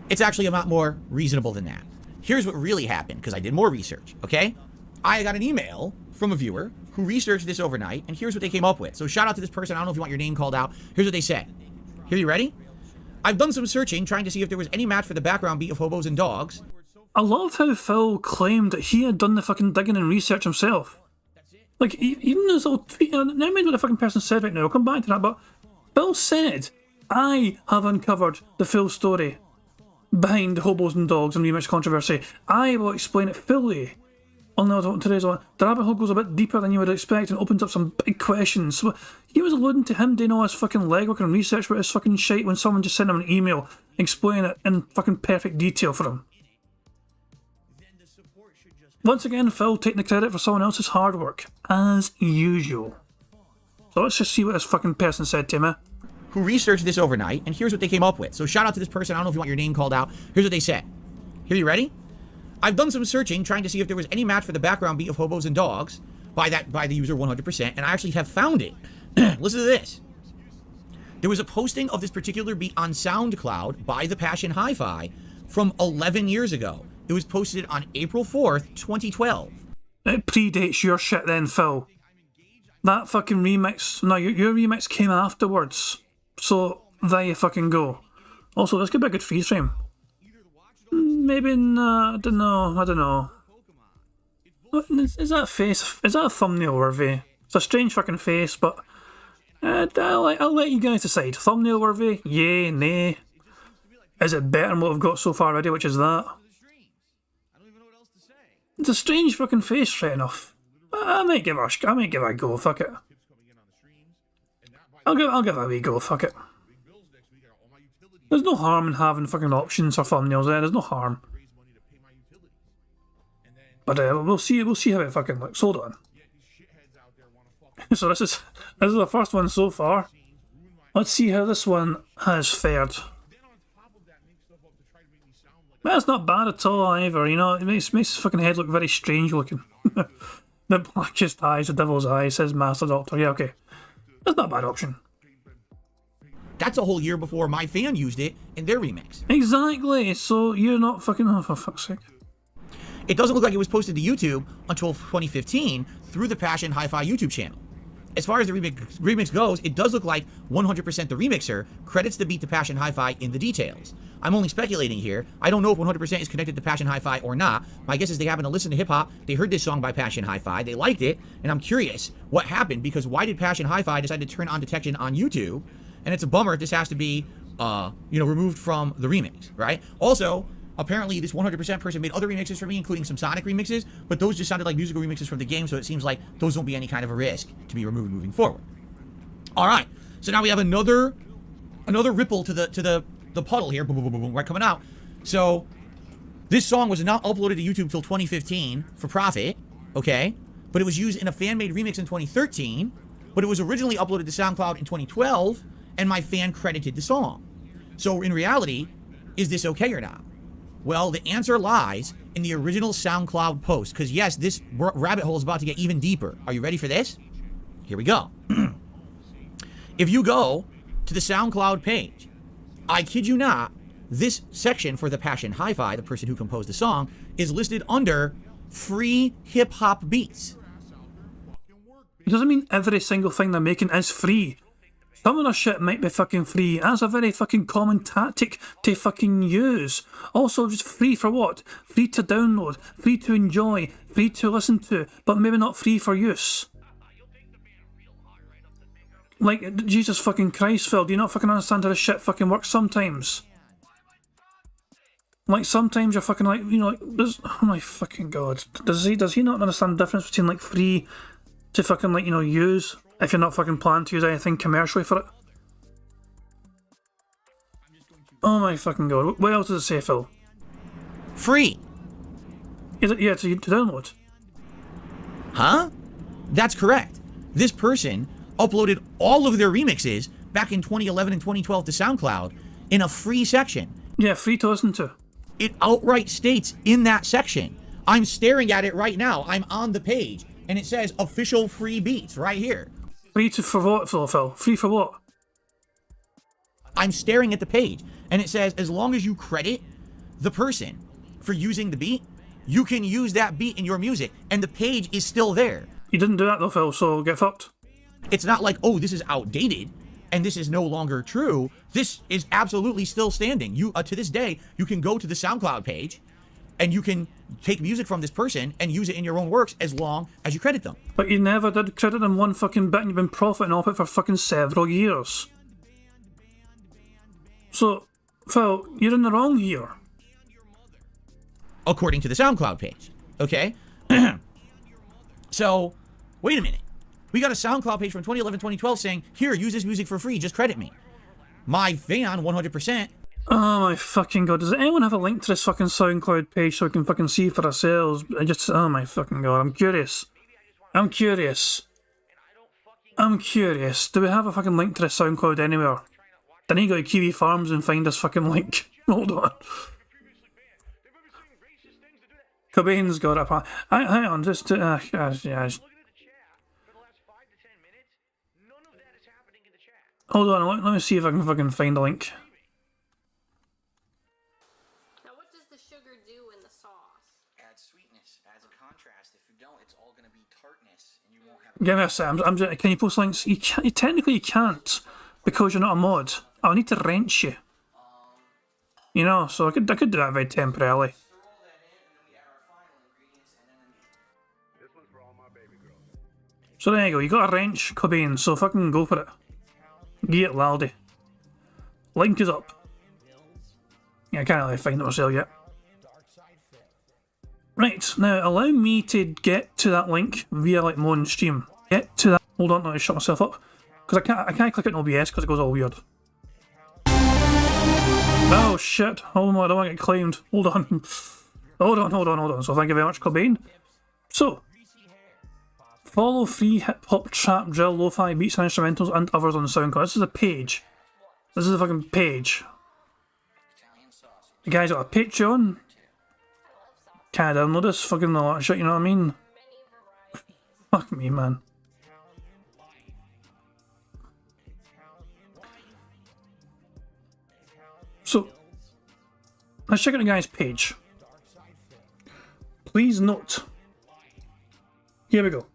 It's actually a lot more reasonable than that. Here's what really happened, because I did more research, okay? I got an email from a viewer who researched this overnight, and here's what they came up with. So shout out to this person. I don't know if you want your name called out. Here's what they said. Here, you ready? I've done some searching trying to see if there was any match for the background beat of Hobos and Dogs. I loved how Phil claimed that he had done the fucking digging and research himself. Like, even this little tweet, never mind what the fucking person said right now, I'll come back to that, but Phil said, I have uncovered the full story behind the Hobos and Dogs and remix controversy. I will explain it fully on today's one. The rabbit hole goes a bit deeper than you would expect and opens up some big questions. So he was alluding to him doing all his fucking legwork and research about his fucking shite when someone just sent him an email explaining it in fucking perfect detail for him. Once again, Phil taking the credit for someone else's hard work, as usual. So let's just see what this fucking person said to me. Who researched this overnight, and here's what they came up with. So shout out to this person. I don't know if you want your name called out. Here's what they said. Here, you ready? I've done some searching trying to see if there was any match for the background beat of Hobos and Dogs by the user 100%, and I actually have found it. Listen to this. There was a posting of this particular beat on SoundCloud by the Passion Hi-Fi from 11 years ago. It was posted on April 4th, 2012. It predates your shit then, Phil. That fucking remix, no, your remix came afterwards. So, there you fucking go. Also, this could be a good freeze frame. Maybe, I don't know. Is that a face? Is that a thumbnail worthy? It's a strange fucking face, but I'll let you guys decide. Thumbnail worthy? Yay, nay. Is it better than what we've got so far already, which is that? It's a strange fucking face, right enough. I might give it a go, fuck it. I'll give it a wee go, fuck it. There's no harm in having fucking options or thumbnails there, there's no harm. But we'll see how it fucking looks. Hold on. So this is the first one so far. Let's see how this one has fared. That's not bad at all either, you know, it makes his fucking head look very strange looking. The blackest eyes, the devil's eyes, says Master Doctor. Yeah, okay. That's not a bad option. That's a whole year before my fan used it in their remix. Exactly, so you're not fucking, oh, for fuck's sake. It doesn't look like it was posted to YouTube until 2015 through the Passion Hi-Fi YouTube channel. As far as the remix goes, it does look like 100% the remixer credits the beat to Passion Hi-Fi in the details. I'm only speculating here. I don't know if 100% is connected to Passion Hi-Fi or not. My guess is they happen to listen to hip-hop, they heard this song by Passion Hi-Fi, they liked it, and I'm curious what happened, because why did Passion Hi-Fi decide to turn on detection on YouTube? And it's a bummer if this has to be, removed from the remix, right? Also, apparently this 100% person made other remixes for me, including some Sonic remixes, but those just sounded like musical remixes from the game, so it seems like those won't be any kind of a risk to be removed moving forward. All right, so now we have another ripple to the puddle here, boom, boom, boom, boom, right, coming out. So this song was not uploaded to YouTube till 2015 for profit, okay? But it was used in a fan-made remix in 2013, but it was originally uploaded to SoundCloud in 2012, and my fan credited the song. So in reality, is this okay or not? Well, the answer lies in the original SoundCloud post, because yes, this rabbit hole is about to get even deeper. Are you ready for this? Here we go. If you go to the SoundCloud page, I kid you not, this section for the Passion Hi-Fi, the person who composed the song, is listed under free hip-hop beats. It doesn't mean every single thing they're making is free. Some of the shit might be fucking free. That's a very fucking common tactic to fucking use. Also, just free for what? Free to download, free to enjoy, free to listen to, but maybe not free for use. Like, Jesus fucking Christ, Phil, do you not fucking understand how this shit fucking works sometimes? Like, sometimes you're fucking like, oh my fucking god. Does he not understand the difference between, like, free to fucking, like, use, if you're not fucking planning to use anything commercially for it? Oh my fucking god. What else does it say, Phil? Free. Yeah, to download. Huh? That's correct. This person uploaded all of their remixes back in 2011 and 2012 to SoundCloud in a free section. Yeah, free to listen to. It outright states in that section. I'm staring at it right now. I'm on the page, and it says official free beats right here. Free to for what, Phil? Free for what? I'm staring at the page, and it says as long as you credit the person for using the beat, you can use that beat in your music, and the page is still there. You didn't do that though, Phil, so get fucked. It's not like, oh, this is outdated and this is no longer true. This is absolutely still standing. You to this day, you can go to the SoundCloud page and you can take music from this person and use it in your own works as long as you credit them. But you never did credit them one fucking bit and you've been profiting off it for fucking several years. So, Phil, you're in the wrong here. According to the SoundCloud page, okay? So, wait a minute. We got a SoundCloud page from 2011, 2012 saying, here, use this music for free, just credit me. My fan, 100%. Oh my fucking god, does anyone have a link to this fucking SoundCloud page so we can fucking see for ourselves? Oh my fucking god, I'm curious. I'm curious. Do we have a fucking link to this SoundCloud anywhere? Then you go to Kiwi Farms and find this fucking link. Hold on. Cobain's got it. Hang on, just yeah. Hold on, let me see if I can fucking find a link. Now, what does the sugar do in the sauce? Adds sweetness, adds a contrast. If you don't, it's all gonna be tartness, and you won't have. Give me a sec. Can you post links? You can't. Technically, you can't because you're not a mod. I'll need to rent you. You know, so I could do that very temporarily. So there you go. You got a wrench, Cobain. So fucking go for it. Get it, laldy. Link is up. Yeah, I can't really find it myself yet. Right, now allow me to get to that link via like Mon stream. Get to that. Hold on, let me shut myself up because I can't click it in OBS because it goes all weird. Oh shit! Oh my! I don't want to get claimed. Hold on. Hold on. So thank you very much, Cobain. So follow free hip hop, trap, drill, lo-fi beats and instrumentals and others on the SoundCloud. This is a page. This is a fucking page. The guy's got a Patreon. Can't download this fucking a lot of shit, you know what I mean? Fuck me, man. So, let's check out the guy's page. Please note. Here we go.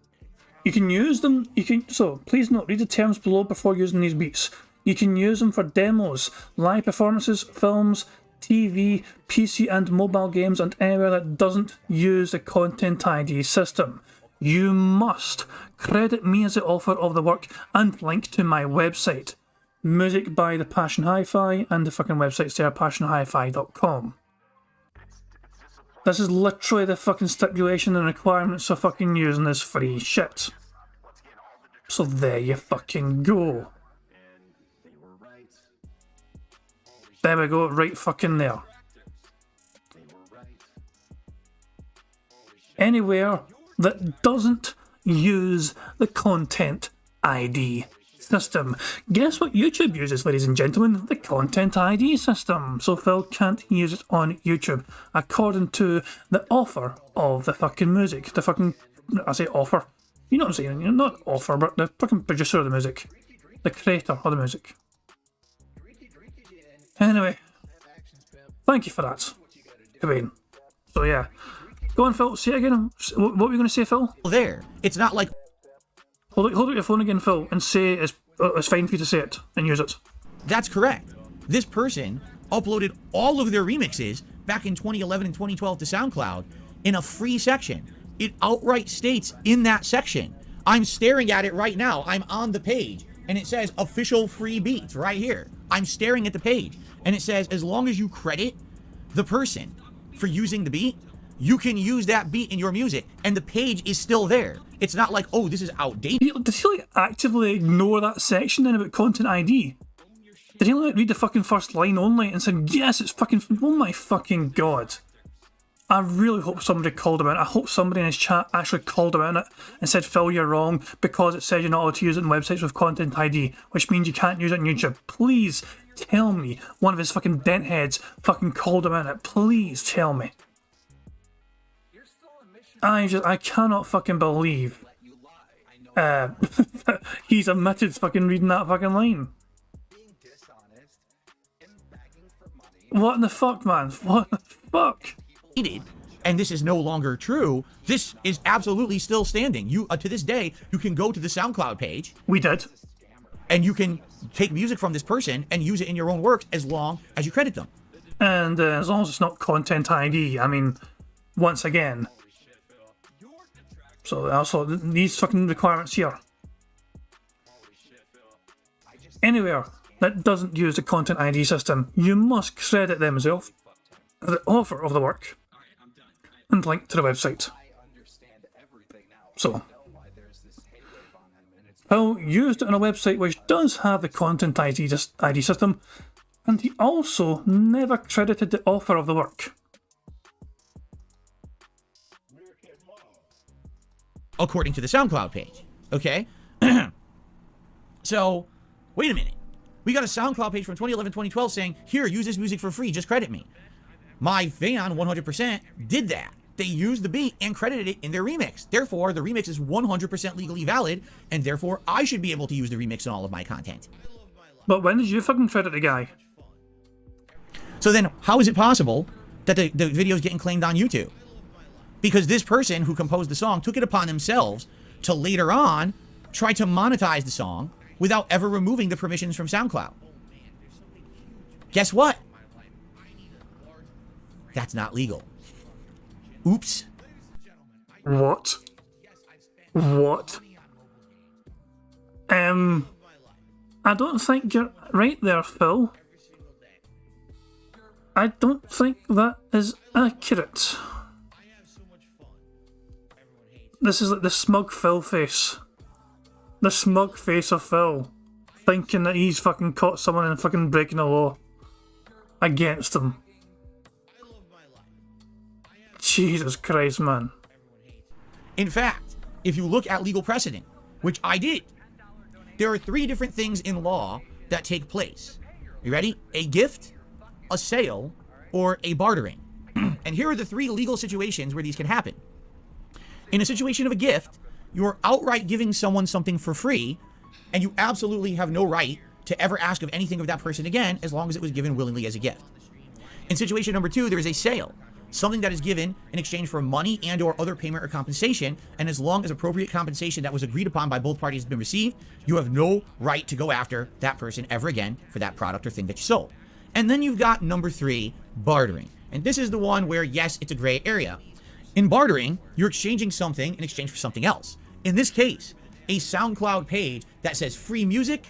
You can use them, so please note, read the terms below before using these beats. You can use them for demos, live performances, films, TV, PC and mobile games and anywhere that doesn't use the Content ID system. You must credit me as the author of the work and link to my website. Music by The Passion Hi-Fi and the fucking website's there, passionhifi.com. This is literally the fucking stipulation and requirements for fucking using this free shit. So there you fucking go. There we go, right fucking there. Anywhere that doesn't use the Content ID system. Guess what YouTube uses, ladies and gentlemen? The Content ID system. So Phil can't use it on YouTube, according to the author of the fucking music. The fucking, I say author. You know what I'm saying? You're not author, but the fucking producer of the music. The creator of the music. Anyway, thank you for that, Cobain. So yeah, go on, Phil. Say it again. What were you going to say, Phil? There. It's not like... Hold up your phone again, Phil, and say it's fine for you to say it and use it. That's correct. This person uploaded all of their remixes back in 2011 and 2012 to SoundCloud in a free section. It outright states in that section. I'm staring at it right now. I'm on the page, and it says official free beats right here. I'm staring at the page, and it says as long as you credit the person for using the beat, you can use that beat in your music, and the page is still there. It's not like, oh, this is outdated. Did he like actively ignore that section then about Content ID? Did he like read the fucking first line only and said, yes, it's fucking, oh my fucking god. I really hope somebody called him out. I hope somebody in his chat actually called him out on it and said, Phil, you're wrong because it says you're not allowed to use it on websites with Content ID, which means you can't use it on YouTube. Please tell me one of his fucking dent heads fucking called him out on it. Please tell me. I cannot fucking believe he's admitted fucking reading that fucking line. What in the fuck, man? What the fuck? and this is no longer true, this is absolutely still standing. You to this day, you can go to the SoundCloud page. We did. And you can take music from this person and use it in your own works as long as you credit them. And as long as it's not content ID, I mean, once again. So also these fucking requirements here. Anywhere that doesn't use the content ID system, you must credit them as the author of the work and link to the website. So, Phil used it on a website which does have the content ID system, and he also never credited the author of the work. According to the SoundCloud page, okay? So, wait a minute. We got a SoundCloud page from 2011, 2012 saying, here, use this music for free, just credit me. My fan, 100%, did that. They used the beat and credited it in their remix. Therefore, the remix is 100% legally valid, and therefore, I should be able to use the remix in all of my content. But when did you fucking credit the guy? So then, how is it possible that the video is getting claimed on YouTube? Because this person who composed the song took it upon themselves to later on try to monetize the song without ever removing the permissions from SoundCloud. Guess what? That's not legal. Oops. What? What? I don't think you're right there, Phil. I don't think that is accurate. This is like the smug Phil face. The smug face of Phil. Thinking that he's fucking caught someone and fucking breaking the law. Against him. Jesus Christ, man. In fact, if you look at legal precedent, which I did, there are 3 different things in law that take place. You ready? A gift, a sale, or a bartering. And here are the 3 legal situations where these can happen. In a situation of a gift, you're outright giving someone something for free, and you absolutely have no right to ever ask of anything of that person again as long as it was given willingly as a gift. In situation number 2, there is a sale. Something that is given in exchange for money and or other payment or compensation, and as long as appropriate compensation that was agreed upon by both parties has been received, you have no right to go after that person ever again for that product or thing that you sold. And then you've got number 3, bartering. And this is the one where, yes, it's a gray area. In bartering, you're exchanging something in exchange for something else. In this case, a SoundCloud page that says free music,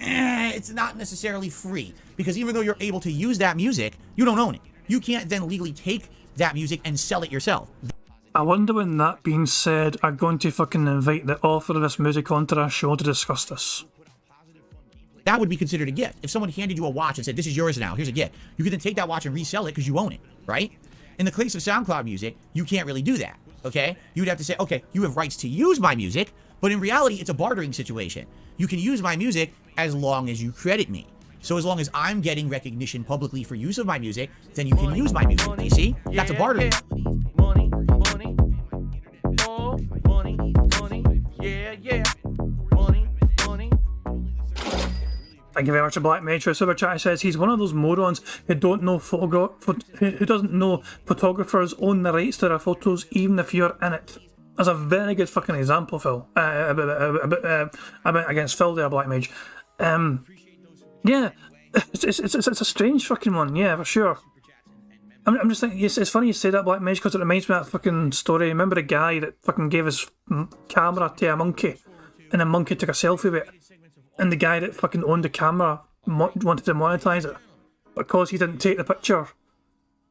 it's not necessarily free, because even though you're able to use that music, you don't own it. You can't then legally take that music and sell it yourself. I wonder when that being said, I'm going to fucking invite the author of this music onto our show to discuss this. That would be considered a gift. If someone handed you a watch and said, this is yours now, here's a gift, you could then take that watch and resell it because you own it, right? In the case of SoundCloud music, you can't really do that, okay? You would have to say, okay, you have rights to use my music, but in reality, it's a bartering situation. You can use my music as long as you credit me. So as long as I'm getting recognition publicly for use of my music, then you can use my music. You see? That's a bartering. Money, money, oh, money, money, yeah, money, money. Thank you very much, Black Mage. Super Chat says he's one of those morons who don't know who doesn't know photographers own the rights to their photos, even if you're in it. That's a very good fucking example, Phil. Against Phil there, Black Mage. Yeah, it's a strange fucking one. Yeah, for sure. I'm just thinking, it's funny you say that, Black Mage, because it reminds me of that fucking story. Remember the guy that fucking gave his camera to a monkey, and the monkey took a selfie with it, and the guy that fucking owned the camera wanted to monetize it, because he didn't take the picture.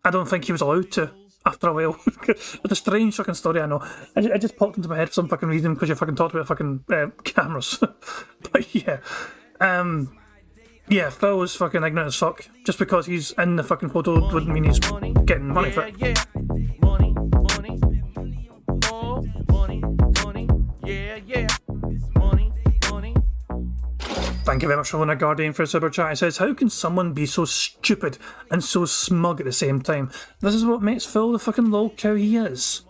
I don't think he was allowed to after a while. It's a strange fucking story, I know. It just popped into my head for some fucking reason because you fucking talked about fucking cameras. But yeah. Yeah, Phil was fucking ignorant as fuck. Just because he's in the fucking photo wouldn't mean he's getting money for it. Yeah, money, money, oh, money, money, yeah, money, money. Thank you very much for Luna Guardian for a super chat. It says, how can someone be so stupid and so smug at the same time? This is what makes Phil the fucking lol cow he is.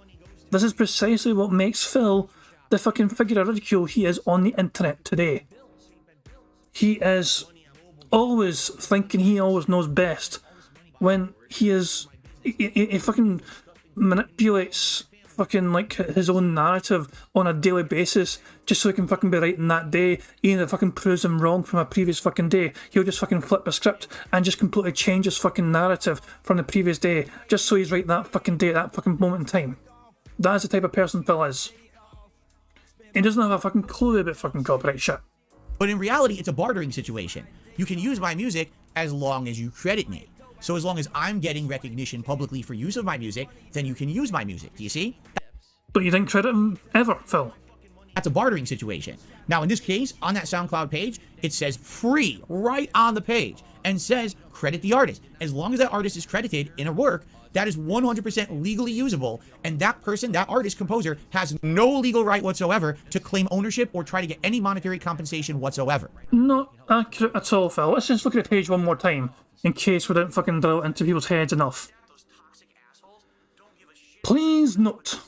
This is precisely what makes Phil the fucking figure of ridicule he is on the internet today. He is always thinking he always knows best when he is he fucking manipulates fucking like his own narrative on a daily basis just so he can fucking be right in that day, even if it fucking proves him wrong from a previous fucking day. He'll just fucking flip the script and just completely change his fucking narrative from the previous day just so he's right that fucking day at that fucking moment in time. That is the type of person Phil is. He doesn't have a fucking clue about fucking copyright shit. But in reality, it's a bartering situation. You can use my music as long as you credit me. So as long as I'm getting recognition publicly for use of my music, then you can use my music. Do you see? But you didn't credit him ever, Phil. That's a bartering situation. Now, in this case, on that SoundCloud page, it says free right on the page and says credit the artist. As long as that artist is credited in a work, that is 100% legally usable, and that person, that artist, composer, has no legal right whatsoever to claim ownership or try to get any monetary compensation whatsoever. Not accurate at all, Phil. Let's just look at the page one more time, in case we don't fucking drill it into people's heads enough. Please note,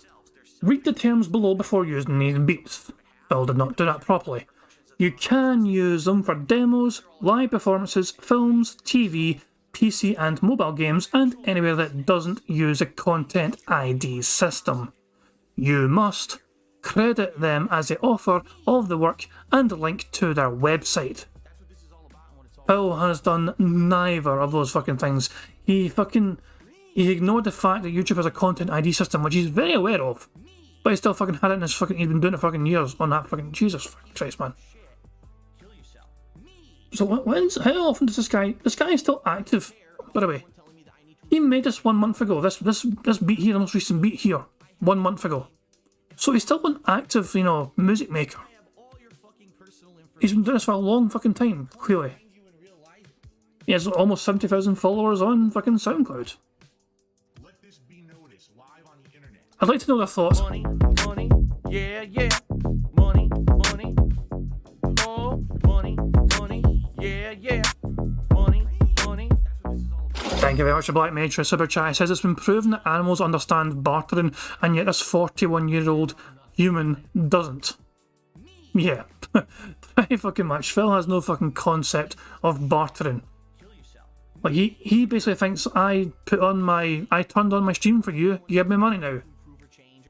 read the terms below before using these beats. Phil did not do that properly. You can use them for demos, live performances, films, TV, PC and mobile games, and anywhere that doesn't use a content ID system. You must credit them as the author of the work and link to their website. Phil has done neither of those fucking things. He ignored the fact that YouTube has a content ID system, which he's very aware of, but he still fucking had it in his fucking, he's been doing it for fucking years on that fucking, Jesus fucking Christ, man. So how often does this guy is still active, by the way. He made this 1 month ago, this beat here, the most recent beat here, 1 month ago. So he's still an active, music maker. He's been doing this for a long fucking time, clearly. He has almost 70,000 followers on fucking SoundCloud. I'd like to know their thoughts. Money, money, yeah, yeah. Money, money, oh, money, money, yeah, yeah. Money, money. Thank you very much, Black Mage, for a super chat. It says it's been proven that animals understand bartering, and yet this 41-year-old human doesn't. Yeah, pretty fucking much. Phil has no fucking concept of bartering. Like, he basically thinks I turned on my stream for you, you give me money now.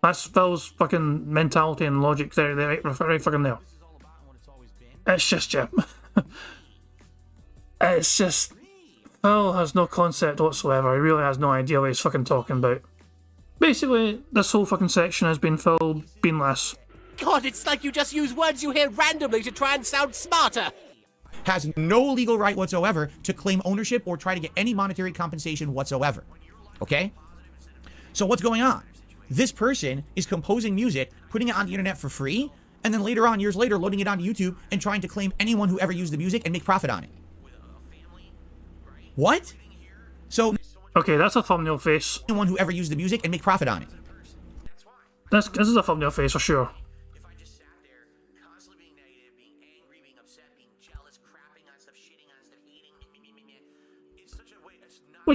That's Phil's fucking mentality and logic there, right fucking there. It's just, yeah. It's just, Phil has no concept whatsoever. He really has no idea what he's fucking talking about. Basically, this whole fucking section has been Phil being less. God, it's like you just use words you hear randomly to try and sound smarter. Has no legal right whatsoever to claim ownership or try to get any monetary compensation whatsoever. Okay? So what's going on? This person is composing music, putting it on the internet for free, and then later on, years later, loading it onto YouTube and trying to claim anyone who ever used the music and make profit on it. What? So, okay, that's a thumbnail face. anyone who ever used the music and make profit on it. This is a thumbnail face for sure. If I just sat there, constantly being negative, being angry, being upset, being jealous, crapping on stuff, shitting on stuff, eating, it's such a way, it's not...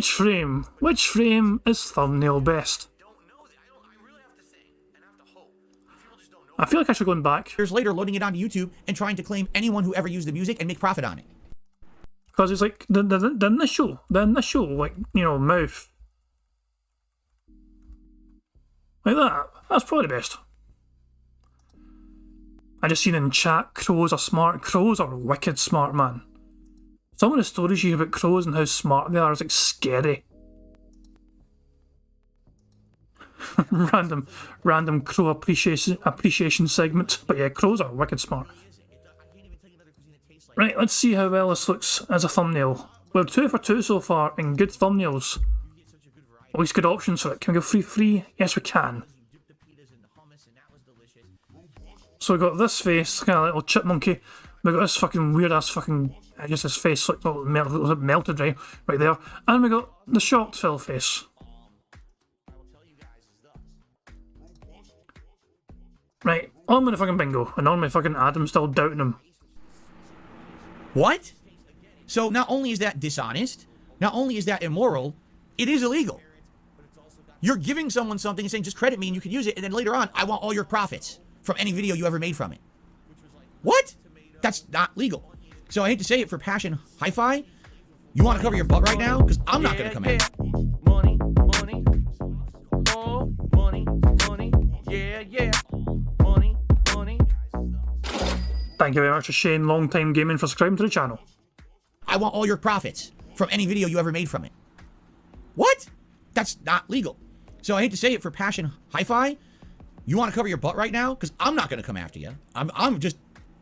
Which frame is thumbnail best? I feel like I should go back. Years later, loading it onto YouTube and trying to claim anyone who ever used the music and make profit on it. Because it's like the initial, like, mouth. Like that. That's probably the best. I just seen in chat, crows are smart. Crows are wicked smart, man. Some of the stories you hear about crows and how smart they are is like scary. random crow appreciation segment. But yeah, crows are wicked smart. Right, let's see how well this looks as a thumbnail. We're 2 for 2 so far in good thumbnails. At least good options for it. Can we go free? Yes, we can. So we got this face, kind of little chipmunky. We got this fucking weird ass fucking, just his face like melted right there. And we got the shocked Phil face. Right, on with the fucking bingo, and on with fucking Adam still doubting him. What? So not only is that dishonest, not only is that immoral, it is illegal. You're giving someone something and saying, just credit me and you can use it, and then later on, I want all your profits from any video you ever made from it. What? That's not legal. So I hate to say it, for Passion Hi-Fi, you want to cover your butt right now? Because I'm not going to come in. Money, money, oh, Thank you very much to Shane, Longtime Gaming, for subscribing to the channel. I want all your profits from any video you ever made from it. What? That's not legal. So I hate to say it, for Passion Hi-Fi, you want to cover your butt right now? Because I'm not going to come after you. I'm just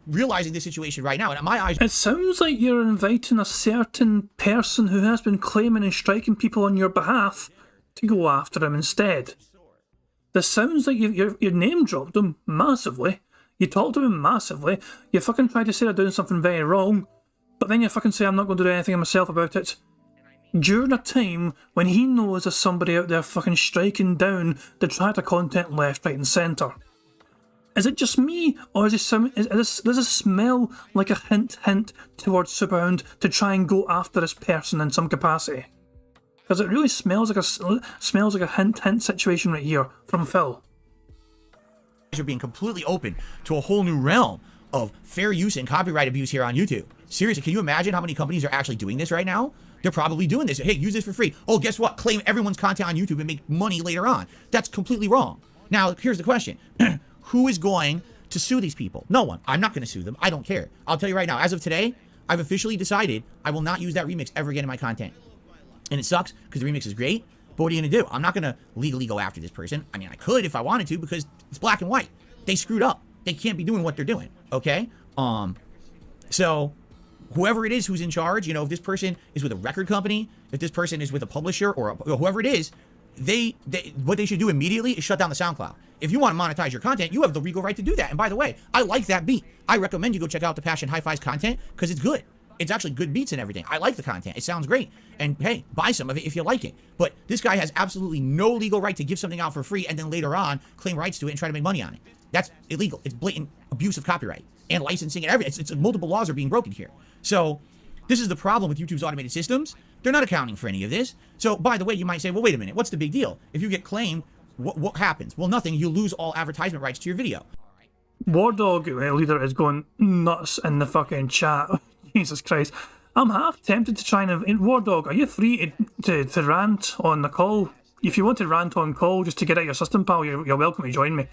realizing this situation right now, and in my eyes... It sounds like you're inviting a certain person who has been claiming and striking people on your behalf to go after him instead. This sounds like you name dropped him massively. You talked to him massively. You fucking tried to say they're doing something very wrong, but then you fucking say I'm not going to do anything myself about it. During a time when he knows there's somebody out there fucking striking down detractor content left, right and centre. Is it just me, or is it does this smell like a hint towards Superhound to try and go after this person in some capacity? Because it really smells like a hint situation right here from Phil. Are being completely open to a whole new realm of fair use and copyright abuse here on YouTube. Seriously, can you imagine how many companies are actually doing this right now? They're probably doing this. Hey, use this for free. Oh, guess what? Claim everyone's content on YouTube and make money later on. That's completely wrong. Now, here's the question. Who is going to sue these people? No one. I'm not going to sue them. I don't care. I'll tell you right now, as of today, I've officially decided I will not use that remix ever again in my content. And it sucks because the remix is great, but what are you going to do? I'm not going to legally go after this person. I mean, I could if I wanted to, because it's black and white. They screwed up. They can't be doing what they're doing, okay? So whoever it is who's in charge, you know, if this person is with a record company, if this person is with a publisher or whoever it is, what they should do immediately is shut down the SoundCloud. If you want to monetize your content, you have the legal right to do that. And by the way, I like that beat. I recommend you go check out the Passion Hi-Fi's content because it's good. It's actually good beats and everything. I like the content. It sounds great. And hey, buy some of it if you like it. But this guy has absolutely no legal right to give something out for free and then later on claim rights to it and try to make money on it. That's illegal. It's blatant abuse of copyright and licensing and everything. It's multiple laws are being broken here. So this is the problem with YouTube's automated systems. They're not accounting for any of this. So by the way, you might say, well, wait a minute. What's the big deal? If you get claimed, what happens? Well, nothing. You lose all advertisement rights to your video. Wardog leader is going nuts in the fucking chat. Jesus Christ. I'm half tempted to try and... Wardog, are you free to rant on the call? If you want to rant on call just to get out your system, pal, you're welcome to join me.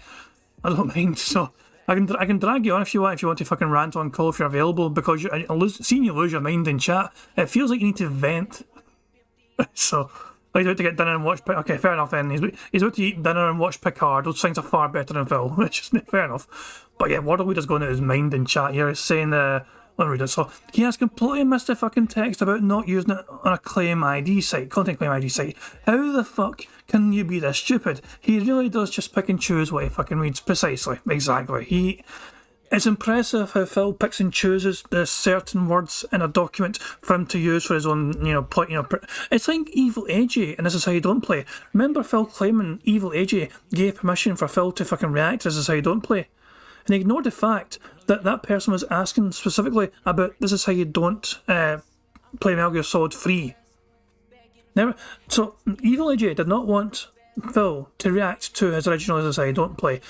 I don't mind. So I can drag you on if you want to fucking rant on call if you're available, because seeing you lose your mind in chat, it feels like you need to vent. So... he's out to get dinner and watch... Okay, fair enough then. He's out to eat dinner and watch Picard. Those things are far better than Phil, which is fair enough. But yeah, Wardog Leader's going out his mind in chat here. He's saying... let me read it. So, he has completely missed the fucking text about not using it on a claim ID site, content claim ID site. How the fuck can you be this stupid? He really does just pick and choose what he fucking reads. Precisely. Exactly. It's impressive how Phil picks and chooses the certain words in a document for him to use for his own, point. It's like Evil AJ, and This Is How You Don't Play. Remember Phil claiming Evil AJ gave permission for Phil to fucking react to This Is How You Don't Play? And he ignored the fact that that person was asking specifically about This Is How You Don't play Metal Gear Solid 3. So Evil AJ did not want Phil to react to his original This Is How You Don't Play.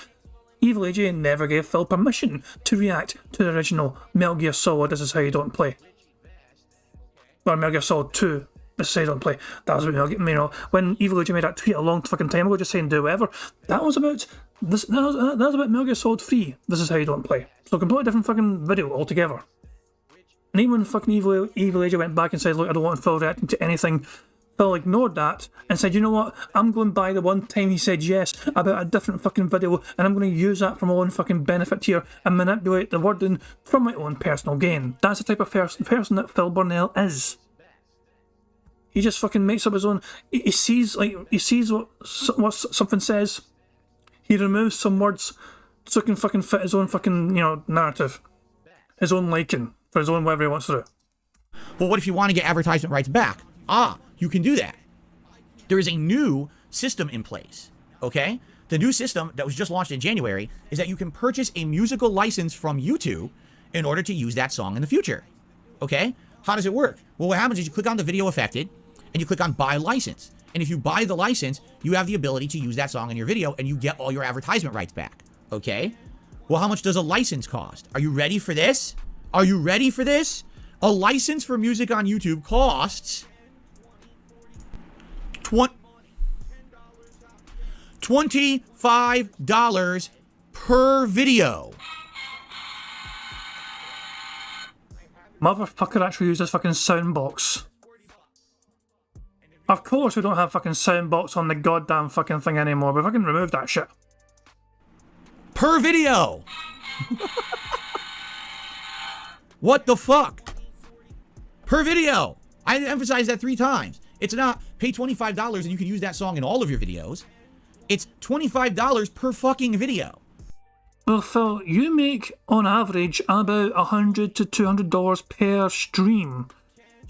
Evil AJ never gave Phil permission to react to the original Metal Gear Solid This Is How You Don't Play. Or Metal Gear Solid 2 This Is How You Don't Play. That was about, when Evil AJ made that tweet a long fucking time ago just saying do whatever, that was about this. That was about Metal Gear Solid 3 This Is How You Don't Play. So completely different fucking video altogether. And even when fucking Evil AJ went back and said, look, I don't want Phil reacting to anything, Phil ignored that and said, you know what, I'm going by the one time he said yes about a different fucking video, and I'm going to use that for my own fucking benefit here and manipulate the wording for my own personal gain. That's the type of person that Phil Burnell is. He just fucking makes up his own... He sees what something says, he removes some words so he can fucking fit his own fucking, narrative. His own liking for his own whatever he wants to do. Well, what if you want to get advertisement rights back? You can do that. There is a new system in place, okay? The new system that was just launched in January is that you can purchase a musical license from YouTube in order to use that song in the future, okay? How does it work? Well, what happens is you click on the video affected and you click on buy license. And if you buy the license, you have the ability to use that song in your video and you get all your advertisement rights back, okay? Well, how much does a license cost? Are you ready for this? Are you ready for this? A license for music on YouTube costs $25 per video. Motherfucker actually used this fucking soundbox. Of course we don't have fucking soundbox on the goddamn fucking thing anymore, but fucking remove that shit. Per video. What the fuck? Per video. I emphasized that 3 times. It's not pay $25 and you can use that song in all of your videos. It's $25 per fucking video. Well, Phil, you make on average about $100 to $200 per stream,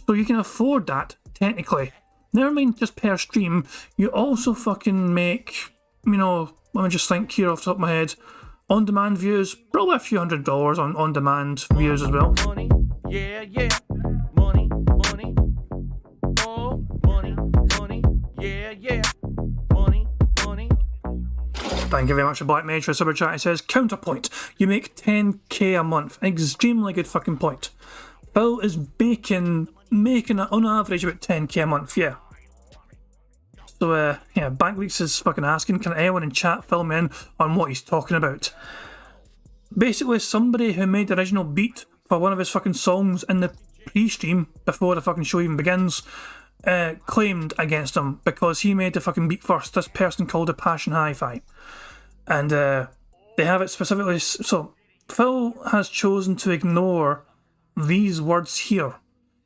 so you can afford that technically. Never mind just per stream. You also fucking make, you know, let me just think here off the top of my head. On-demand views, probably a few $100s on on-demand views as well. Money, yeah, yeah. Money, money. Oh, money, money. Yeah, yeah. Money, money. Thank you very much for Black Mage for super chat. It says, counterpoint, you make 10k a month. Extremely good fucking point. Phil is making on average about 10k a month, yeah. So, yeah, Bankleaks is fucking asking, can anyone in chat fill me in on what he's talking about? Basically, somebody who made the original beat for one of his fucking songs in the pre-stream, before the fucking show even begins, claimed against him because he made the fucking beat first. This person called it Passion Hi-Fi. And they have it specifically... So, Phil has chosen to ignore these words here.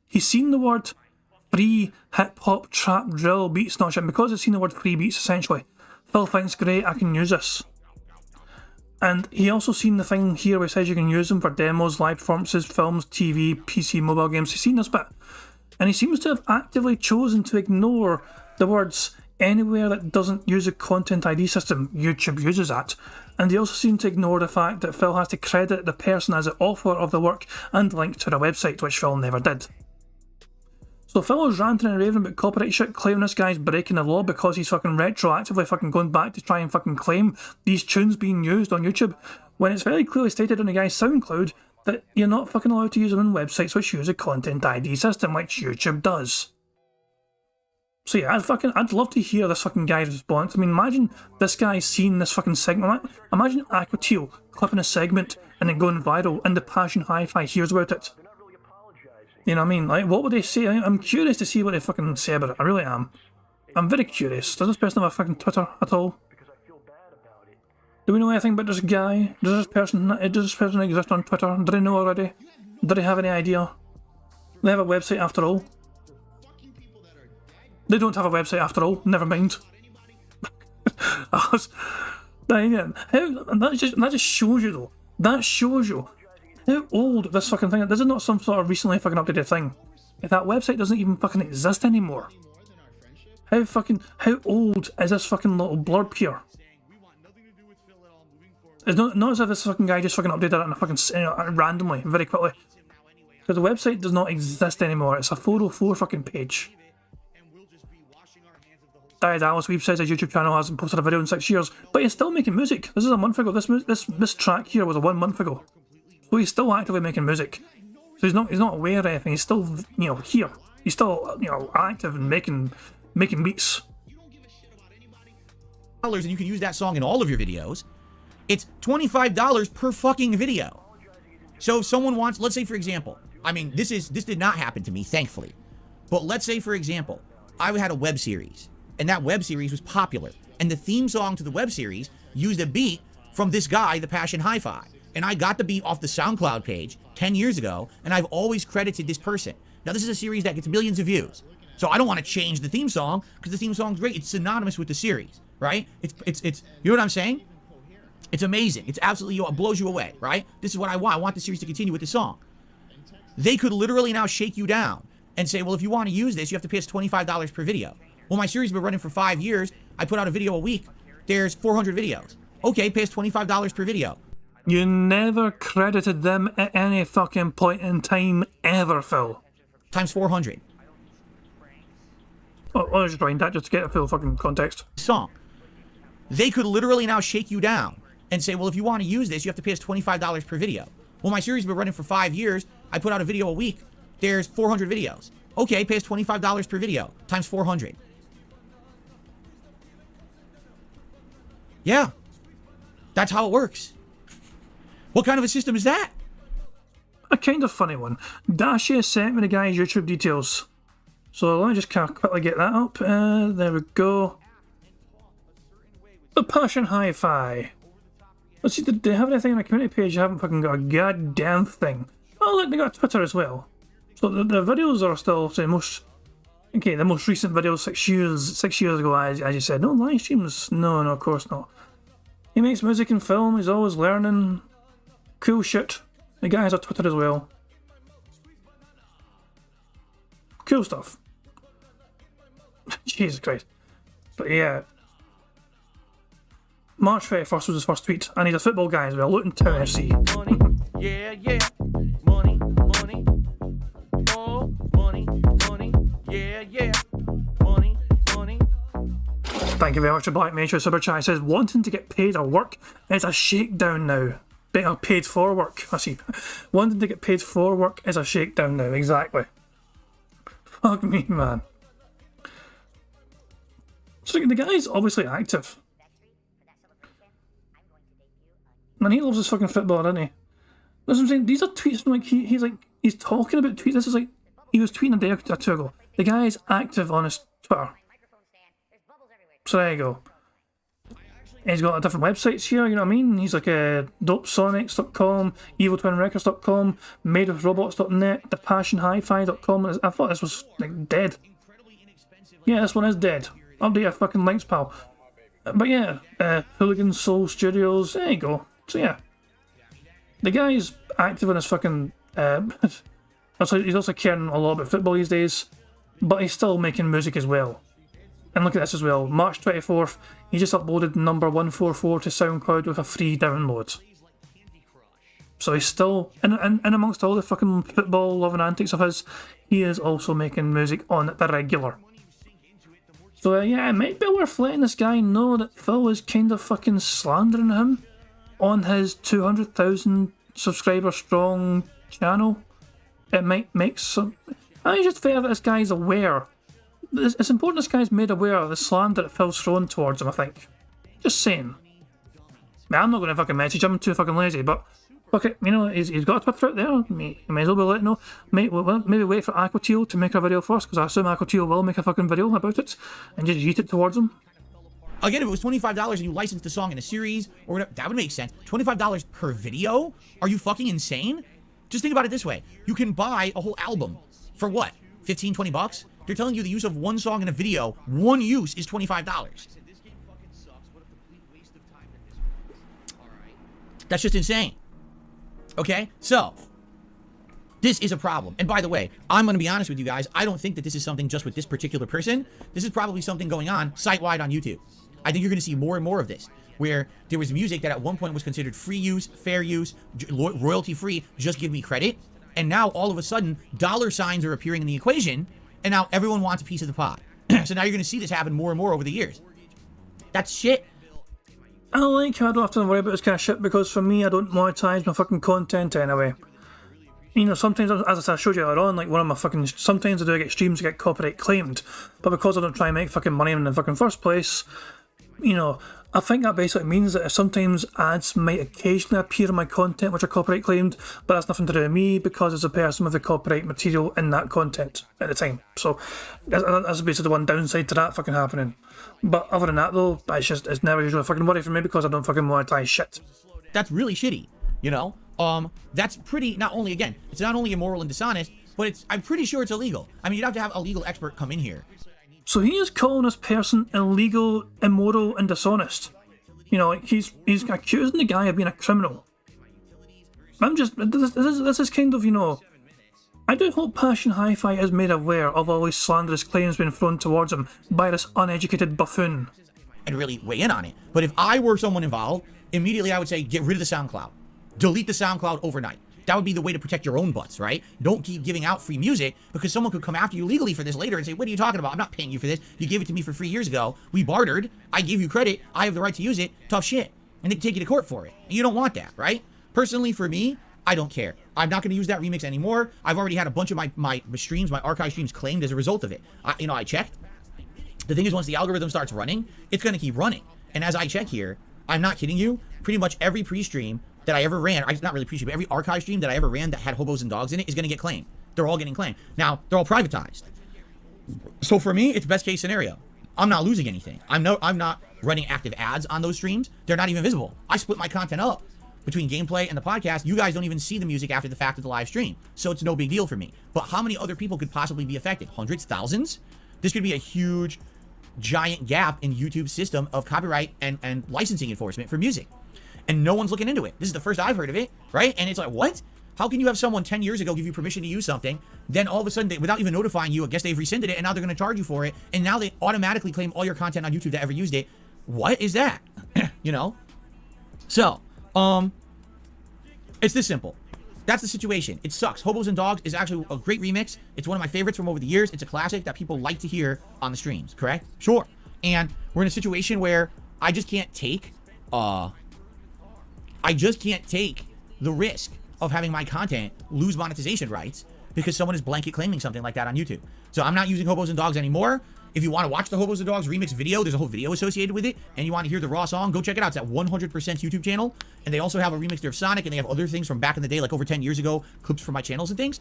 He's seen the word free hip-hop trap drill beats, not shit. Because he's seen the word free beats, essentially, Phil thinks, great, I can use this. And he also seen the thing here where it says you can use them for demos, live performances, films, TV, PC, mobile games. He's seen this bit. And he seems to have actively chosen to ignore the words anywhere that doesn't use a content ID system. YouTube uses that. And he also seemed to ignore the fact that Phil has to credit the person as the author of the work and link to the website, which Phil never did. So Phil is ranting and raving about copyright shit, claiming this guy's breaking the law because he's fucking retroactively fucking going back to try and fucking claim these tunes being used on YouTube, when it's very clearly stated on the guy's SoundCloud that you're not fucking allowed to use them on websites which use a content ID system, which YouTube does. So yeah, I'd love to hear this fucking guy's response. I mean, imagine this guy seeing this fucking segment. Imagine Aquateal clipping a segment and it going viral and the Passion Hi-Fi hears about it. You know what I mean? Like, what would they say? I'm curious to see what they fucking say about it. I really am. I'm very curious. Does this person have a fucking Twitter at all? Do we know anything about this guy? Does this person exist on Twitter? Do they know already? Do they have any idea? They have a website after all. They don't have a website after all. Never mind. That just shows you though. That shows you how old this fucking thing is. This is not some sort of recently fucking updated thing. If that website doesn't even fucking exist anymore. How old is this fucking little blurb here? It's not as if this fucking guy just fucking updated it on a fucking randomly, very quickly. Because the website does not exist anymore. It's a 404 fucking page. Died Alice Weeb says his YouTube channel hasn't posted a video in 6 years, but he's still making music. This is a month ago. This track here was 1 month ago. So he's still actively making music. So he's not aware of anything. He's still, you know, here. He's still, you know, active and making beats. And you can use that song in all of your videos. It's $25 per fucking video. So if someone wants, let's say for example, I mean, this did not happen to me, thankfully. But let's say for example, I had a web series, and that web series was popular, and the theme song to the web series used a beat from this guy, the Passion Hi-Fi. And I got the beat off the SoundCloud page 10 years ago, and I've always credited this person. Now, this is a series that gets millions of views. So I don't want to change the theme song, because the theme song's great. It's synonymous with the series, right? It's you know what I'm saying? It's amazing. It's absolutely, it blows you away, right? This is what I want. I want the series to continue with the song. They could literally now shake you down and say, well, if you want to use this, you have to pay us $25 per video. Well, my series has been running for 5 years. I put out a video a week. There's 400 videos. Okay, pay us $25 per video. You never credited them at any fucking point in time ever, Phil. Times 400. Oh, I was just writing that just to get a full fucking context. Song. They could literally now shake you down and say, well, if you want to use this, you have to pay us $25 per video. Well, my series has been running for 5 years. I put out a video a week. There's 400 videos. Okay, pay us $25 per video. Times 400. Yeah. That's how it works. What kind of a system is that? a kind of funny one. Dasha sent me the guy's YouTube details. So let me just kind of quickly get that up. There we go. The Passion Hi-Fi. Let's see, did they have anything on the community page? I haven't fucking got a goddamn thing. Oh look, they got Twitter as well. So the videos are still, say, the most recent videos 6 years ago, as you said. No live streams? No, of course not. He makes music and film, he's always learning. Cool shit. The guy has a Twitter as well. Cool stuff. Jesus Christ. But yeah. March 31st was his first tweet, and he's a football guy as well, Luton Town FC. Money, yeah, yeah. Money, money. Oh, money, money. Yeah, yeah. Money, money. Thank you very much to Black Major Super Chat. He says, wanting to get paid or work is a shakedown now. Paid for work, I see. Wanting to get paid for work is a shakedown now, exactly. Fuck me, man. So the guy's obviously active. Man, he loves his fucking football, doesn't he? That's what I'm saying. These are tweets from, like, he's talking about tweets. This is like, he was tweeting a day or two ago. The guy is active on his Twitter. So there you go. He's got different websites here, you know what I mean? He's like dopesonics.com, eviltwinrecords.com, madewithrobots.net, thepassionhifi.com. I thought this was like dead. Yeah, this one is dead. Update your fucking links, pal. But yeah, Hooligan Soul Studios, there you go. So yeah. The guy's active on his fucking... he's also caring a lot about football these days, but he's still making music as well. And look at this as well, March 24th, he just uploaded number 144 to SoundCloud with a free download. So he's still, and amongst all the fucking football loving antics of his, he is also making music on the regular. So yeah, it might be worth letting this guy know that Phil is kind of fucking slandering him on his 200,000 subscriber strong channel. It might make some... I think it's just fair that this guy's aware. It's important this guy's made aware of the slander that Phil's thrown towards him, I think. Just saying. Man, I'm not going to fucking message him, I'm too fucking lazy, but... Okay, you know, he's got a Twitter out there, you may as well be letting know. Maybe wait for Aquateel to make a video first, because I assume Aquateel will make a fucking video about it, and just yeet it towards him. Again, if it was $25 and you licensed the song in a series, or whatever, that would make sense. $25 per video? Are you fucking insane? Just think about it this way. You can buy a whole album for what? 15, 20 bucks? They're telling you the use of one song in a video, one use is $25. That's just insane. Okay? So, this is a problem. And by the way, I'm going to be honest with you guys. I don't think that this is something just with this particular person. This is probably something going on site-wide on YouTube. I think you're going to see more and more of this, where there was music that at one point was considered free use, fair use, royalty-free, just give me credit. And now, all of a sudden, dollar signs are appearing in the equation, and now everyone wants a piece of the pie. So now you're going to see this happen more and more over the years. That's shit. I like how I don't have to worry about this kind of shit, because for me, I don't monetize my fucking content anyway. You know, sometimes, as I showed you earlier on, like one of my fucking... Sometimes I do get streams that get copyright claimed, but because I don't try and make fucking money in the fucking first place, you know, I think that basically means that sometimes ads might occasionally appear in my content which are copyright claimed, but that's nothing to do with me because it's a person with the copyright material in that content at the time. So that's basically the one downside to that fucking happening. But other than that though, it's never usually a fucking worry for me because I don't fucking monetize shit. That's really shitty, you know? That's pretty, not only, again, it's not only immoral and dishonest, but I'm pretty sure it's illegal. I mean, you'd have to have a legal expert come in here. So he is calling this person illegal, immoral, and dishonest. You know, like he's accusing the guy of being a criminal. This is kind of, you know, I do hope Passion Hi-Fi is made aware of all these slanderous claims being thrown towards him by this uneducated buffoon. And really weigh in on it. But if I were someone involved, immediately I would say, get rid of the SoundCloud. Delete the SoundCloud overnight. That would be the way to protect your own butts, right? Don't keep giving out free music because someone could come after you legally for this later and say, what are you talking about? I'm not paying you for this. You gave it to me for free years ago. We bartered. I gave you credit. I have the right to use it. Tough shit. And they can take you to court for it. And you don't want that, right? Personally, for me, I don't care. I'm not going to use that remix anymore. I've already had a bunch of my streams, my archive streams claimed as a result of it. I checked. The thing is, once the algorithm starts running, it's going to keep running. And as I check here, I'm not kidding you, pretty much every pre-stream that I ever ran, I not really appreciate, but every archive stream that I ever ran that had hobos and dogs in it is going to get claimed. They're all getting claimed. Now, they're all privatized. So for me, it's best case scenario. I'm not losing anything. I'm not running active ads on those streams. They're not even visible. I split my content up between gameplay and the podcast. You guys don't even see the music after the fact of the live stream. So it's no big deal for me. But how many other people could possibly be affected? Hundreds? Thousands? This could be a huge, giant gap in YouTube's system of copyright and licensing enforcement for music. And no one's looking into it. This is the first I've heard of it, right? And it's like, what? How can you have someone 10 years ago give you permission to use something, then all of a sudden, without even notifying you, I guess they've rescinded it, and now they're going to charge you for it, and now they automatically claim all your content on YouTube that ever used it? What is that? You know? So, it's this simple. That's the situation. It sucks. Hobos and Dogs is actually a great remix. It's one of my favorites from over the years. It's a classic that people like to hear on the streams, correct? Sure. And we're in a situation where I just can't take, the risk of having my content lose monetization rights because someone is blanket claiming something like that on YouTube. So I'm not using Hobos and Dogs anymore. If you want to watch the Hobos and Dogs remix video, there's a whole video associated with it, and you want to hear the raw song, go check it out. It's at 100% YouTube channel, and they also have a remix there of Sonic, and they have other things from back in the day, like over 10 years ago, clips from my channels and things.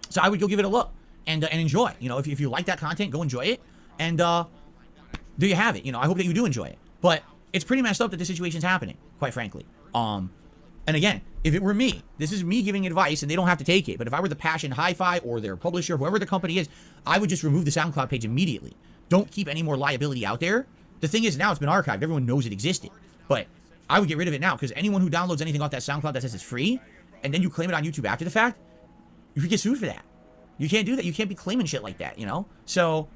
So I would go give it a look and enjoy. You know, if you like that content, go enjoy it, and there you have it. You know, I hope that you do enjoy it. But it's pretty messed up that this situation's happening, quite frankly. And again, if it were me, this is me giving advice, and they don't have to take it. But if I were the Passion Hi-Fi or their publisher, whoever the company is, I would just remove the SoundCloud page immediately. Don't keep any more liability out there. The thing is, now it's been archived. Everyone knows it existed. But I would get rid of it now, because anyone who downloads anything off that SoundCloud that says it's free, and then you claim it on YouTube after the fact, you could get sued for that. You can't do that. You can't be claiming shit like that, you know? So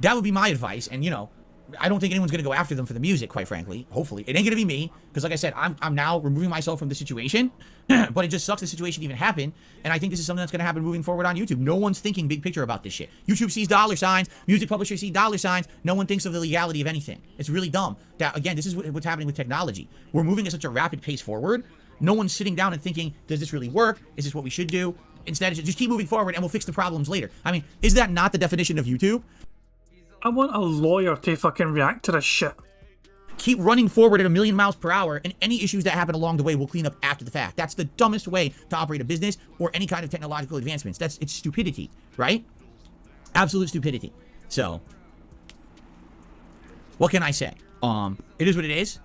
that would be my advice. And, you know, I don't think anyone's going to go after them for the music, quite frankly. Hopefully. It ain't going to be me, because like I said, I'm now removing myself from the situation, but it just sucks the situation even happened, and I think this is something that's going to happen moving forward on YouTube. No one's thinking big picture about this shit. YouTube sees dollar signs, music publishers see dollar signs, no one thinks of the legality of anything. It's really dumb. That, again, this is what's happening with technology. We're moving at such a rapid pace forward. No one's sitting down and thinking, does this really work? Is this what we should do? Instead, it's just keep moving forward and we'll fix the problems later. I mean, is that not the definition of YouTube? I want a lawyer to fucking react to this shit. Keep running forward at 1,000,000 miles per hour, and any issues that happen along the way will clean up after the fact. That's the dumbest way to operate a business or any kind of technological advancements. It's stupidity, right? Absolute stupidity. So, what can I say? It is what it is.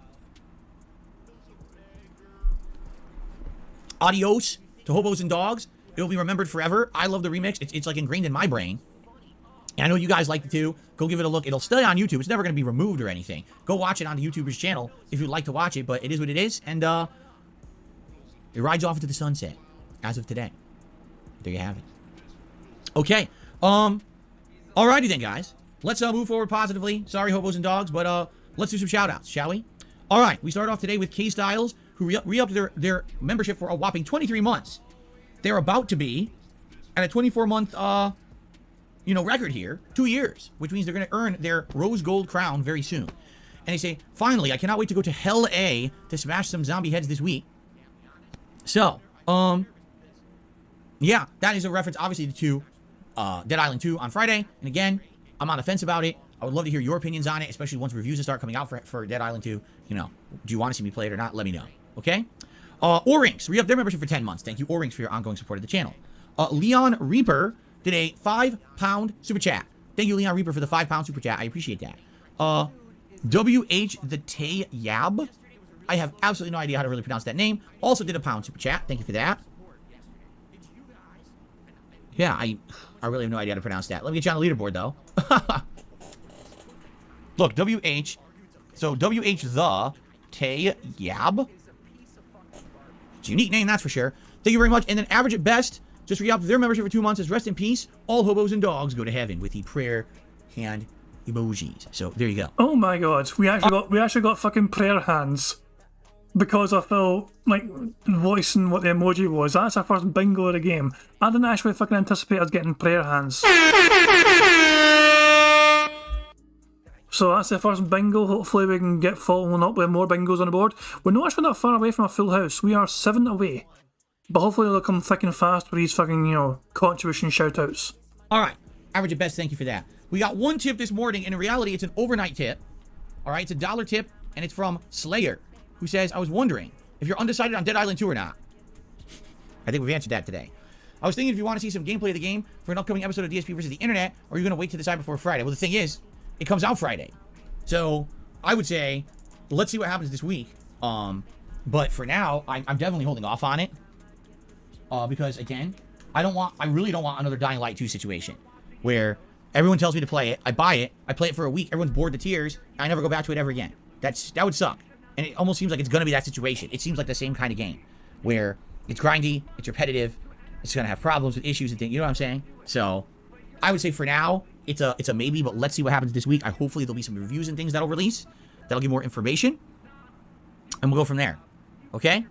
Adios to Hobos and Dogs. It will be remembered forever. I love the remix. It's like ingrained in my brain. And I know you guys like it too. Go give it a look. It'll stay on YouTube. It's never going to be removed or anything. Go watch it on the YouTuber's channel if you'd like to watch it. But it is what it is. And it rides off into the sunset as of today. There you have it. Okay. Alrighty then, guys. Let's move forward positively. Sorry, Hobos and Dogs. But let's do some shout-outs, shall we? Alright. We start off today with K-Styles, who re-upped their membership for a whopping 23 months. They're about to be at a 24-month... record here, 2 years, which means they're going to earn their rose gold crown very soon. And they say, finally, I cannot wait to go to Hell A to smash some zombie heads this week. So, yeah, that is a reference, obviously, to Dead Island 2 on Friday. And again, I'm on the fence about it. I would love to hear your opinions on it, especially once reviews start coming out for Dead Island 2. You know, do you want to see me play it or not? Let me know, okay? O-Rings, re-up their membership for 10 months. Thank you, O-Rings, for your ongoing support of the channel. Leon Reaper did a £5 super chat. Thank you, Leon Reaper, for the £5 super chat. I appreciate that. WH the Tay Yab. I have absolutely no idea how to really pronounce that name. Also did a £1 super chat. Thank you for that. Yeah, I really have no idea how to pronounce that. Let me get you on the leaderboard, though. Look, WH. So, WH the Tay Yab. It's a unique name, that's for sure. Thank you very much. And then Average at Best just re-upped their membership for 2 months. As rest in peace, all hobos and dogs go to heaven, with the prayer hand emojis. So there you go. Oh my god, we actually got fucking prayer hands because I felt like voicing what the emoji was. That's our first bingo of the game. I didn't actually fucking anticipate us getting prayer hands. So that's the first bingo. Hopefully we can get following up with more bingos on the board. We're not actually that far away from a full house. We are 7 away. But hopefully they'll come thick and fast with these fucking, contribution shoutouts. Alright. Average at Best, thank you for that. We got one tip this morning, and in reality, it's an overnight tip. Alright, it's a $1 tip, and it's from Slayer. who says, I was wondering if you're undecided on Dead Island 2 or not. I think we've answered that today. I was thinking if you want to see some gameplay of the game for an upcoming episode of DSP versus the Internet, or are you going to wait to decide before Friday? Well, the thing is, it comes out Friday. So, I would say, let's see what happens this week. But for now, I'm definitely holding off on it. Because, again, I really don't want another Dying Light 2 situation. Where everyone tells me to play it, I buy it, I play it for a week, everyone's bored to tears, and I never go back to it ever again. That would suck. And it almost seems like it's going to be that situation. It seems like the same kind of game. Where it's grindy, it's repetitive, it's going to have problems with issues and things, you know what I'm saying? So, I would say for now, it's a maybe, but let's see what happens this week. Hopefully there'll be some reviews and things that'll release. That'll give more information. And we'll go from there. Okay?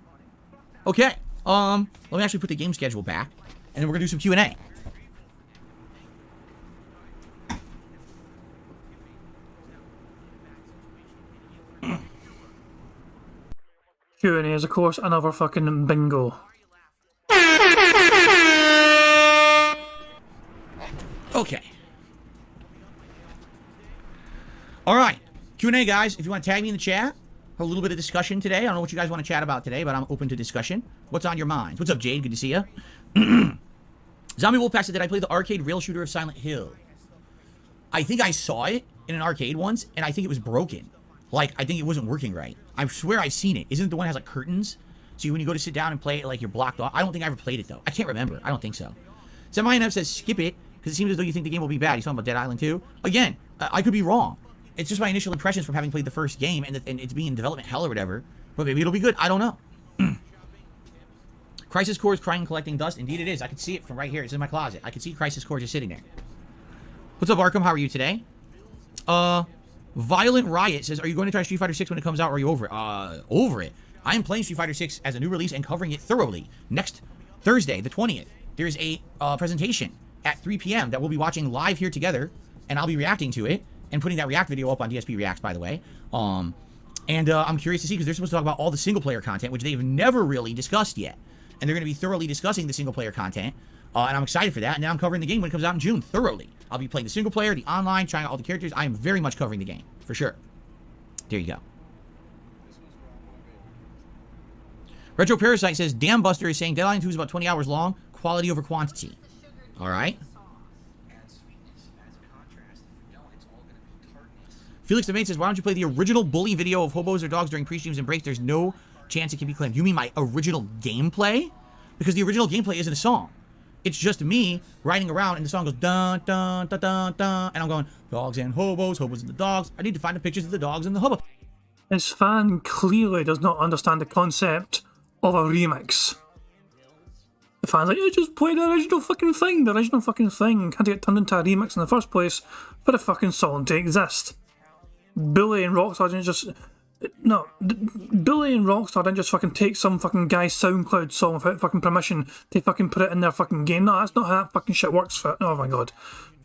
Okay. Let me actually put the game schedule back. And then we're going to do some Q&A. Q&A is, of course, another fucking bingo. Okay. Alright. Q&A, guys. If you want to tag me in the chat, a little bit of discussion today. I don't know what you guys want to chat about today, but I'm open to discussion. What's on your minds? What's up, Jade? Good to see you. Zombie Wolfpack said, did I play the arcade rail shooter of Silent Hill? I think I saw it in an arcade once, and I think it was broken. Like, I think it wasn't working right. I swear I've seen it. Isn't it the one that has, like, curtains? So when you go to sit down and play it, like, you're blocked off. I don't think I ever played it, though. I can't remember. I don't think so. Semi-NF says, skip it, because it seems as though you think the game will be bad. He's talking about Dead Island 2. Again, I could be wrong. It's just my initial impressions from having played the first game, and it's being in development hell or whatever. But maybe it'll be good. I don't know. Crisis Core is crying and collecting dust. Indeed it is. I can see it from right here. It's in my closet. I can see Crisis Core just sitting there. What's up, Arkham? How are you today? Violent Riot says, are you going to try Street Fighter 6 when it comes out, or are you over it? Over it. I am playing Street Fighter 6 as a new release and covering it thoroughly. Next Thursday, the 20th, there's a presentation at 3 p.m. that we'll be watching live here together, and I'll be reacting to it, and putting that React video up on DSP Reacts, by the way. I'm curious to see, because they're supposed to talk about all the single-player content, which they've never really discussed yet. And they're going to be thoroughly discussing the single-player content, and I'm excited for that. And now I'm covering the game when it comes out in June, thoroughly. I'll be playing the single-player, the online, trying out all the characters. I am very much covering the game, for sure. There you go. Retro Parasite says, Damn Buster is saying Dead Island 2 is about 20 hours long, quality over quantity. Alright. Felix the Maid says, why don't you play the original bully video of hobos or dogs during pre-streams and breaks? There's no chance it can be claimed. You mean my original gameplay? Because the original gameplay isn't a song. It's just me riding around and the song goes dun dun dun dun dun, and I'm going dogs and hobos and the dogs. I need to find the pictures of the dogs and the hobos. This fan clearly does not understand the concept of a remix. The fan's like, just play the original fucking thing. The original fucking thing can't get turned into a remix in the first place for the fucking song to exist. Billy and Rockstar didn't just... No, Billy and Rockstar didn't just fucking take some fucking guy's SoundCloud song without fucking permission to fucking put it in their fucking game. No, that's not how that fucking shit works for... Oh my god.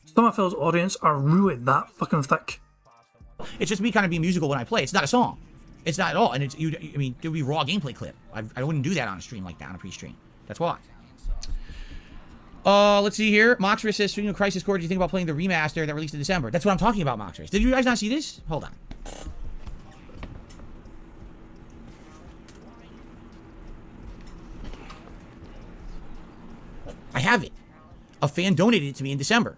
Some of Phil's audience are really that fucking thick. It's just me kind of being musical when I play. It's not a song. It's not at all. And it's... I mean, it would be a raw gameplay clip. I wouldn't do that on a stream like that, on a pre-stream. That's why. Let's see here. Moxris says, speaking of Crisis Core, do you think about playing the remaster that released in December? That's what I'm talking about, Moxris. Did you guys not see this? Hold on. I have it. A fan donated it to me in December.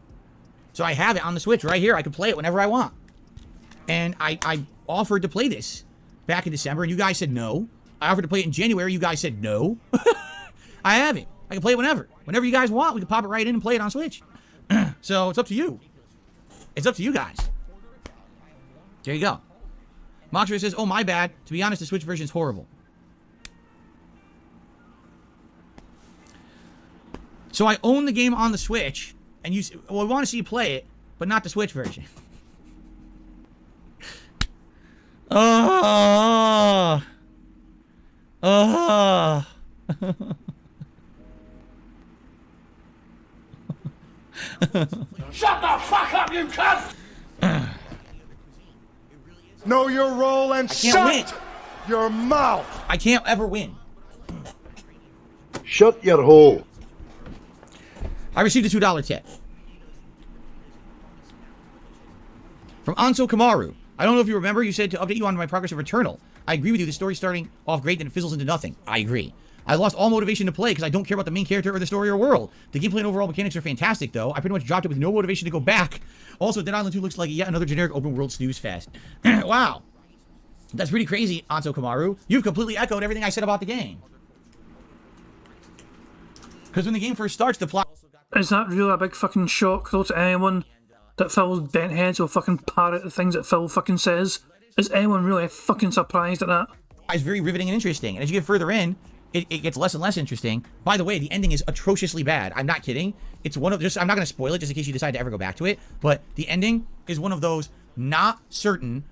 So I have it on the Switch right here. I can play it whenever I want. And I offered to play this back in December, and you guys said no. I offered to play it in January. You guys said no. I have it. I can play it whenever. Whenever you guys want, we can pop it right in and play it on Switch. So it's up to you. It's up to you guys. There you go. Moxra says, oh, my bad. To be honest, the Switch version is horrible. So I own the game on the Switch, and you... Well, I want to see you play it, but not the Switch version. Oh. Oh. Shut the fuck up, you cunt! Know your role and shut your mouth! I can't ever win. Shut your hole. I received a $2 tip. From Anso Kamaru. I don't know if you remember, you said to update you on my progress of Returnal. I agree with you. The story's starting off great, then it fizzles into nothing. I agree. I lost all motivation to play because I don't care about the main character or the story or world. The gameplay and overall mechanics are fantastic, though. I pretty much dropped it with no motivation to go back. Also, Dead Island 2 looks like yet another generic open world snooze fest. Wow. That's pretty crazy, Anto Kamaru. You've completely echoed everything I said about the game. Because when the game first starts, the plot... Is that really a big fucking shock, though, to anyone that Phil's bent heads will fucking parrot the things that Phil fucking says? Is anyone really fucking surprised at that? It's very riveting and interesting. And as you get further in, it gets less and less interesting. By the way, the ending is atrociously bad. I'm not kidding. It's one of... I'm not going to spoil it just in case you decide to ever go back to it. But the ending is one of those not certain,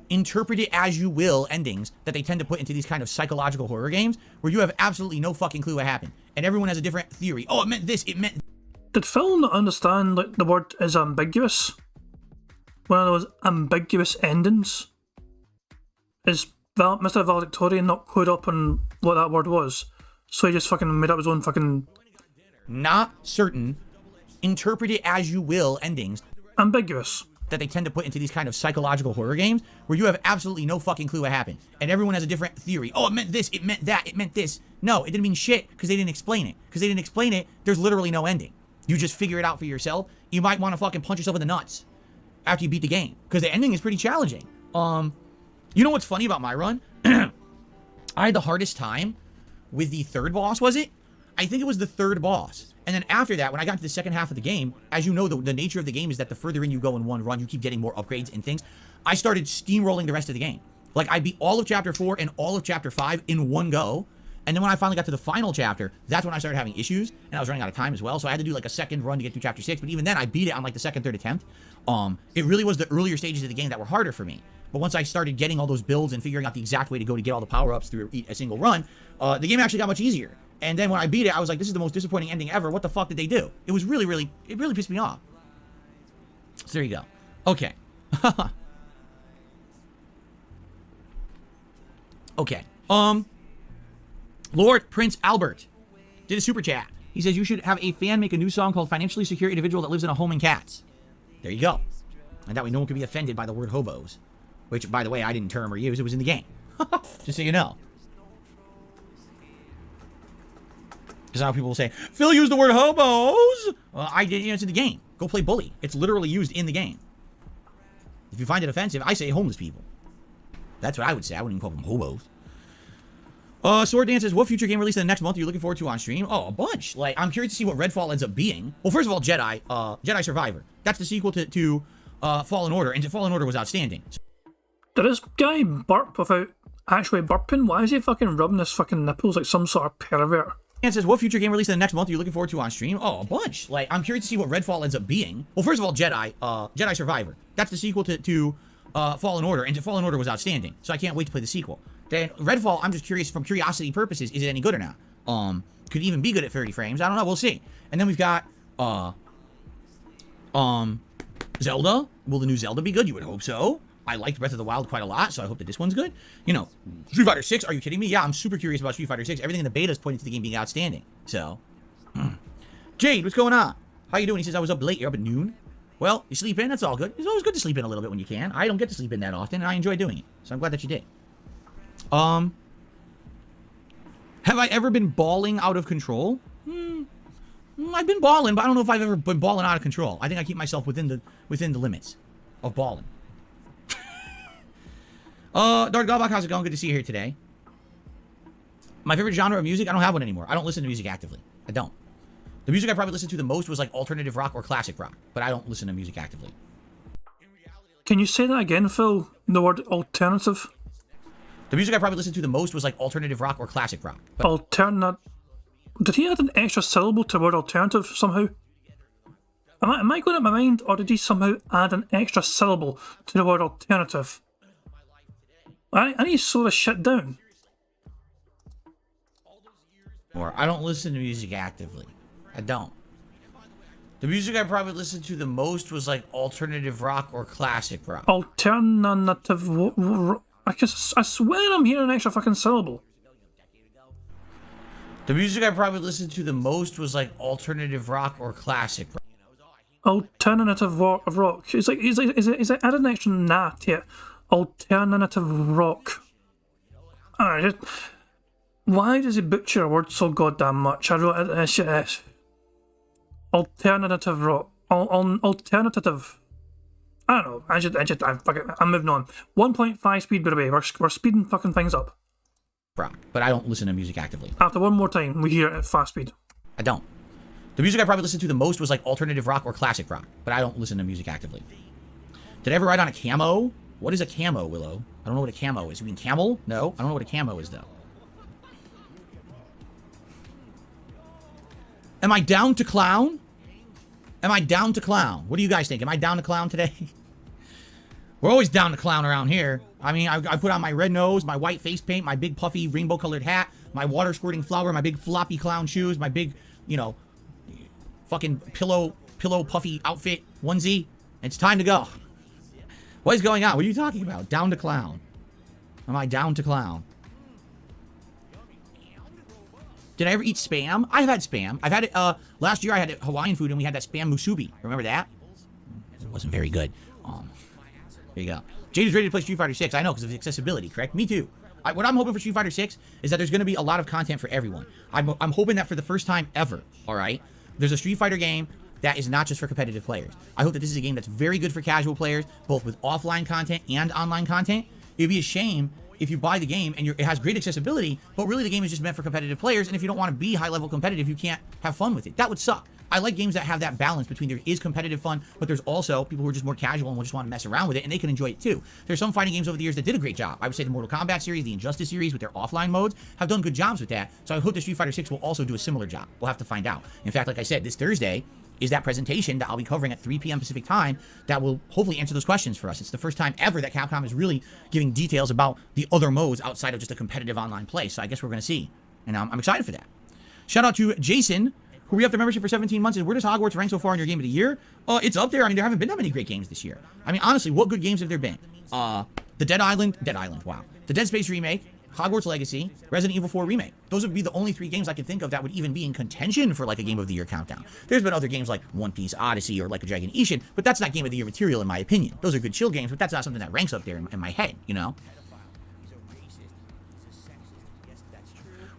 interpret it as you will endings that they tend to put into these kind of psychological horror games where you have absolutely no fucking clue what happened. And everyone has a different theory. Oh, it meant this. It meant... Did Phil not understand like the word is ambiguous? One of those ambiguous endings? Is Mr. Valedictorian not clued up on what that word was? So he just fucking made up his own fucking... Not certain, interpret it as you will endings. Ambiguous. That they tend to put into these kind of psychological horror games where you have absolutely no fucking clue what happened. And everyone has a different theory. Oh, it meant this, it meant that, it meant this. No, it didn't mean shit because they didn't explain it. Because they didn't explain it, there's literally no ending. You just figure it out for yourself. You might want to fucking punch yourself in the nuts after you beat the game. Because the ending is pretty challenging. You know what's funny about my run? I had the hardest time with the third boss, was it? I think it was the third boss. And then after that, when I got to the second half of the game, as you know, the nature of the game is that the further in you go in one run, you keep getting more upgrades and things. I started steamrolling the rest of the game. Like, I beat all of Chapter 4 and all of Chapter 5 in one go. And then when I finally got to the final chapter, that's when I started having issues. And I was running out of time as well. So I had to do like a second run to get through Chapter 6. But even then, I beat it on like the second, third attempt. It really was the earlier stages of the game that were harder for me. But once I started getting all those builds and figuring out the exact way to go to get all the power-ups through a single run, the game actually got much easier. And then when I beat it, I was like, this is the most disappointing ending ever. What the fuck did they do? It was really, really, it really pissed me off. So there you go. Okay. Okay. Lord Prince Albert did a super chat. He says you should have a fan make a new song called Financially Secure Individual That Lives in a Home and Cats. There you go. And that way no one can be offended by the word hobos. Which, by the way, I didn't term or use. It was in the game. Just so you know. Because now people will say, Phil used the word hobos! Well, I did. It's in the game. Go play bully. It's literally used in the game. If you find it offensive, I say homeless people. That's what I would say. I wouldn't even call them hobos. Sword Dance says, what future game released in the next month are you looking forward to on stream? Oh, a bunch. Like, I'm curious to see what Redfall ends up being. Well, first of all, Jedi Survivor. That's the sequel to Fallen Order, and Fallen Order was outstanding. Did this guy burp without actually burping? Why is he fucking rubbing his fucking nipples like some sort of pervert? And says, what future game released in the next month are you looking forward to on stream? Oh, a bunch. Like, I'm curious to see what Redfall ends up being. Well, first of all, Jedi Survivor. That's the sequel to Fallen Order, and Fallen Order was outstanding. So I can't wait to play the sequel. Then Redfall, I'm just curious from curiosity purposes, is it any good or not? Could it even be good at 30 frames? I don't know. We'll see. And then we've got Zelda. Will the new Zelda be good? You would hope so. I liked Breath of the Wild quite a lot, so I hope that this one's good. You know, Street Fighter 6, are you kidding me? Yeah, I'm super curious about Street Fighter 6. Everything in the beta is pointing to the game being outstanding. So, Jade, what's going on? How you doing? He says, I was up late. You're up at noon. Well, you sleep in. That's all good. It's always good to sleep in a little bit when you can. I don't get to sleep in that often, and I enjoy doing it. So I'm glad that you did. Have I ever been balling out of control? I've been balling, but I don't know if I've ever been balling out of control. I think I keep myself within the limits of balling. Dark Godbach, how's it going? Good to see you here today. My favorite genre of music? I don't have one anymore. I don't listen to music actively. I don't. The music I probably listened to the most was like alternative rock or classic rock, but I don't listen to music actively. Can you say that again, Phil? The word alternative? The music I probably listened to the most was like alternative rock or classic rock. Alternate. Did he add an extra syllable to the word alternative somehow? Am I going out of my mind, or did he somehow add an extra syllable to the word alternative? I need to slow this shit down. Or I don't listen to music actively. I don't. The music I probably listened to the most was like alternative rock or classic rock. Alternative. I swear I'm hearing an extra fucking syllable. The music I probably listened to the most was like alternative rock or classic rock. Alternative rock. Is it add an extra nat here? Alternative rock. Alright, why does he butcher a word so goddamn much? I wrote it alternative rock. Alternative. I don't know. I'm moving on. 1.5 speed, by the way. We're speeding fucking things up. Rock, but I don't listen to music actively. After one more time, we hear it at fast speed. I don't. The music I probably listened to the most was like alternative rock or classic rock, but I don't listen to music actively. Did I ever ride on a camo? What is a camo, Willow? I don't know what a camo is. You mean camel? No, I don't know what a camo is, though. Am I down to clown? Am I down to clown? What do you guys think? Am I down to clown today? We're always down to clown around here. I mean, I put on my red nose, my white face paint, my big puffy rainbow-colored hat, my water-squirting flower, my big floppy clown shoes, my big, you know, fucking pillow puffy outfit onesie. It's time to go. What is going on? What are you talking about? Down to clown. Am I down to clown? Did I ever eat Spam? I've had Spam. I've had it, last year I had Hawaiian food and we had that Spam musubi. Remember that? It wasn't very good. There you go. Jade is ready to play Street Fighter 6. I know, because of the accessibility, correct? Me too. What I'm hoping for Street Fighter 6 is that there's going to be a lot of content for everyone. I'm hoping that for the first time ever, all right, there's a Street Fighter game that is not just for competitive players. I hope that this is a game that's very good for casual players, both with offline content and online content. It'd be a shame if you buy the game and it has great accessibility, but really the game is just meant for competitive players, and if you don't want to be high-level competitive, you can't have fun with it. That would suck. I like games that have that balance between there is competitive fun, but there's also people who are just more casual and will just want to mess around with it, and they can enjoy it too. There's some fighting games over the years that did a great job. I would say the Mortal Kombat series, the Injustice series with their offline modes have done good jobs with that, so I hope the Street Fighter 6 will also do a similar job. We'll have to find out. In fact, like I said, this Thursday is that presentation that I'll be covering at 3 p.m. Pacific time that will hopefully answer those questions for us. It's the first time ever that Capcom is really giving details about the other modes outside of just a competitive online play, so I guess we're going to see, and I'm excited for that. Shout out to Jason, who re-upped their membership for 17 months. And where does Hogwarts rank so far in your game of the year? It's up there. I mean, there haven't been that many great games this year. I mean, honestly, what good games have there been? The Dead Island, wow. The Dead Space remake, Hogwarts Legacy, Resident Evil 4 remake. Those would be the only 3 games I can think of that would even be in contention for like a game of the year countdown. There's been other games like One Piece Odyssey or Like a Dragon Ishin, but that's not game of the year material in my opinion. Those are good chill games, but that's not something that ranks up there in my head, you know?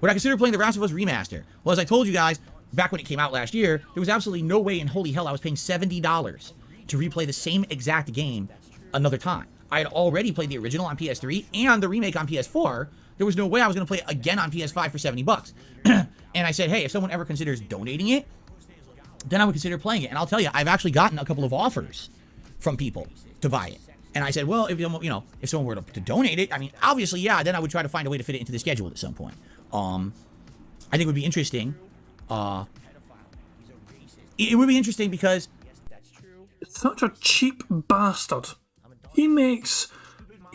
Would I consider playing The Last of Us Remaster? Well, as I told you guys, back when it came out last year, there was absolutely no way in holy hell I was paying $70 to replay the same exact game another time. I had already played the original on PS3 and the remake on PS4. There was no way I was going to play it again on PS5 for $70. And I said, hey, if someone ever considers donating it, then I would consider playing it. And I'll tell you, I've actually gotten a couple of offers from people to buy it. And I said, well, if if someone were to donate it, I mean, obviously, yeah, then I would try to find a way to fit it into the schedule at some point. I think it would be interesting. It would be interesting because it's such a cheap bastard. He makes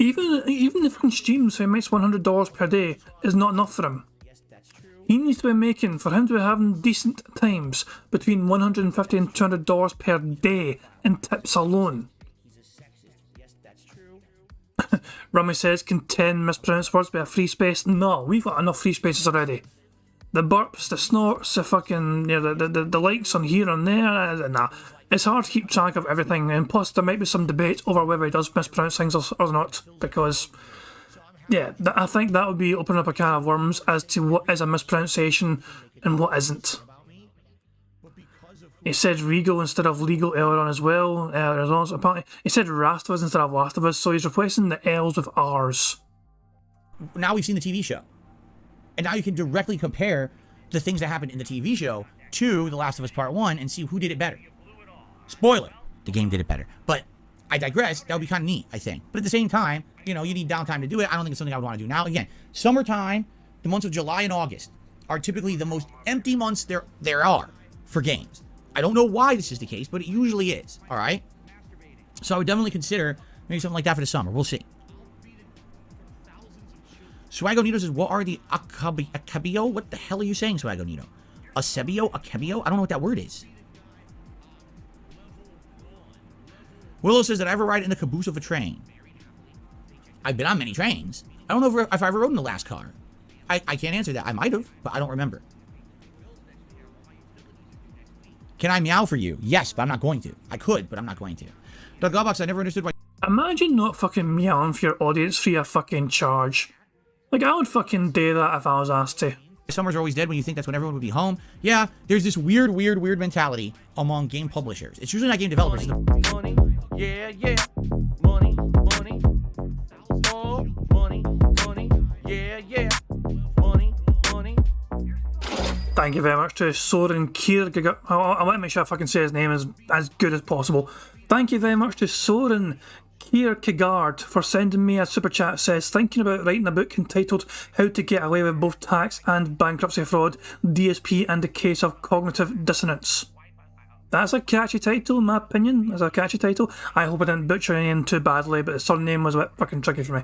even the fucking streams, so he makes $100 per day is not enough for him. He needs to be making, for him to be having decent times, between $150 and $200 per day in tips alone. Rummy says, can 10 mispronounced words be a free space? No, we've got enough free spaces already. The burps, the snorts, the fucking, the likes on here and there, nah. It's hard to keep track of everything, and plus there might be some debate over whether he does mispronounce things or not, because, yeah, I think that would be opening up a can of worms as to what is a mispronunciation and what isn't. He said Regal instead of legal earlier on as well. Apparently, he said Rastovas instead of Last of Us, so he's replacing the L's with R's. Now we've seen the TV show. And now you can directly compare the things that happened in the TV show to The Last of Us Part 1 and see who did it better. Spoiler, the game did it better. But I digress, that would be kind of neat, I think. But at the same time, you need downtime to do it. I don't think it's something I would want to do. Now, again, summertime, the months of July and August are typically the most empty months there are for games. I don't know why this is the case, but it usually is, all right? So I would definitely consider maybe something like that for the summer. We'll see. Swagonito says, what are the Acabio? What the hell are you saying, Swagonito? Acebio? Acabio? I don't know what that word is. Willow says, did I ever ride in the caboose of a train? I've been on many trains. I don't know if I ever rode in the last car. I can't answer that. I might have, but I don't remember. Can I meow for you? Yes, but I'm not going to. I could, but I'm not going to. Doug Godbox, I never understood why... Imagine not fucking meowing for your audience free of fucking charge. Like, I would fucking do that if I was asked to. Summers are always dead when you think that's when everyone would be home. Yeah, there's this weird mentality among game publishers. It's usually not game developers. Money, yeah, yeah. Money, money. Oh, money, money. Yeah, yeah. Money, money. Thank you very much to Soren Kierkegaard. I want to make sure I fucking say his name as good as possible. Thank you very much to Soren Kierkegaard for sending me a super chat. Says, thinking about writing a book entitled How to Get Away with Both Tax and Bankruptcy Fraud, DSP and the Case of Cognitive Dissonance. That's a catchy title, in my opinion. That's a catchy title. I hope I didn't butcher any name too badly, but the surname was a bit fucking tricky for me.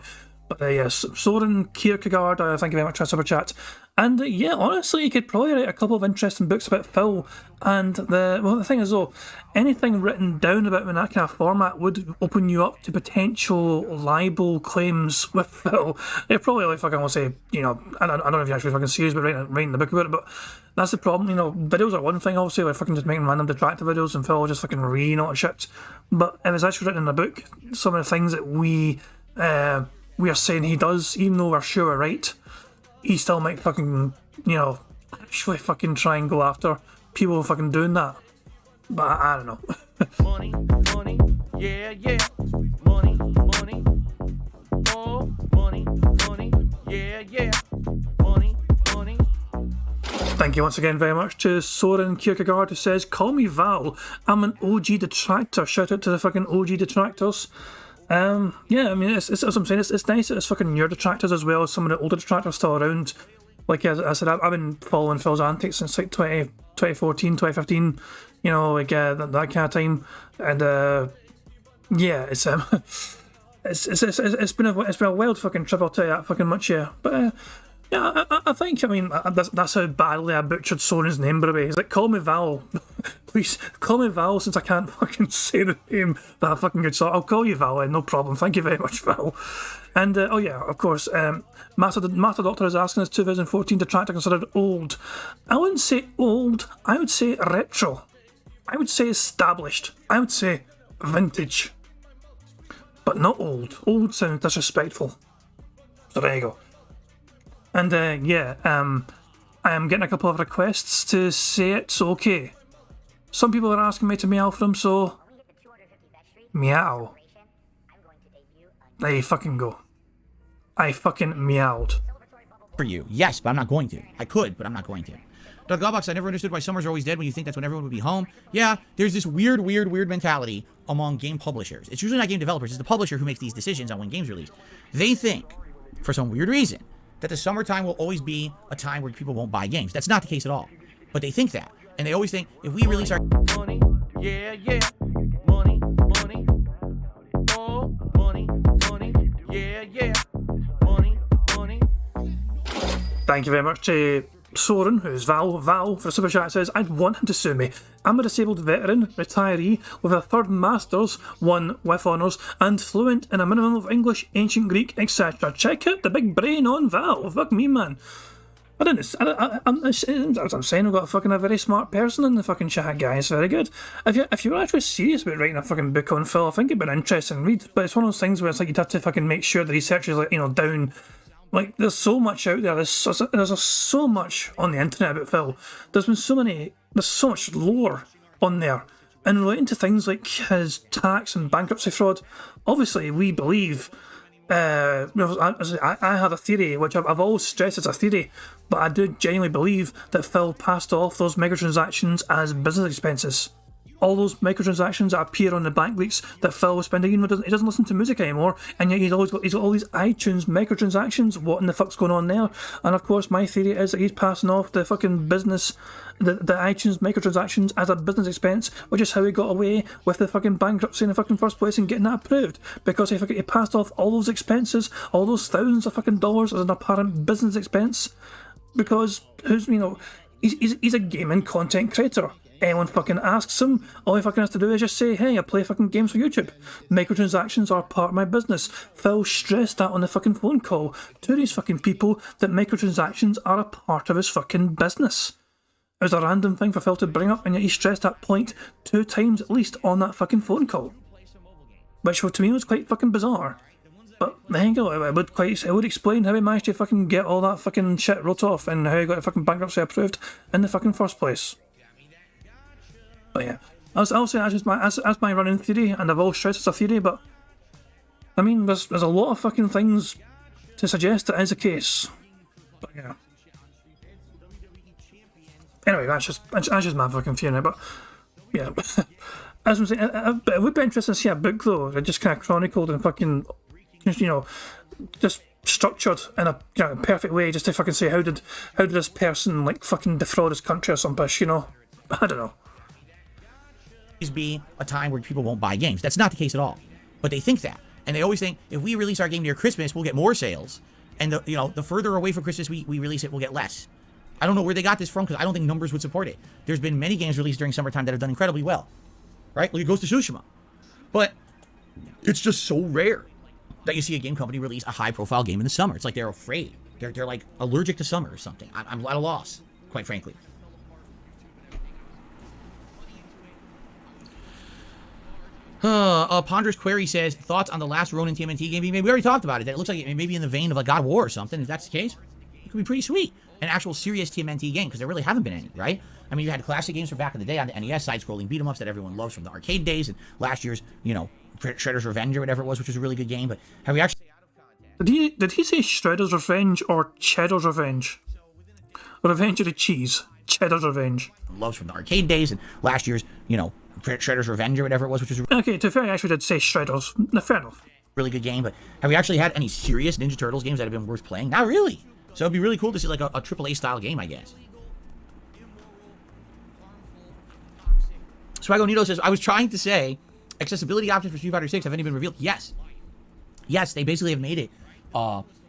But yes, Soren Kierkegaard, thank you very much for the super chat. And yeah, honestly, you could probably write a couple of interesting books about Phil. And the thing is though, anything written down about him in that kind of format would open you up to potential libel claims with Phil. They're probably like fucking, I'll say, you know, I don't know if you're actually fucking serious about writing the book about it, but that's the problem. You know, videos are one thing, obviously, like fucking just making random Detractor videos and Phil just fucking reading all the shit. But if it's actually written in a book, some of the things that we are saying he does, even though we're sure we're right, he still might fucking, you know, actually fucking try and go after people fucking doing that. But I don't know. Money, money. Yeah, yeah. Money, money. Oh, money, money. Yeah, yeah. Money, money. Thank you once again very much to Soren Kierkegaard, who says, call me Val, I'm an OG Detractor. Shout out to the fucking OG Detractors. Yeah, I mean, it's what I'm saying, it's nice that it's fucking your Detractors as well as some of the older Detractors still around. Like as I said, I've been following Phil's antics since like 2014, 2015, you know, like that kind of time. And yeah, it's been a wild fucking trip, I'll tell you that fucking much, yeah. But yeah, I think, I mean, that's how badly I butchered Soren's name, by the way. He's like, call me Val. Please, call me Val, since I can't fucking say the name that fucking good. So I'll call you Val, no problem. Thank you very much, Val. And, oh yeah, of course, Master Doctor is asking, is 2014 Detractor considered old? I wouldn't say old, I would say retro. I would say established. I would say vintage. But not old. Old sounds disrespectful. So there you go. And yeah, I am getting a couple of requests to say it's okay. Some people are asking me to meow for them, so meow. There you fucking go. I fucking meowed. For you, yes, but I'm not going to. I could, but I'm not going to. Doug Godbox, I never understood why summers are always dead when you think that's when everyone would be home. Yeah, there's this weird mentality among game publishers. It's usually not game developers, it's the publisher who makes these decisions on when games release. They think, for some weird reason, that the summertime will always be a time where people won't buy games. That's not the case at all. But they think that. And they always think, if we release our... Money, yeah, yeah. Money, money. Oh, money, money. Yeah, yeah. Money, money. Thank you very much to Soren, who's Val for the super chat, says, I'd want him to sue me. I'm a disabled veteran, retiree, with a third master's, one with honours, and fluent in a minimum of English, ancient Greek, etc. Check out the big brain on Val. Fuck me, man. I'm saying, I've got a very smart person in the fucking chat, guys. Very good. If you're actually serious about writing a fucking book on Phil, I think it'd be an interesting read. But it's one of those things where it's like you'd have to fucking make sure the research is, like, you know, down. Like, there's so much out there. There's so much on the internet about Phil. There's so much lore on there. And relating to things like his tax and bankruptcy fraud, obviously we believe. I have a theory, which I've always stressed as a theory, but I do genuinely believe that Phil passed off those microtransactions as business expenses. All those microtransactions that appear on the bank leaks that Phil was spending, he doesn't listen to music anymore, and yet he's got all these iTunes microtransactions. What in the fuck's going on there? And of course, my theory is that he's passing off the fucking business, the iTunes microtransactions as a business expense, which is how he got away with the fucking bankruptcy in the fucking first place and getting that approved, because he passed off all those expenses, all those thousands of fucking dollars as an apparent business expense, because he's a gaming content creator. Anyone fucking asks him, all he fucking has to do is just say, hey, I play fucking games for YouTube. Microtransactions are part of my business. Phil stressed that on the fucking phone call to these fucking people, that microtransactions are a part of his fucking business. It was a random thing for Phil to bring up, and yet he stressed that point 2 times at least on that fucking phone call. Which to me was quite fucking bizarre. But there you go, it would explain how he managed to fucking get all that fucking shit wrote off and how he got fucking bankruptcy approved in the fucking first place. But yeah, I'll say that's my running theory, and I've always stressed it's a theory, but I mean, there's a lot of fucking things to suggest that is the case. But yeah. Anyway, that's just my fucking theory now, but yeah. As I'm saying, it would be interesting to see a book though, that just kind of chronicled and fucking, you know, just structured in a perfect way, just to fucking say how did this person like fucking defraud his country or some bitch, you know? I don't know. Be a time where people won't buy games. That's not the case at all. But they think that, and they always think if we release our game near Christmas, we'll get more sales, and the further away from Christmas we release it, we'll get less. I don't know where they got this from, because I don't think numbers would support it. There's been many games released during summertime that have done incredibly well, right? Look at Ghost of Tsushima. But it's just so rare that you see a game company release a high-profile game in the summer. It's like they're afraid. They're like allergic to summer or something. I'm at a loss, quite frankly. Ponderous Query says, thoughts on the last Ronin TMNT game being made? We already talked about it. It looks like it may be in the vein of like God of War or something. If that's the case, it could be pretty sweet. An actual serious TMNT game, because there really haven't been any, right? I mean, you had classic games from back in the day on the NES, side-scrolling beat-em-ups that everyone loves from the arcade days, and last year's, Shredder's Revenge or whatever it was, which was a really good game, but have we actually... Did he say Shredder's Revenge or Cheddar's Revenge? Revenge of the cheese. Cheddar's Revenge. Loves from the arcade days, and last year's, Shredder's Revenge or whatever it was, which was... Okay, to be fair, I actually did say Shredder's. No, fair enough. Really good game, but have we actually had any serious Ninja Turtles games that have been worth playing? Not really. So it'd be really cool to see like a AAA style game, I guess. Swagonito says, I was trying to say, accessibility options for Street Fighter 6 have any been revealed? Yes. Yes, they basically have made it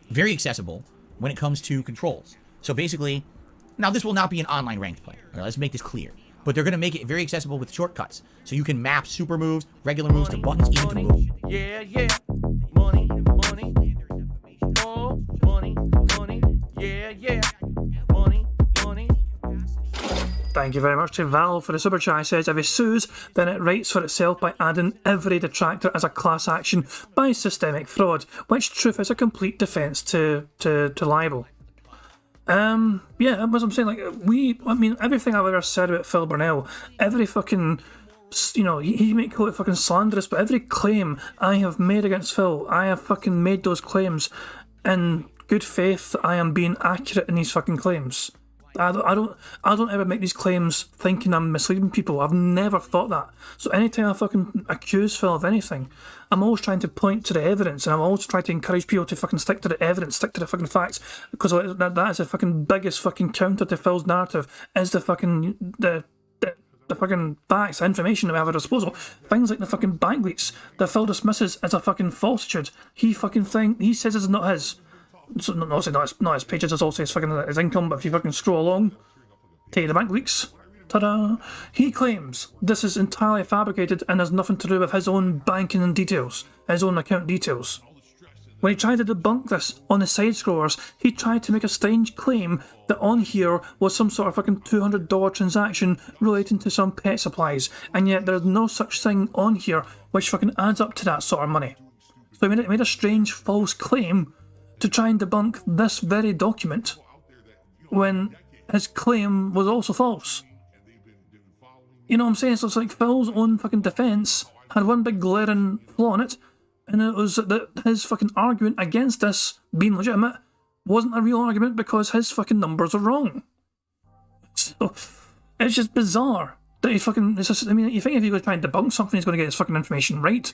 very accessible when it comes to controls. So basically, now this will not be an online ranked play. Right, let's make this clear. But they're going to make it very accessible with shortcuts. So you can map super moves, regular moves to buttons, even to move. Yeah, yeah. Money, money. Oh, money, money. Yeah, yeah. Money, money. Thank you very much to Val for the super chat. It says, if it sues, then it writes for itself by adding every detractor as a class action by systemic fraud, which truth is a complete defence to libel. Yeah, as I'm saying, everything I've ever said about Phil Burnell, every fucking, he may call it fucking slanderous, but every claim I have made against Phil, I have fucking made those claims in good faith that I am being accurate in these fucking claims. I don't ever make these claims thinking I'm misleading people. I've never thought that. So anytime I fucking accuse Phil of anything, I'm always trying to point to the evidence, and I'm always trying to encourage people to fucking stick to the evidence, stick to the fucking facts, because that is the fucking biggest fucking counter to Phil's narrative, is the fucking the fucking facts, information that we have at our disposal. Things like the fucking bank leaks that Phil dismisses as a fucking falsehood. He says it's not his. So not his pages, it's also his income, but if you fucking scroll along, take the bank leaks, ta-da! He claims this is entirely fabricated and has nothing to do with his own banking details, his own account details. When he tried to debunk this on the side scrollers, he tried to make a strange claim that on here was some sort of fucking $200 transaction relating to some pet supplies, and yet there's no such thing on here which fucking adds up to that sort of money. So he made a strange false claim to try and debunk this very document when his claim was also false. You know what I'm saying? So it's like Phil's own fucking defence had one big glaring flaw in it, and it was that his fucking argument against this being legitimate wasn't a real argument because his fucking numbers are wrong. So it's just bizarre that you think if you're going to try and debunk something, he's going to get his fucking information right.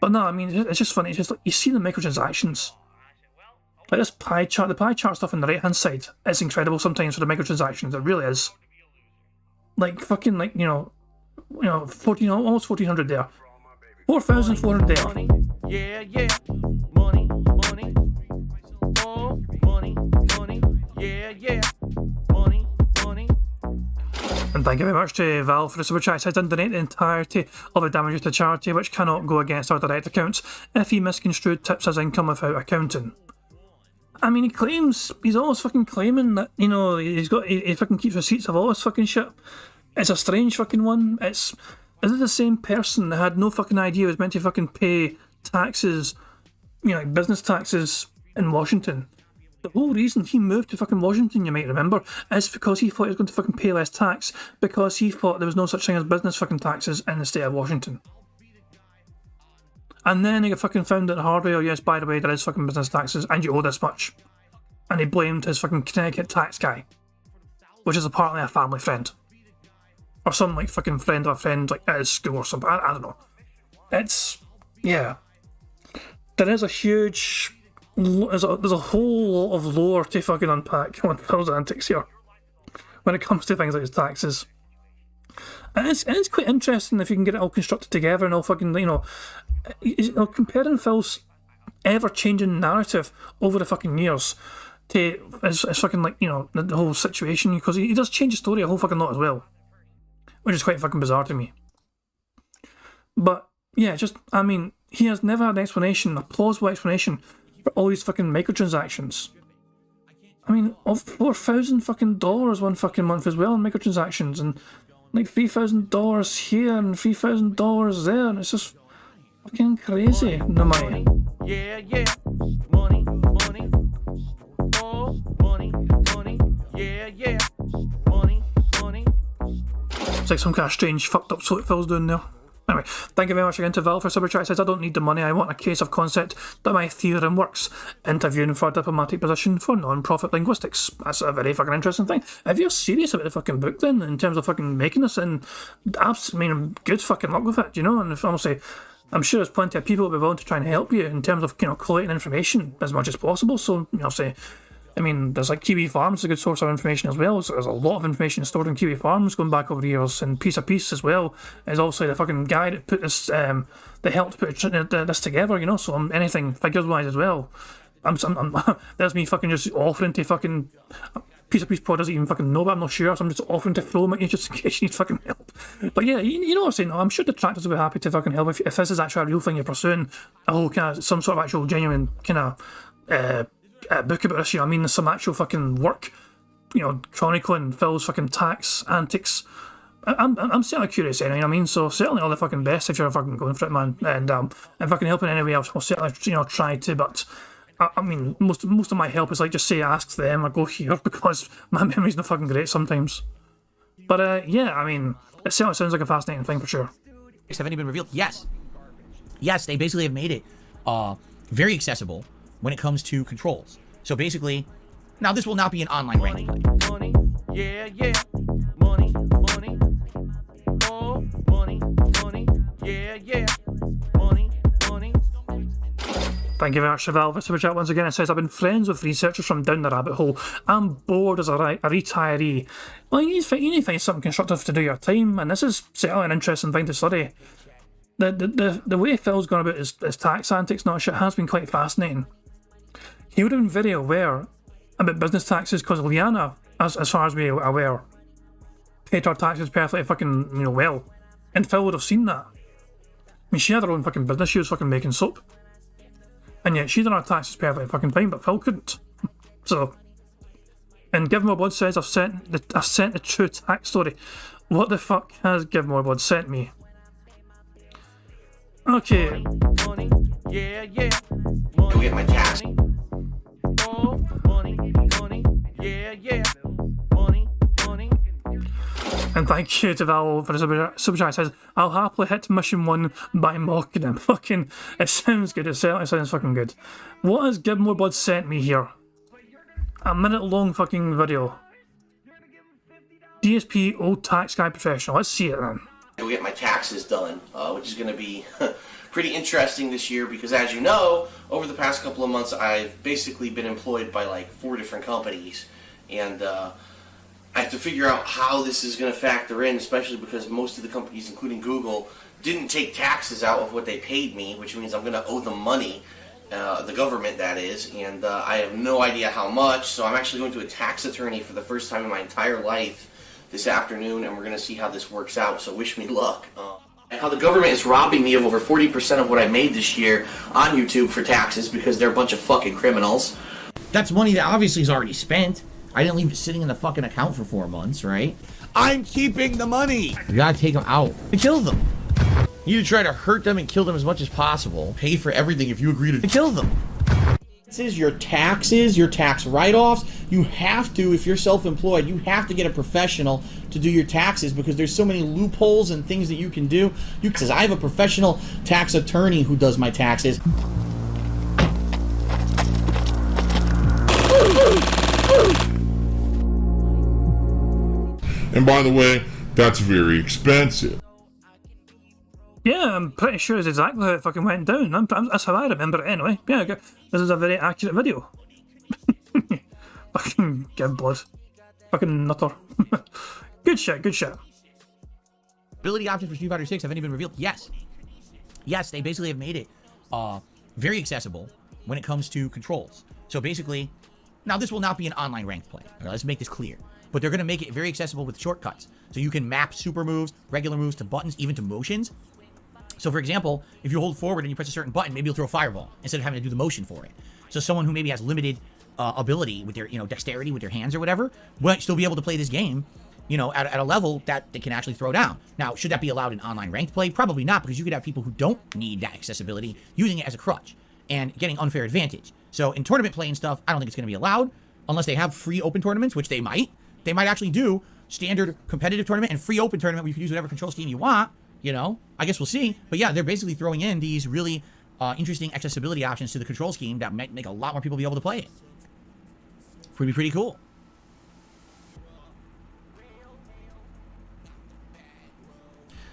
But no, I mean, it's just funny. It's just like, you see the microtransactions. Like this pie chart, the pie chart stuff on the right hand side is incredible sometimes for the microtransactions. It really is. Like fucking almost 1400 there. 4,400 there. Yeah, yeah. Money, money. Oh, money, money. Yeah, yeah. Money, money. And thank you very much to Val for the super chat. It says, donate the entirety of the damages to charity, which cannot go against our direct accounts if he misconstrued tips as income without accounting. I mean, he's always fucking claiming that, he fucking keeps receipts of all this fucking shit. It's a strange fucking one. Is it the same person that had no fucking idea he was meant to fucking pay taxes like business taxes in Washington. The whole reason he moved to fucking Washington, you might remember, is because he thought he was going to fucking pay less tax because he thought there was no such thing as business fucking taxes in the state of Washington. And then he got fucking found out the hard way, oh yes, by the way, there is fucking business taxes and you owe this much. And he blamed his fucking Connecticut tax guy, which is apparently a family friend. Or some like fucking friend of a friend like at his school or something, I don't know. It's, yeah. There is a huge, there's a whole lot of lore to fucking unpack on Phil's antics here when it comes to things like his taxes. And it's quite interesting if you can get it all constructed together and all fucking, comparing Phil's ever-changing narrative over the fucking years to his fucking, like, the whole situation, because he does change the story a whole fucking lot as well, which is quite fucking bizarre to me. But, yeah, he has never had an explanation, a plausible explanation for all these fucking microtransactions. Of $4,000 fucking dollars one fucking month as well in microtransactions, and like $3,000 here and $3,000 there, and it's just fucking crazy. No money. Yeah, money, oh, money, yeah, money. It's like some kind of strange fucked up sort Phil's doing there. Anyway, thank you very much again to Val for Super Chat. It says, I don't need the money, I want a case of concept that my theorem works. Interviewing for a diplomatic position for non-profit linguistics. That's a very fucking interesting thing. If you're serious about the fucking book then, in terms of fucking making this, and good fucking luck with it, and if, honestly, I'm sure there's plenty of people who will be willing to try and help you in terms of, collating information as much as possible. So, there's like Kiwi Farms is a good source of information as well. So there's a lot of information stored in Kiwi Farms going back over the years, and Piece of Peace as well is also the fucking guy that put this, that helped put this together. So anything figures wise as well. There's me fucking just offering to fucking. Piece of Peace Pro doesn't even fucking know, but I'm not sure, so I'm just offering to throw them at you just in case you need fucking help. But yeah, you know what I'm saying? I'm sure Detractors will be happy to fucking help if this is actually a real thing you're pursuing, a whole kind of, some sort of actual genuine kind of book about this, there's some actual fucking work, chronicling Phil's fucking tax antics. I'm certainly curious, so certainly all the fucking best if you're fucking going for it, man, and if I can help in any way else, I'll certainly, try to, but most of my help is like just say ask them or go here, because my memory's not fucking great sometimes. But it certainly sounds like a fascinating thing for sure. Have any been revealed? Yes, they basically have made it very accessible when it comes to controls. So basically, now this will not be an online ranking play. Money, yeah, money, oh, money, yeah, money. Thank you very much, Cheval, for Super Chat once again. It says, I've been friends with researchers from down the rabbit hole. I'm bored as a retiree. Well, you need to find something constructive to do your time, and this is certainly an interesting thing to study. The way Phil's gone about his tax antics and all shit has been quite fascinating. He would have been very aware about business taxes because Liana, as far as we're aware, paid her taxes perfectly fucking, well. And Phil would have seen that. She had her own fucking business, she was fucking making soap. And yet she did her taxes perfectly fucking fine, but Phil couldn't. So, and Give More Blood says, I've sent the true tax story. What the fuck has Give More Blood sent me? Okay. Money, yeah, money, Go get my tax. oh, money, yeah, money. And thank you to Val for the super chat. It says, I'll happily hit mission 1 by mocking him. Fucking, it sounds good. It certainly sounds fucking good. What has Give More Blood sent me here? A minute long fucking video. DSP Old Tax Guy Professional. Let's see it then. Go get my taxes done, which is going to be pretty interesting this year because, as you know, over the past couple of months, I've basically been employed by like 4 different companies, and I have to figure out how this is going to factor in, especially because most of the companies, including Google, didn't take taxes out of what they paid me, which means I'm going to owe them money, the government that is, and I have no idea how much, so I'm actually going to a tax attorney for the first time in my entire life this afternoon, and we're going to see how this works out, so wish me luck. And how the government is robbing me of over 40% of what I made this year on YouTube for taxes because they're a bunch of fucking criminals. That's money that obviously is already spent. I didn't leave it sitting in the fucking account for 4 months, right? I'm keeping the money. You gotta take them out. Kill them. You need to try to hurt them and kill them as much as possible. Pay for everything if you agree to kill them. This is your taxes, your tax write-offs. You have to, if you're self-employed, you have to get a professional to do your taxes because there's so many loopholes and things that you can do. Because I have a professional tax attorney who does my taxes. And by the way, that's very expensive. Yeah, I'm pretty sure it's exactly how it fucking went down. That's how I remember it anyway. Yeah, this is a very accurate video. Fucking give blood. Fucking nutter. Good shit, good shit. Ability options for Street Fighter 6 have any been revealed? Yes. Yes, they basically have made it very accessible when it comes to controls. So basically, now this will not be an online ranked play. Okay, let's make this clear. But they're going to make it very accessible with shortcuts. So you can map super moves, regular moves to buttons, even to motions. So for example, if you hold forward and you press a certain button, maybe you'll throw a fireball instead of having to do the motion for it. So someone who maybe has limited ability with their, dexterity with their hands or whatever, will still be able to play this game, at a level that they can actually throw down. Now, should that be allowed in online ranked play? Probably not, because you could have people who don't need that accessibility using it as a crutch and getting unfair advantage. So in tournament play and stuff, I don't think it's going to be allowed unless they have free open tournaments, which they might. They might actually do standard competitive tournament and free open tournament where you can use whatever control scheme you want. I guess we'll see. But yeah, they're basically throwing in these really interesting accessibility options to the control scheme that might make a lot more people be able to play it. Would be pretty cool.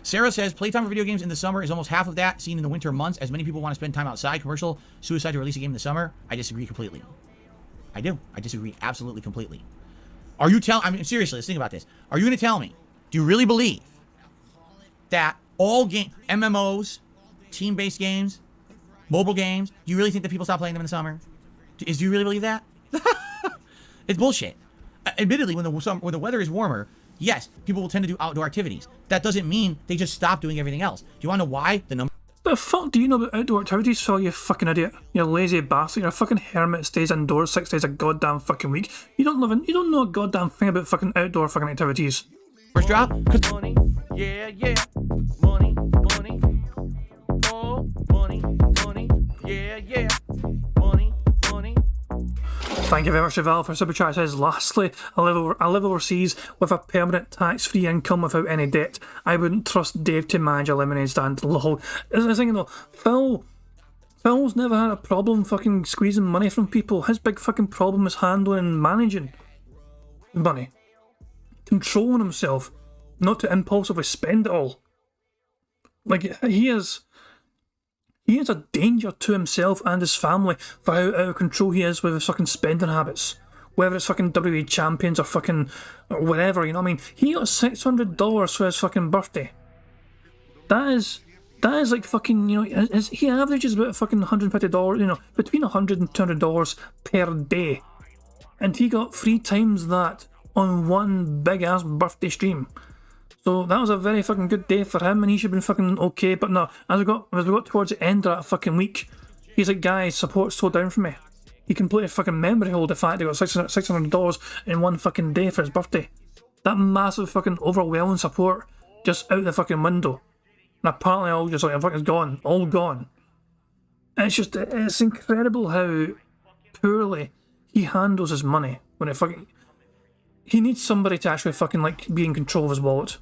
Sarah says, playtime for video games in the summer is almost half of that seen in the winter months, as many people want to spend time outside. Commercial suicide to release a game in the summer. I disagree completely. I do. I disagree absolutely completely. Are you seriously, let's think about this. Are you going to tell me, do you really believe that all MMOs, team-based games, mobile games, do you really think that people stop playing them in the summer? Do you really believe that? It's bullshit. Admittedly, when the weather is warmer, yes, people will tend to do outdoor activities. That doesn't mean they just stop doing everything else. Do you want to know why? The fuck do you know about outdoor activities, Phil, you fucking idiot? You lazy bastard. You're a fucking hermit that stays indoors 6 days a goddamn fucking week. You don't know a goddamn thing about fucking outdoor fucking activities. First drop? Money, yeah, money, oh, money, yeah, money. Thank you very much to Val for super chat. Says, lastly, I live overseas with a permanent tax-free income without any debt. I wouldn't trust Dave to manage a lemonade stand. Lol. I was thinking though, Phil's never had a problem fucking squeezing money from people. His big fucking problem is handling and managing money. Controlling himself, not to impulsively spend it all. Like, he is a danger to himself and his family for how out of control he is with his fucking spending habits. Whether it's fucking WWE champions or fucking whatever, you know what I mean? He got $600 for his fucking birthday. That is like fucking, he averages about fucking $150, between $100 and $200 per day. And he got 3 times that on one big ass birthday stream. So that was a very fucking good day for him, and he should have been fucking okay. But no, as we got towards the end of that fucking week, he's like, guys, support's so down for me. He completely fucking memory hold the fact he got $600 in one fucking day for his birthday. That massive fucking overwhelming support just out the fucking window. And apparently all just like fucking gone, all gone. And it's incredible how poorly he handles his money when it fucking. He needs somebody to actually fucking like be in control of his wallet.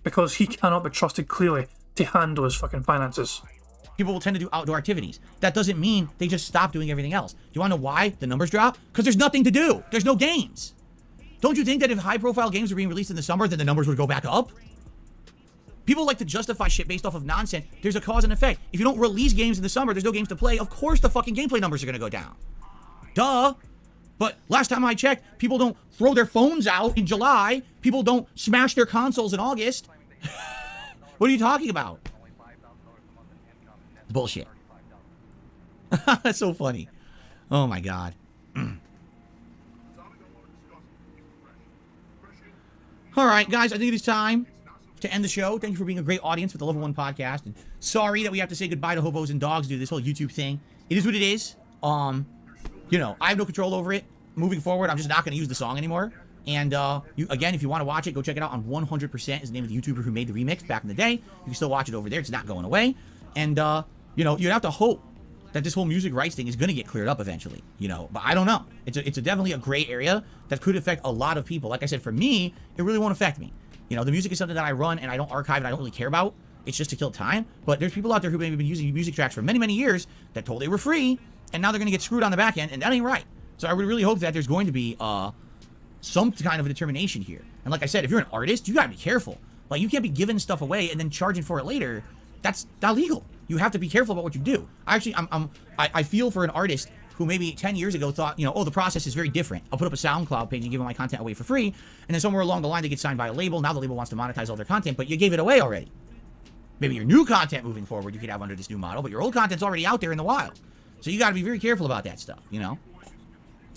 Because he cannot be trusted clearly to handle his fucking finances. People will tend to do outdoor activities. That doesn't mean they just stop doing everything else. Do you want to know why the numbers drop? Because there's nothing to do. There's no games. Don't you think that if high-profile games were being released in the summer, then the numbers would go back up? People like to justify shit based off of nonsense. There's a cause and effect. If you don't release games in the summer, there's no games to play. Of course the fucking gameplay numbers are going to go down. Duh. But last time I checked, people don't throw their phones out in July. People don't smash their consoles in August. What are you talking about? Bullshit. That's so funny. Oh my god. Alright, guys, I think it is time to end the show. Thank you for being a great audience with the Level 1 podcast. And sorry that we have to say goodbye to hobos and dogs due to this whole YouTube thing. It is what it is. I have no control over it. Moving forward, I'm just not going to use the song anymore. And you again, if you want to watch it, go check it out on 100% is the name of the YouTuber who made the remix back in the day. You can still watch it over there. It's not going away. And, you know, you'd have to hope that this whole music rights thing is going to get cleared up eventually, you know. But I don't know. It's definitely a gray area that could affect a lot of people. Like I said, for me, it really won't affect me. You know, the music is something that I run and I don't archive and I don't really care about. It's just to kill time. But there's people out there who maybe been using music tracks for many, many years that told they were free, and now they're going to get screwed on the back end, and that ain't right. So I would really hope that there's going to be some kind of a determination here. And like I said, if you're an artist, you got to be careful. Like, you can't be giving stuff away and then charging for it later. That's not legal. You have to be careful about what you do. Actually, I feel for an artist who maybe 10 years ago thought, you know, oh, the process is very different. I'll put up a SoundCloud page and give my content away for free, and then somewhere along the line they get signed by a label. Now the label wants to monetize all their content, but you gave it away already. Maybe your new content moving forward you could have under this new model, but your old content's already out there in the wild. So you got to be very careful about that stuff, you know?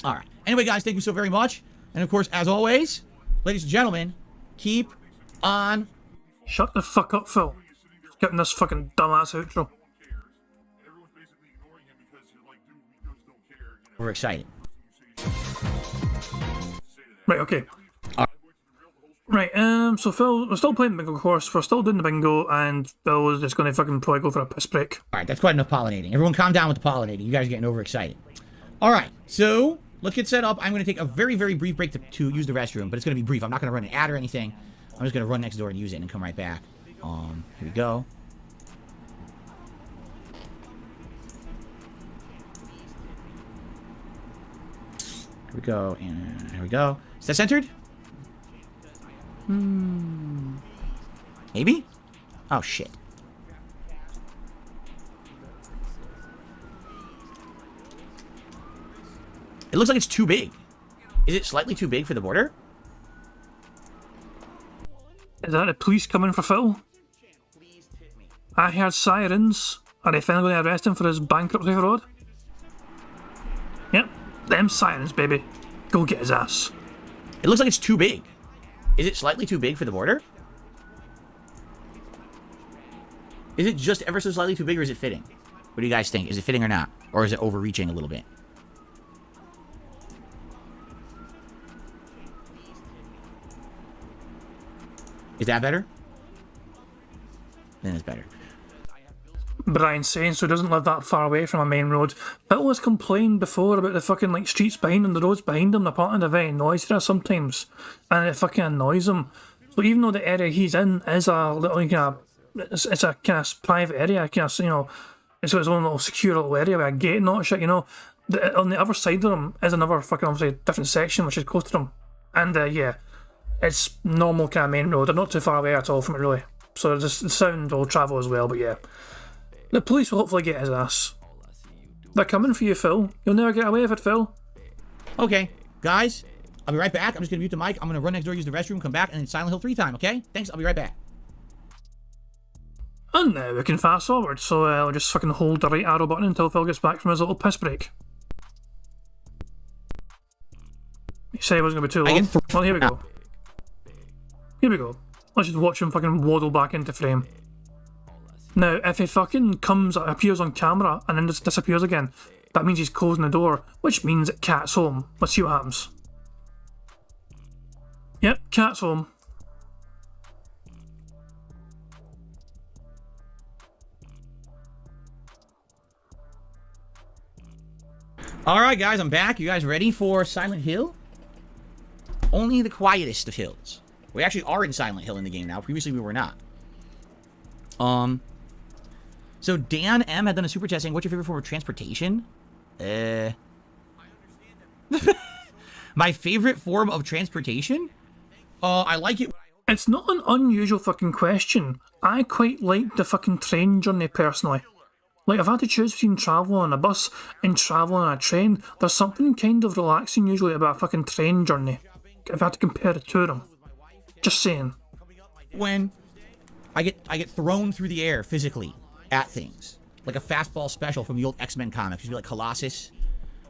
All right. Anyway, guys, thank you so very much. And of course, as always, ladies and gentlemen, keep on... Shut the fuck up, Phil. Getting this fucking dumbass outro. We're excited. Right, okay. Right, so Phil, we're still playing bingo, of course. We're still doing the bingo, and Phil was just going to fucking probably go for a piss break. All right, that's quite enough pollinating. Everyone calm down with the pollinating. You guys are getting overexcited. All right, so let's get set up. I'm going to take a very, very brief break to use the restroom, but it's going to be brief. I'm not going to run an ad or anything. I'm just going to run next door and use it and come right back. Here we go. Here we go, and here we go. Is that centered? Maybe? Oh, shit. It looks like it's too big. Is it slightly too big for the border? Is that the police coming for Phil? I heard sirens. Are they finally going to arrest him for his bankruptcy fraud? Yep, them sirens, baby. Go get his ass. It looks like it's too big. Is it slightly too big for the border? Is it just ever so slightly too big, or is it fitting? What do you guys think? Is it fitting or not? Or is it overreaching a little bit? Is that better? Then it's better. Brian saying so he doesn't live that far away from a main road. Phil has complained before about the fucking like streets behind him, the roads behind him, apparently they're very noisy there sometimes. And it fucking annoys him. So even though the area he's in is a little kind of, it's a kind of private area, kind of, you know, it's got its own little secure little area with a gate and all that shit, you know. On the other side of him is another fucking obviously different section which is close to him. And yeah, it's normal kind of main road. They're not too far away at all from it really. So just the sound will travel as well, but yeah. The police will hopefully get his ass. They're coming for you, Phil. You'll never get away with it, Phil. Okay, guys, I'll be right back. I'm just going to mute the mic. I'm going to run next door, use the restroom, come back, and then Silent Hill 3 time, okay? Thanks, I'll be right back. And now we can fast forward, so I'll just fucking hold the right arrow button until Phil gets back from his little piss break. He said it wasn't going to be too long. Well, here we go. Here we go. Let's just watch him fucking waddle back into frame. Now, if he fucking appears on camera and then just disappears again, that means he's closing the door, which means that Cat's home. Let's see what happens. Yep, Cat's home. Alright, guys, I'm back. You guys ready for Silent Hill? Only the quietest of hills. We actually are in Silent Hill in the game now. Previously, we were not. So Dan M had done a super chat saying, what's your favorite form of transportation? My favorite form of transportation? I like it. It's not an unusual fucking question. I quite like the fucking train journey personally. Like, if I had to choose between travelling on a bus and travelling on a train, there's something kind of relaxing usually about a fucking train journey. If I had to compare the two of them. Just saying. When I get thrown through the air physically at things. Like a fastball special from the old X-Men comics. It would be like Colossus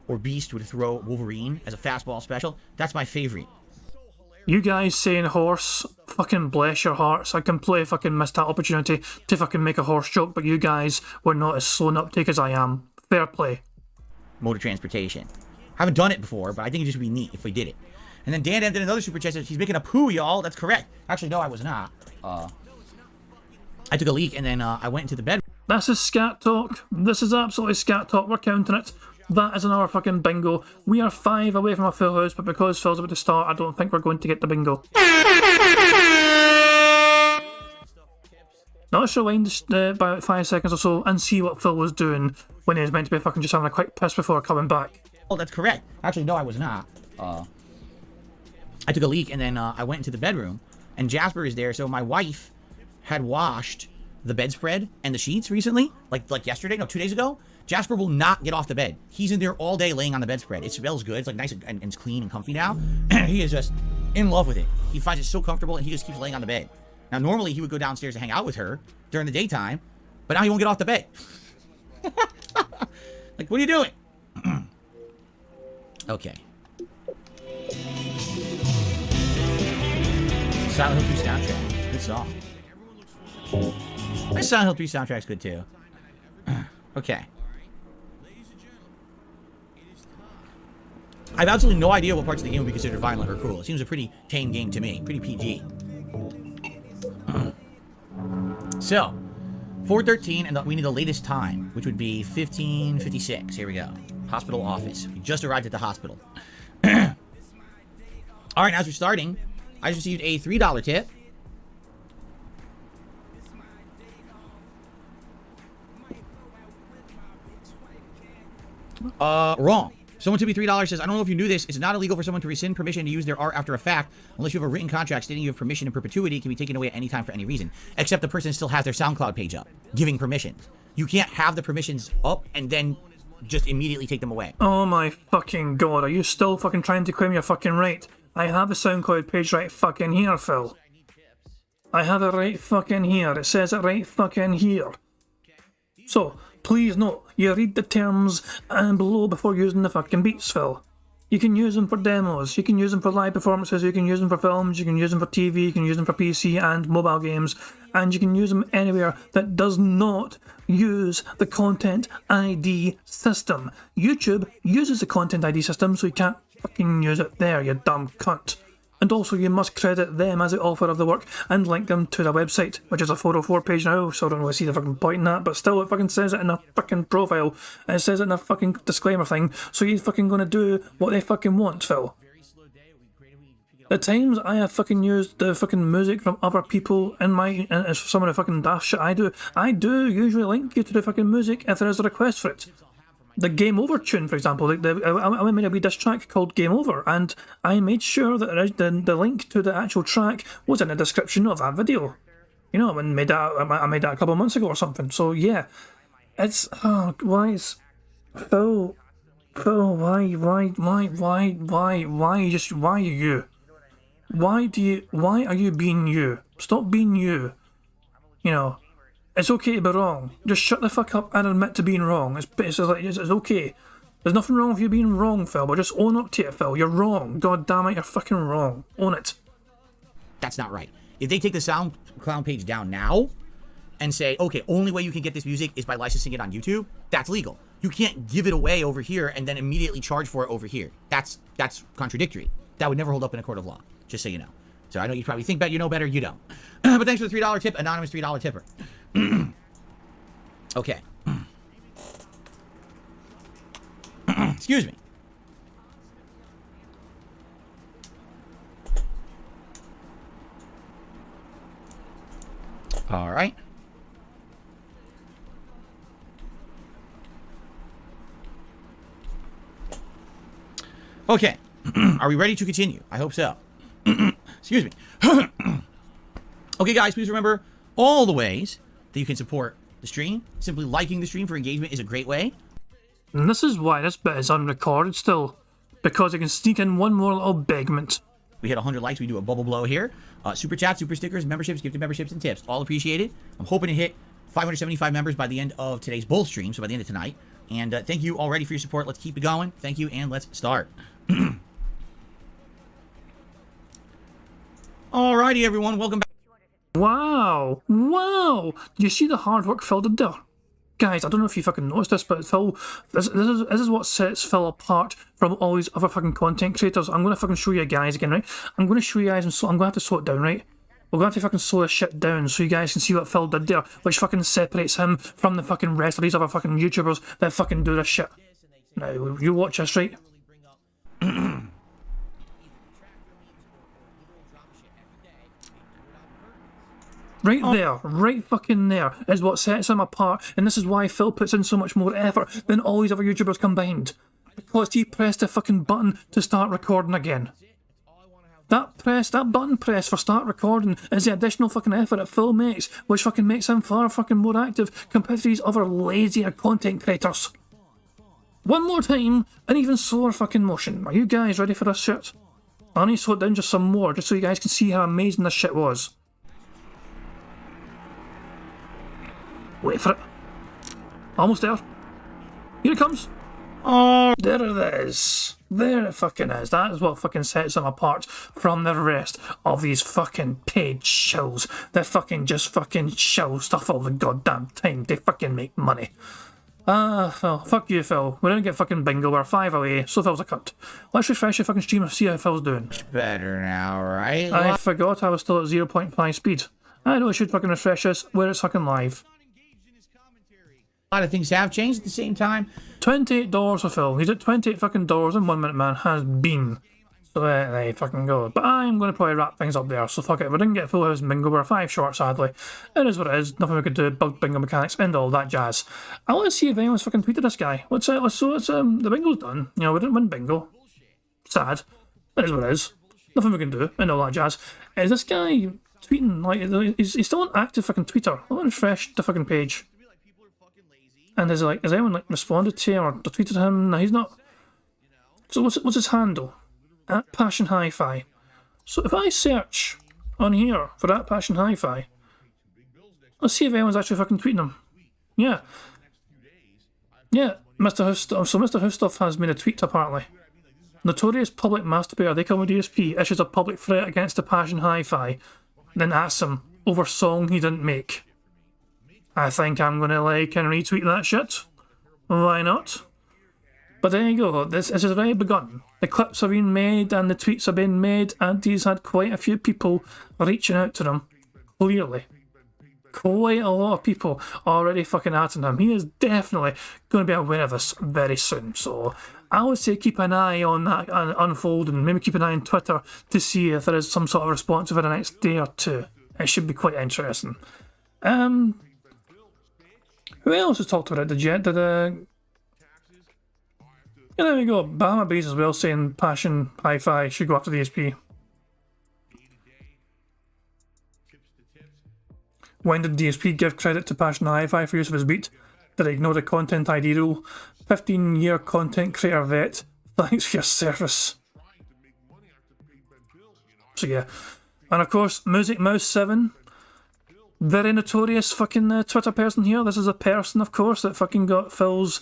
or Beast would throw Wolverine as a fastball special. That's my favorite. You guys saying horse, fucking bless your hearts. I completely fucking missed that opportunity to fucking make a horse joke, but you guys were not as slow an uptake as I am. Fair play. Mode of transportation. I haven't done it before, but I think it just would be neat if we did it. And then Dan did another super chat. Says he's making a poo, y'all. That's correct. Actually, no, I was not. I took a leak and then I went into the bed. This is scat talk. This is absolutely scat talk. We're counting it. That is another fucking bingo. We are 5 away from a full house, but because Phil's about to start, I don't think we're going to get the bingo. Now let's rewind about 5 seconds or so and see what Phil was doing when he was meant to be fucking just having a quick piss before coming back. Oh, that's correct. Actually, no, I was not. I took a leak and then I went into the bedroom and Jasper is there. So my wife had washed the bedspread and the sheets recently, like yesterday, no, 2 days ago. Jasper will not get off the bed. He's in there all day laying on the bedspread. It smells good. It's like nice and it's clean and comfy now. He is just in love with it. He finds it so comfortable and he just keeps laying on the bed. Now, normally he would go downstairs to hang out with her during the daytime, but now he won't get off the bed. Like, what are you doing? Okay. Silent Hill 3 soundtrack. Good song. My Silent Hill 3 soundtrack's good too. Okay. I have absolutely no idea what parts of the game would be considered violent or cruel. It seems a pretty tame game to me. Pretty PG. So, 4:13, and we need the latest time, which would be 15:56. Here we go. Hospital office. We just arrived at the hospital. Alright, as we're starting, I just received a $3 tip. Wrong. Someone tipped me $3 says, I don't know if you knew this. It's not illegal for someone to rescind permission to use their art after a fact unless you have a written contract stating you have permission in perpetuity. It can be taken away at any time for any reason. Except the person still has their SoundCloud page up, giving permissions. You can't have the permissions up and then just immediately take them away. Oh my fucking god, are you still fucking trying to claim your fucking right? I have a SoundCloud page right fucking here, Phil. I have it right fucking here. It says it right fucking here. So, please note, you read the terms and below before using the fucking beats, Phil. You can use them for demos, you can use them for live performances, you can use them for films, you can use them for TV, you can use them for PC and mobile games, and you can use them anywhere that does not use the Content ID system. YouTube uses the Content ID system, so you can't fucking use it there, you dumb cunt. And also you must credit them as the author of the work and link them to the website, which is a 404 page now, so I don't really see the fucking point in that, but still it fucking says it in a fucking profile, and it says it in a fucking disclaimer thing, so you're fucking gonna do what they fucking want, Phil. The times I have fucking used the fucking music from other people in my, some of the fucking daft shit I do usually link you to the fucking music if there is a request for it. The Game Over tune, for example, I made a wee diss track called Game Over, and I made sure that the link to the actual track was in the description of that video. You know, I made that a couple of months ago or something. So yeah, it's why is Phil, why are you being you? Stop being you. You know. It's okay to be wrong. Just shut the fuck up and admit to being wrong. It's okay. There's nothing wrong with you being wrong, Phil, but just own up to it, Phil. You're wrong. God damn it, you're fucking wrong. Own it. That's not right. If they take the SoundCloud page down now and say, okay, only way you can get this music is by licensing it on YouTube, that's legal. You can't give it away over here and then immediately charge for it over here. That's contradictory. That would never hold up in a court of law, just so you know. So I know you probably think that you know better, you don't. But thanks for the $3 tip, anonymous $3 tipper. Okay. Excuse me. All right. Okay. Are we ready to continue? I hope so. Excuse me. Okay, guys, please remember all the ways that you can support the stream. Simply liking the stream for engagement is a great way. And this is why this bit is unrecorded still, because I can sneak in one more little begment. We hit 100 likes, we do a bubble blow here. Super chats, super stickers, memberships, gifted memberships, and tips. All appreciated. I'm hoping to hit 575 members by the end of today's both streams, so by the end of tonight. And thank you already for your support. Let's keep it going. Thank you, and let's start. Alrighty, everyone, welcome back. Wow! Wow! Do you see the hard work Phil did there? Guys, I don't know if you fucking noticed this, but Phil, this is what sets Phil apart from all these other fucking content creators. I'm gonna fucking show you guys again, right? I'm gonna show you guys, and so I'm gonna have to slow it down, right? We're gonna have to fucking slow this shit down so you guys can see what Phil did there, which fucking separates him from the fucking rest of these other fucking YouTubers that fucking do this shit. Now, you watch this, right? Right there, right fucking there, is what sets him apart, and this is why Phil puts in so much more effort than all these other YouTubers combined. Because he pressed the fucking button to start recording again. That button press for start recording is the additional fucking effort that Phil makes, which fucking makes him far fucking more active compared to these other lazier content creators. One more time, an even slower fucking motion. Are you guys ready for this shit? I need to slow it down just some more, just so you guys can see how amazing this shit was. Wait for it. Almost there. Here it comes. Oh, there it is. There it fucking is. That is what fucking sets them apart from the rest of these fucking paid shows that fucking just fucking show stuff all the goddamn time. They fucking make money. Phil. Fuck you, Phil. We didn't get fucking bingo. We're 5 away, so Phil's a cunt. Let's refresh your fucking stream and see how Phil's doing. Better now, right? I forgot I was still at 0.5 speed. I know I should fucking refresh this where it's fucking live. A lot of things have changed at the same time. $28 for Phil. He's at $28 fucking dollars, and 1 minute man has been. So there you fucking go. But I'm going to probably wrap things up there. So fuck it. We didn't get full house bingo. We're 5 short, sadly. It is what it is. Nothing we could do. Bug bingo mechanics and all that jazz. I want to see if anyone's fucking tweeted this guy. The bingo's done. You know, we didn't win bingo. Sad. It is what it is. Nothing we can do and all that jazz. Is this guy tweeting? Like, he's still an active fucking tweeter. I want to refresh the fucking page. And has anyone like responded to him or tweeted him? No, he's not. So what's his handle? At Passion Hi-Fi. So if I search on here for at Passion Hi-Fi, let's see if anyone's actually fucking tweeting him. Yeah. Yeah, Mr. Houstuff. So Mr. Houstuff has made a tweet apparently. Notorious public masturbator, they come with DSP, issues a public threat against the Passion Hi-Fi, then asks him over song he didn't make. I think I'm going to like and retweet that shit. Why not? But there you go, this has already begun. The clips are being made and the tweets are being made, and he's had quite a few people reaching out to him. Clearly. Quite a lot of people already fucking atting him. He is definitely going to be aware of this very soon. So I would say keep an eye on that unfold, and maybe keep an eye on Twitter to see if there is some sort of response over the next day or two. It should be quite interesting. Who else has talked about it? Yeah, there we go. Bahama Breeze as well saying Passion Hi-Fi should go after the DSP. When did DSP give credit to Passion Hi-Fi for use of his beat? Did he ignore the content ID rule? 15-year content creator vet. Thanks for your service. So yeah. And of course, Music Mouse 7. Very notorious fucking Twitter person here. This is a person, of course, that fucking got Phil's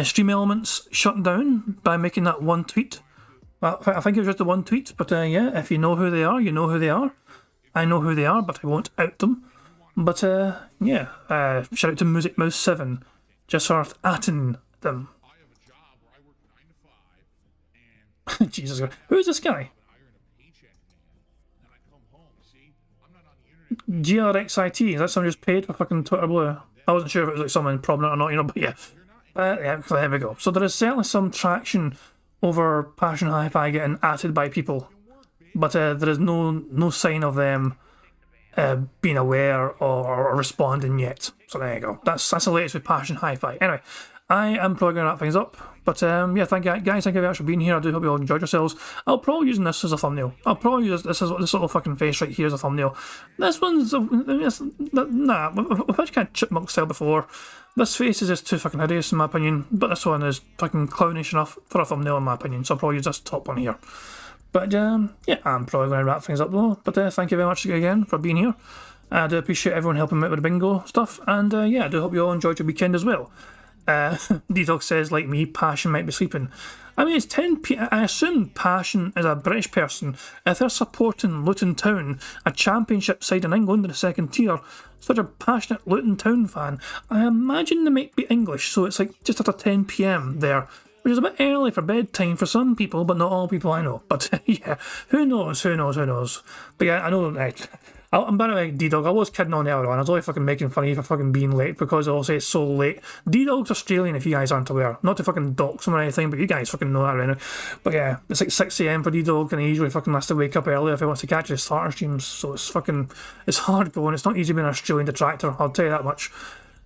stream elements shut down by making that one tweet. Well, I think it was just the one tweet, but yeah, if you know who they are, you know who they are. I know who they are, but I won't out them. But yeah, shout out to Music Mouse 7, just for atting them. Jesus Christ. Who is this guy? GRXIT, is that someone just paid for fucking Twitter Blue? I wasn't sure if it was like someone prominent or not, you know, but yeah. Yeah, there we go. So there is certainly some traction over Passion Hi-Fi getting atted by people, but there is no sign of them being aware or responding yet. So there you go. That's the latest with Passion Hi-Fi. Anyway, I am probably going to wrap things up. But yeah, thank you guys. Thank you very much for being here. I do hope you all enjoyed yourselves. I'll probably use this as a thumbnail. I'll probably use this little fucking face right here as a thumbnail. This one's nah. I've actually kind of chipmunk style before. This face is just too fucking hideous in my opinion. But this one is fucking clownish enough for a thumbnail in my opinion. So I'll probably use this top one here. But yeah, I'm probably going to wrap things up though. But thank you very much again for being here. I do appreciate everyone helping me out with the bingo stuff. And yeah, I do hope you all enjoyed your weekend as well. D-Dog says, like me, Passion might be sleeping. I mean, it's 10 p.m. I assume Passion is a British person. If they're supporting Luton Town, a championship side in England in the second tier, such a passionate Luton Town fan, I imagine they might be English, so it's like just after 10 p.m. there, which is a bit early for bedtime for some people, but not all people I know. But yeah, who knows? But yeah, I know that. I'm by the way, D-Dog, I was kidding on earlier on. I was only fucking making fun of you for fucking being late because I'll say it's so late. D-Dog's Australian if you guys aren't aware. Not to fucking dox him or anything, but you guys fucking know that right now. But yeah, it's like 6 a.m. for D-Dog and he usually fucking has to wake up early if he wants to catch his starter streams. So it's hard going. It's not easy being an Australian detractor, I'll tell you that much.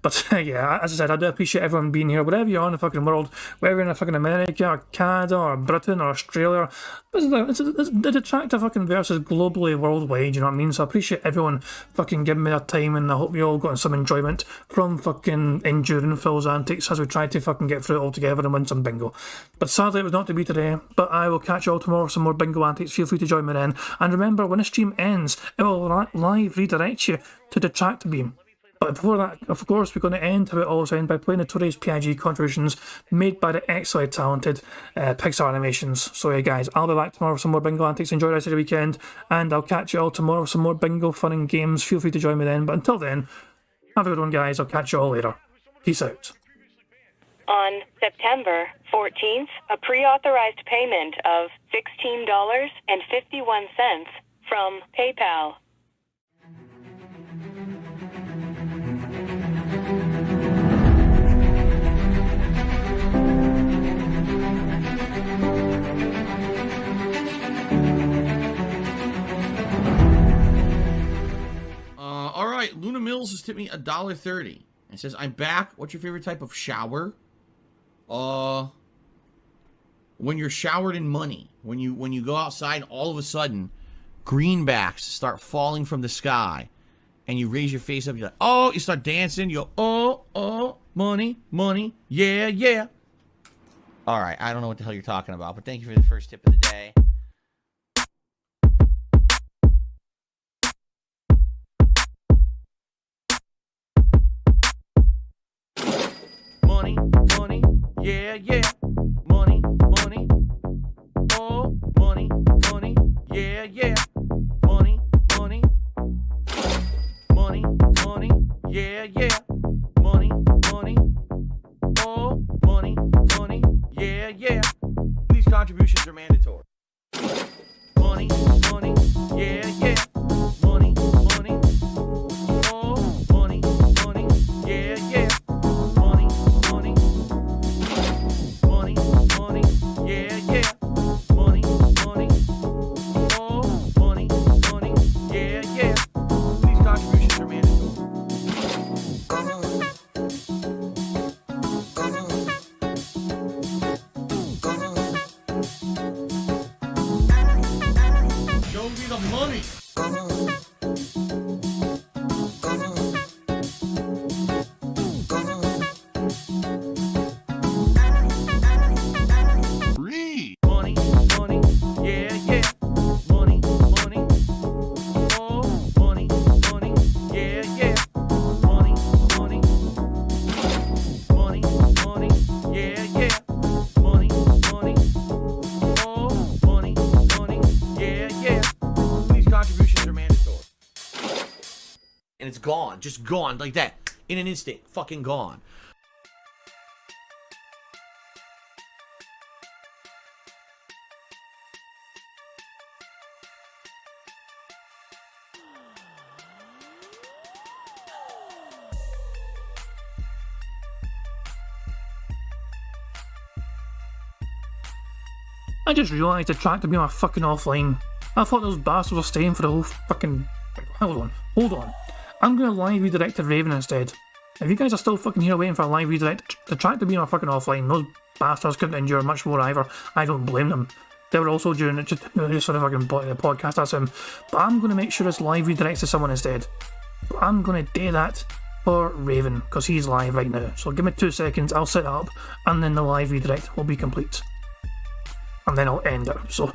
But yeah, as I said, I do appreciate everyone being here, wherever you are in the fucking world, whether you're in fucking America or Canada or Britain or Australia. It's the Detractor fucking versus globally, worldwide, you know what I mean? So I appreciate everyone fucking giving me their time, and I hope you all got some enjoyment from fucking enduring Phil's antics as we try to fucking get through it all together and win some bingo. But sadly it was not to be today, but I will catch you all tomorrow for some more bingo antics. Feel free to join me then. And remember, when the stream ends, it will live redirect you to Detractor Beam. But before that, of course, we're going to end how it always ends by playing the today's PIG contributions made by the excellently talented Pixar Animations. So yeah, guys, I'll be back tomorrow with some more bingo antics. Enjoy the rest of the weekend, and I'll catch you all tomorrow with some more bingo fun and games. Feel free to join me then. But until then, have a good one, guys. I'll catch you all later. Peace out. On September 14th, a pre-authorized payment of $16.51 from PayPal. All right, Luna Mills has tipped me $1.30. It says, "I'm back. What's your favorite type of shower?" When you're showered in money. When you go outside and all of a sudden greenbacks start falling from the sky and you raise your face up, you're like, oh, you start dancing, you go, oh, money, yeah. All right, I don't know what the hell you're talking about, but thank you for the first tip of the day. Money, yeah. Money, oh, money, yeah. Money, yeah. Money, oh, money, yeah. These contributions are mandatory. Money, yeah. Money, oh, money, yeah. Money, yeah. Money, oh, money, yeah. These contributions are mandatory. Show me the money. Money, yeah. Money, oh, money, yeah. Money, yeah. Money, oh, money, yeah. These contributions are mandatory. And it's gone, just gone like that, in an instant, fucking gone. I just realised the track to be on fucking offline. I thought those bastards were staying for the whole fucking... Hold on. I'm going to live redirect to Raven instead. If you guys are still fucking here waiting for a live redirect, the track to be on fucking offline, those bastards couldn't endure much more either. I don't blame them. They were also doing it just sort of fucking podcast, that's him. But I'm going to make sure it's live redirects to someone instead. So I'm going to do that for Raven, because he's live right now. So give me 2 seconds, I'll set it up, and then the live redirect will be complete. And then I'll end it, so...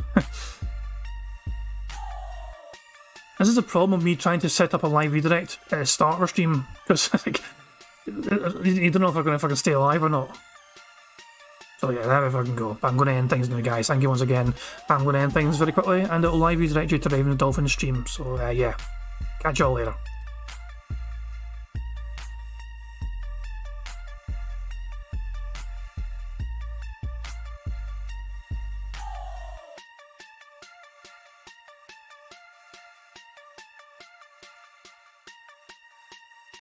This is a problem with me trying to set up a live redirect at a starter stream, because like, You don't know if we're going to fucking stay alive or not. So yeah, there we fucking go. But I'm going to end things now, guys. Thank you once again. I'm going to end things very quickly, and it'll live redirect you to Raven the Dolphin stream. So yeah, catch y'all later.